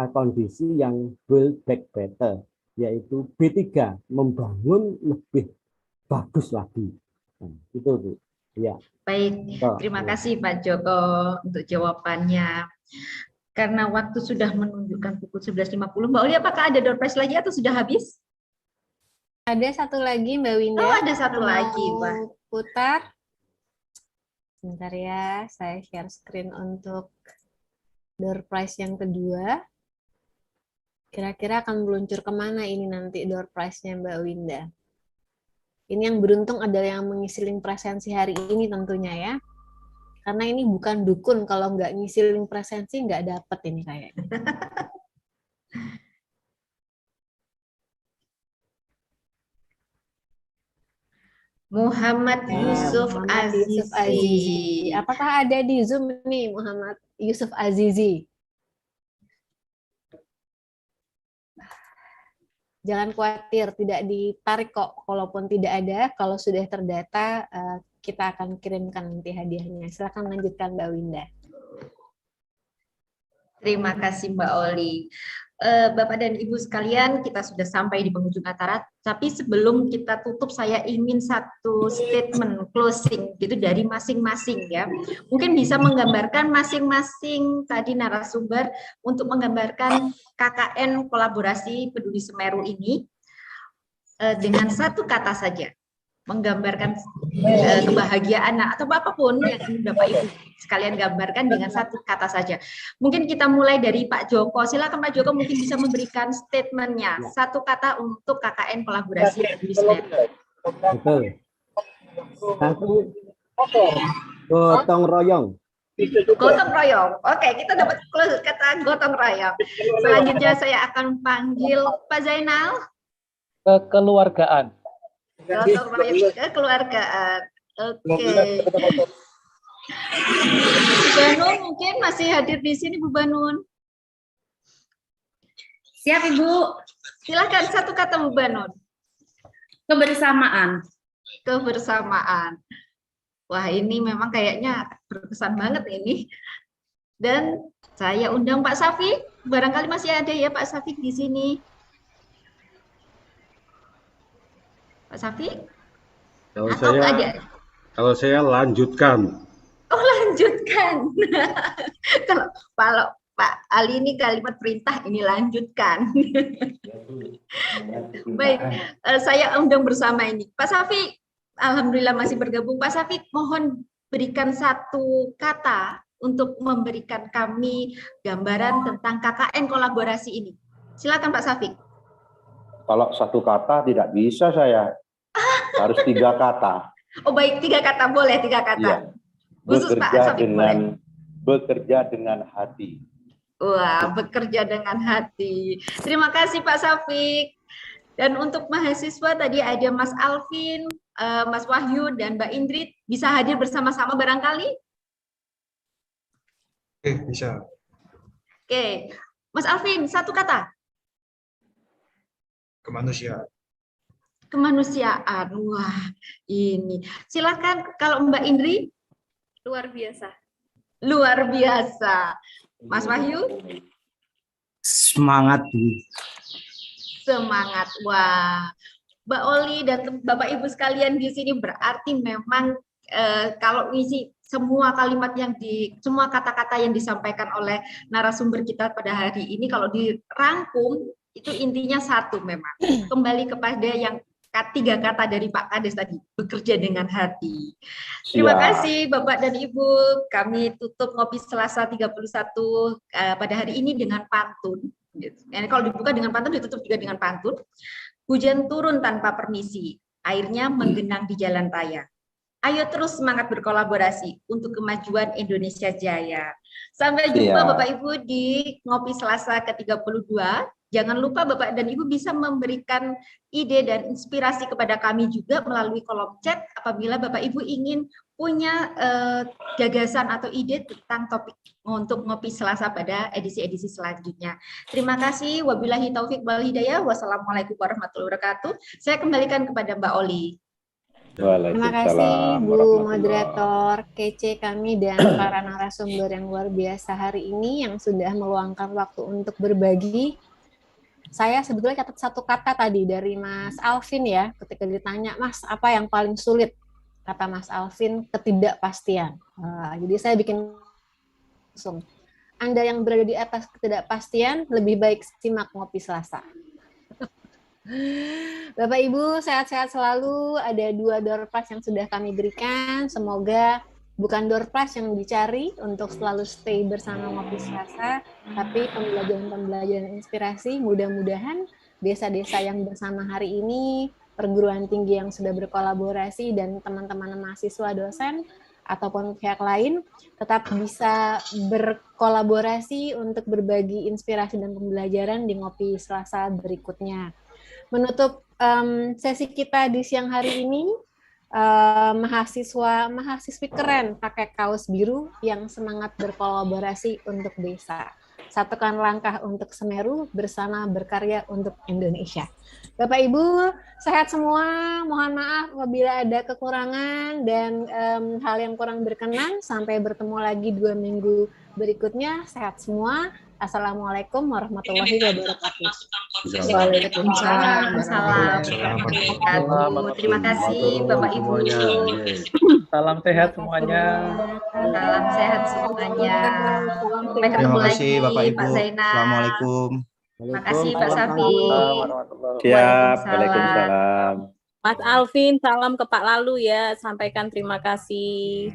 kondisi yang build back better. yaitu B3, membangun lebih bagus lagi. Nah, itu Bu. Ya. Baik, Oh, terima ya. kasih Pak Joko untuk jawabannya. Karena waktu sudah menunjukkan pukul 11.50, Mbak Oli, apakah ada door prize lagi atau sudah habis? Ada satu lagi Mbak Winda. Oh, ada satu Mau lagi, Pak. putar. Sebentar ya, saya share screen untuk door prize yang kedua. Kira-kira akan meluncur kemana ini nanti door prize-nya Mbak Winda? Ini yang beruntung adalah yang mengisi link presensi hari ini tentunya ya. Karena ini bukan dukun, kalau nggak ngisi link presensi nggak dapet ini kayaknya. Muhammad Yusuf Muhammad Yusuf Azizi. Azizi. Apakah ada di Zoom nih Muhammad Yusuf Azizi? Jangan khawatir, tidak ditarik kok. Kalaupun tidak ada, kalau sudah terdata, kita akan kirimkan nanti hadiahnya. Silakan lanjutkan Mbak Winda. Terima kasih Mbak Oli. Bapak dan Ibu sekalian, kita sudah sampai di penghujung acara. Tapi sebelum kita tutup, saya ingin satu statement closing gitu dari masing-masing ya. Mungkin bisa menggambarkan masing-masing tadi narasumber untuk menggambarkan KKN kolaborasi Peduli Semeru ini dengan satu kata saja. Menggambarkan kebahagiaan atau apapun yang Bapak Ibu sekalian gambarkan dengan satu kata saja. Mungkin kita mulai dari Pak Joko. Silakan Pak Joko, mungkin bisa memberikan statementnya satu kata untuk KKN kolaborasi Peduli Semeru. Betul. Satu, gotong royong. Gotong royong. Oke, kita dapat kata gotong royong. Selanjutnya saya akan panggil Pak Zainal. Kekeluargaan. Gotong royong kekeluargaan. Oke. Bu Banun mungkin masih hadir di sini, Bu Banun. Siap, Ibu. Silakan satu kata Bu Banun. Kebersamaan. Kebersamaan. Wah, ini memang kayaknya berkesan banget ini. Dan saya undang Pak Safi. Barangkali masih ada ya Pak Safi di sini. Pak Safi? Kalau saya lanjutkan. Oh, lanjutkan. Kalau Pak Ali ini kalimat perintah, ini lanjutkan. Baik, saya undang bersama ini. Pak Safi, alhamdulillah masih bergabung. Pak Safi, mohon berikan satu kata untuk memberikan kami gambaran tentang KKN kolaborasi ini. Silakan Pak Safi. Kalau satu kata tidak bisa saya, harus 3 kata. Oh baik, 3 kata boleh, 3 kata. Iya. Khusus Pak Safi boleh. Bekerja dengan hati. Wah, bekerja dengan hati. Terima kasih Pak Safik. Dan untuk mahasiswa tadi ada Mas Alvin, Mas Wahyu, dan Mbak Indrit. Bisa hadir bersama-sama barangkali? Oke, bisa. Oke, Mas Alvin, satu kata. Kemanusiaan. Kemanusiaan. Wah, ini. Silakan kalau Mbak Indri. Luar biasa. Luar biasa. Mas Wahyu? Semangat, Bu. Semangat. Wah. Mbak Oli dan Bapak Ibu sekalian di sini berarti memang kalau isi semua kalimat semua kata-kata yang disampaikan oleh narasumber kita pada hari ini kalau dirangkum itu intinya satu memang. Kembali kepada yang 3 kata dari Pak Kades tadi, bekerja dengan hati. Terima kasih Bapak dan Ibu. Kami tutup Ngopi Selasa 31 pada hari ini dengan pantun. Kalau dibuka dengan pantun, ditutup juga dengan pantun. Hujan turun tanpa permisi, airnya menggenang di jalan raya. Ayo terus semangat berkolaborasi untuk kemajuan Indonesia Jaya. Sampai jumpa Bapak Ibu di Ngopi Selasa ke-32. Jangan lupa Bapak dan Ibu bisa memberikan ide dan inspirasi kepada kami juga melalui kolom chat apabila Bapak Ibu ingin punya gagasan atau ide tentang topik untuk Ngopi Selasa pada edisi-edisi selanjutnya. Terima kasih. Wabillahi taufik wal hidayah. Wassalamualaikum warahmatullahi wabarakatuh. Saya kembalikan kepada Mbak Oli. Terima kasih Bu moderator kece kami dan para narasumber yang luar biasa hari ini yang sudah meluangkan waktu untuk berbagi. Saya sebetulnya catat satu kata tadi dari Mas Alvin ya, ketika ditanya, Mas, apa yang paling sulit? Kata Mas Alvin, ketidakpastian. Jadi saya bikin langsung. Anda yang berada di atas ketidakpastian, lebih baik simak Ngopi Selasa. Bapak Ibu sehat-sehat selalu. Ada 2 door prize yang sudah kami berikan. Semoga bukan door prize yang dicari untuk selalu stay bersama Ngopi Selasa, tapi pembelajaran inspirasi. Mudah-mudahan desa-desa yang bersama hari ini, perguruan tinggi yang sudah berkolaborasi, dan teman-teman mahasiswa, dosen, ataupun pihak lain tetap bisa berkolaborasi untuk berbagi inspirasi dan pembelajaran di Ngopi Selasa berikutnya. Menutup sesi kita di siang hari ini, mahasiswi keren pakai kaos biru yang semangat berkolaborasi untuk desa. Satukan langkah untuk Semeru, bersama berkarya untuk Indonesia. Bapak Ibu sehat semua. Mohon maaf apabila ada kekurangan dan hal yang kurang berkenan. Sampai bertemu lagi 2 minggu berikutnya. Sehat semua. Assalamualaikum warahmatullahi wabarakatuh. Waalaikumsalam. Terima kasih Bapak Ibu. Salam sehat semuanya. Salam sehat semuanya. Sampai ketemu Terima lagi kasih Bapak Ibu. Pak Zainal. Assalamualaikum. Terima kasih Pak Safi. Siap. Waalaikumsalam. Mas Alvin, salam ke Pak Lalu ya. Sampaikan terima kasih.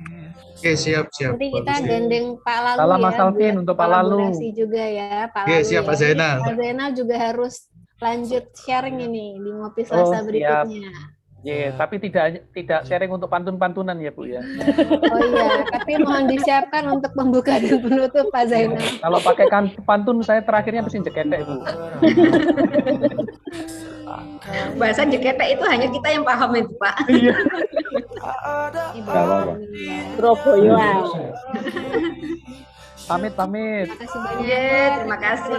Oke, siap. Nanti kita gandeng Pak Lalu Salam ya. Mas Alvin untuk Pak Lalu. Kolaborasi juga ya Pak Oke, Lalu. siap, ya. Pak Zainal. Pak Zainal juga harus lanjut sharing ini di Ngopi Oh, Selasa siap. berikutnya. Tapi tidak sharing untuk pantun-pantunan ya Bu ya. Oh iya, tapi mohon disiapkan untuk pembuka dan penutup Pak Zainal. Kalau pakai pantun saya terakhirnya mesti jeketek Bu. Bahasa jeketek itu hanya kita yang paham itu Pak. Iya. Surabaya. Pamit. Terima kasih banyak. Terima kasih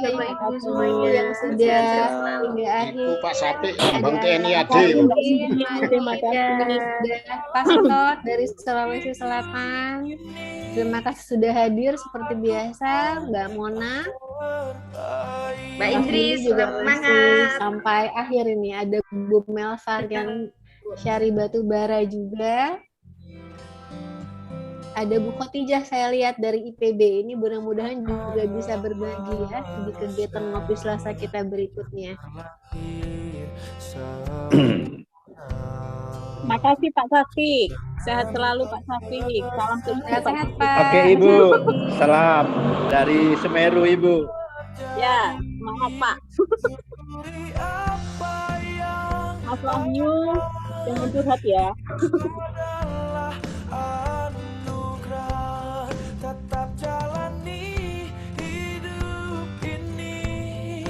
Bapak Ibu semuanya yang sudah hingga akhir. Pak Sapi, Bang TNI AD. Terima kasih Pak Setot dari Sulawesi Selatan. Terima kasih sudah hadir seperti biasa, Mbak Mona. Mbak Indri juga semangat. masih sampai akhir ini. Ada Bu Melva yang Syari Batubara juga. Ada Bu Khotijah saya lihat dari IPB. Ini mudah-mudahan juga bisa berbagi ya di kegiatan Ngopi Selasa kita berikutnya. Makasih Pak Safi. Sehat selalu Pak Safi. Salam sehat Pak. Oke Ibu, salam dari Semeru Ibu. Ya, semangat Pak. Mas Wahyu, jangan curhat ya.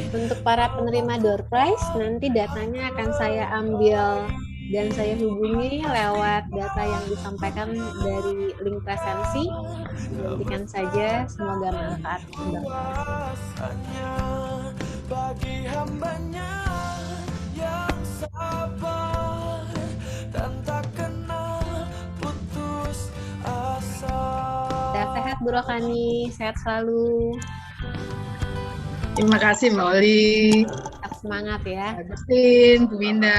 Untuk para penerima door prize, nanti datanya akan saya ambil dan saya hubungi lewat data yang disampaikan dari link presensi. Nantikan saja, semoga manfaat. Bagi hambanya yang sabar dan tak kenal putus asa. Sehat Bu Rohani, sehat selalu. Terima kasih Mbak Oli. Tetap semangat ya. Agustin, Bu Winda.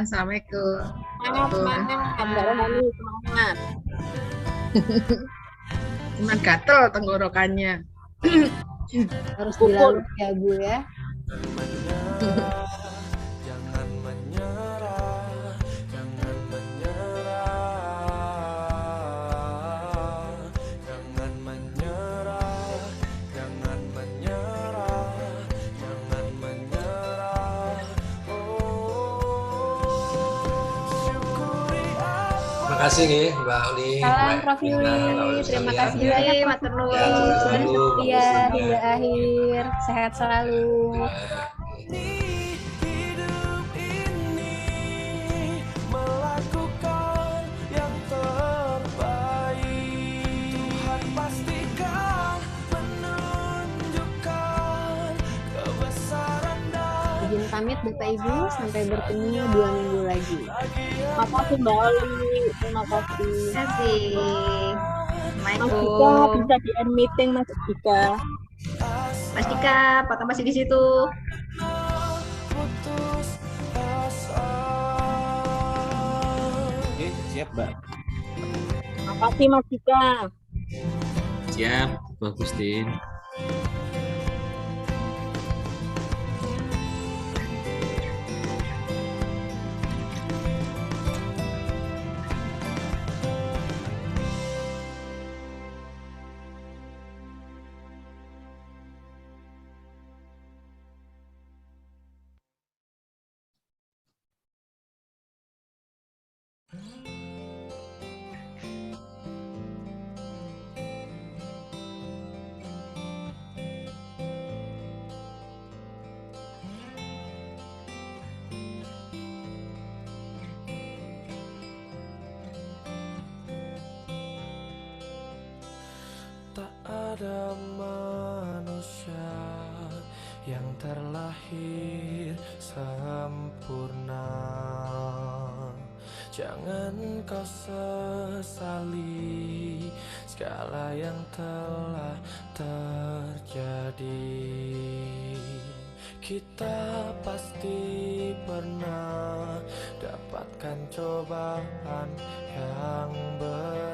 Assalamualaikum. Semangat. Cuman gatel tenggorokannya. Harus dilalui ya Bu ya. Jangan menyerah, jangan menyerah, jangan menyerah, jangan menyerah, jangan menyerah. Terima kasih nih Mbak Oli. Salam Prof Yuli. Terima kasih banyak Matur Nuwun sudah setia hingga akhir. Sehat selalu. Melakukan yang terbaik, Tuhan pastikan menunjukkan kebesaran dan Izin pamit Bapak Ibu, sampai bertemu 2 minggu lagi. Makasih Mbak Oli. Terima kasih. Terima kasih. Mas Dika bisa di end meeting Mas Dika. Mas Dika, apakah masih di situ? Siap, Mbak. Makasih Mas Dika. Siap, Bu Agustin. Tak ada manusia yang terlahir sempurna. Jangan kau sesali segala yang telah terjadi. Kita pasti pernah dapatkan cobaan yang berat.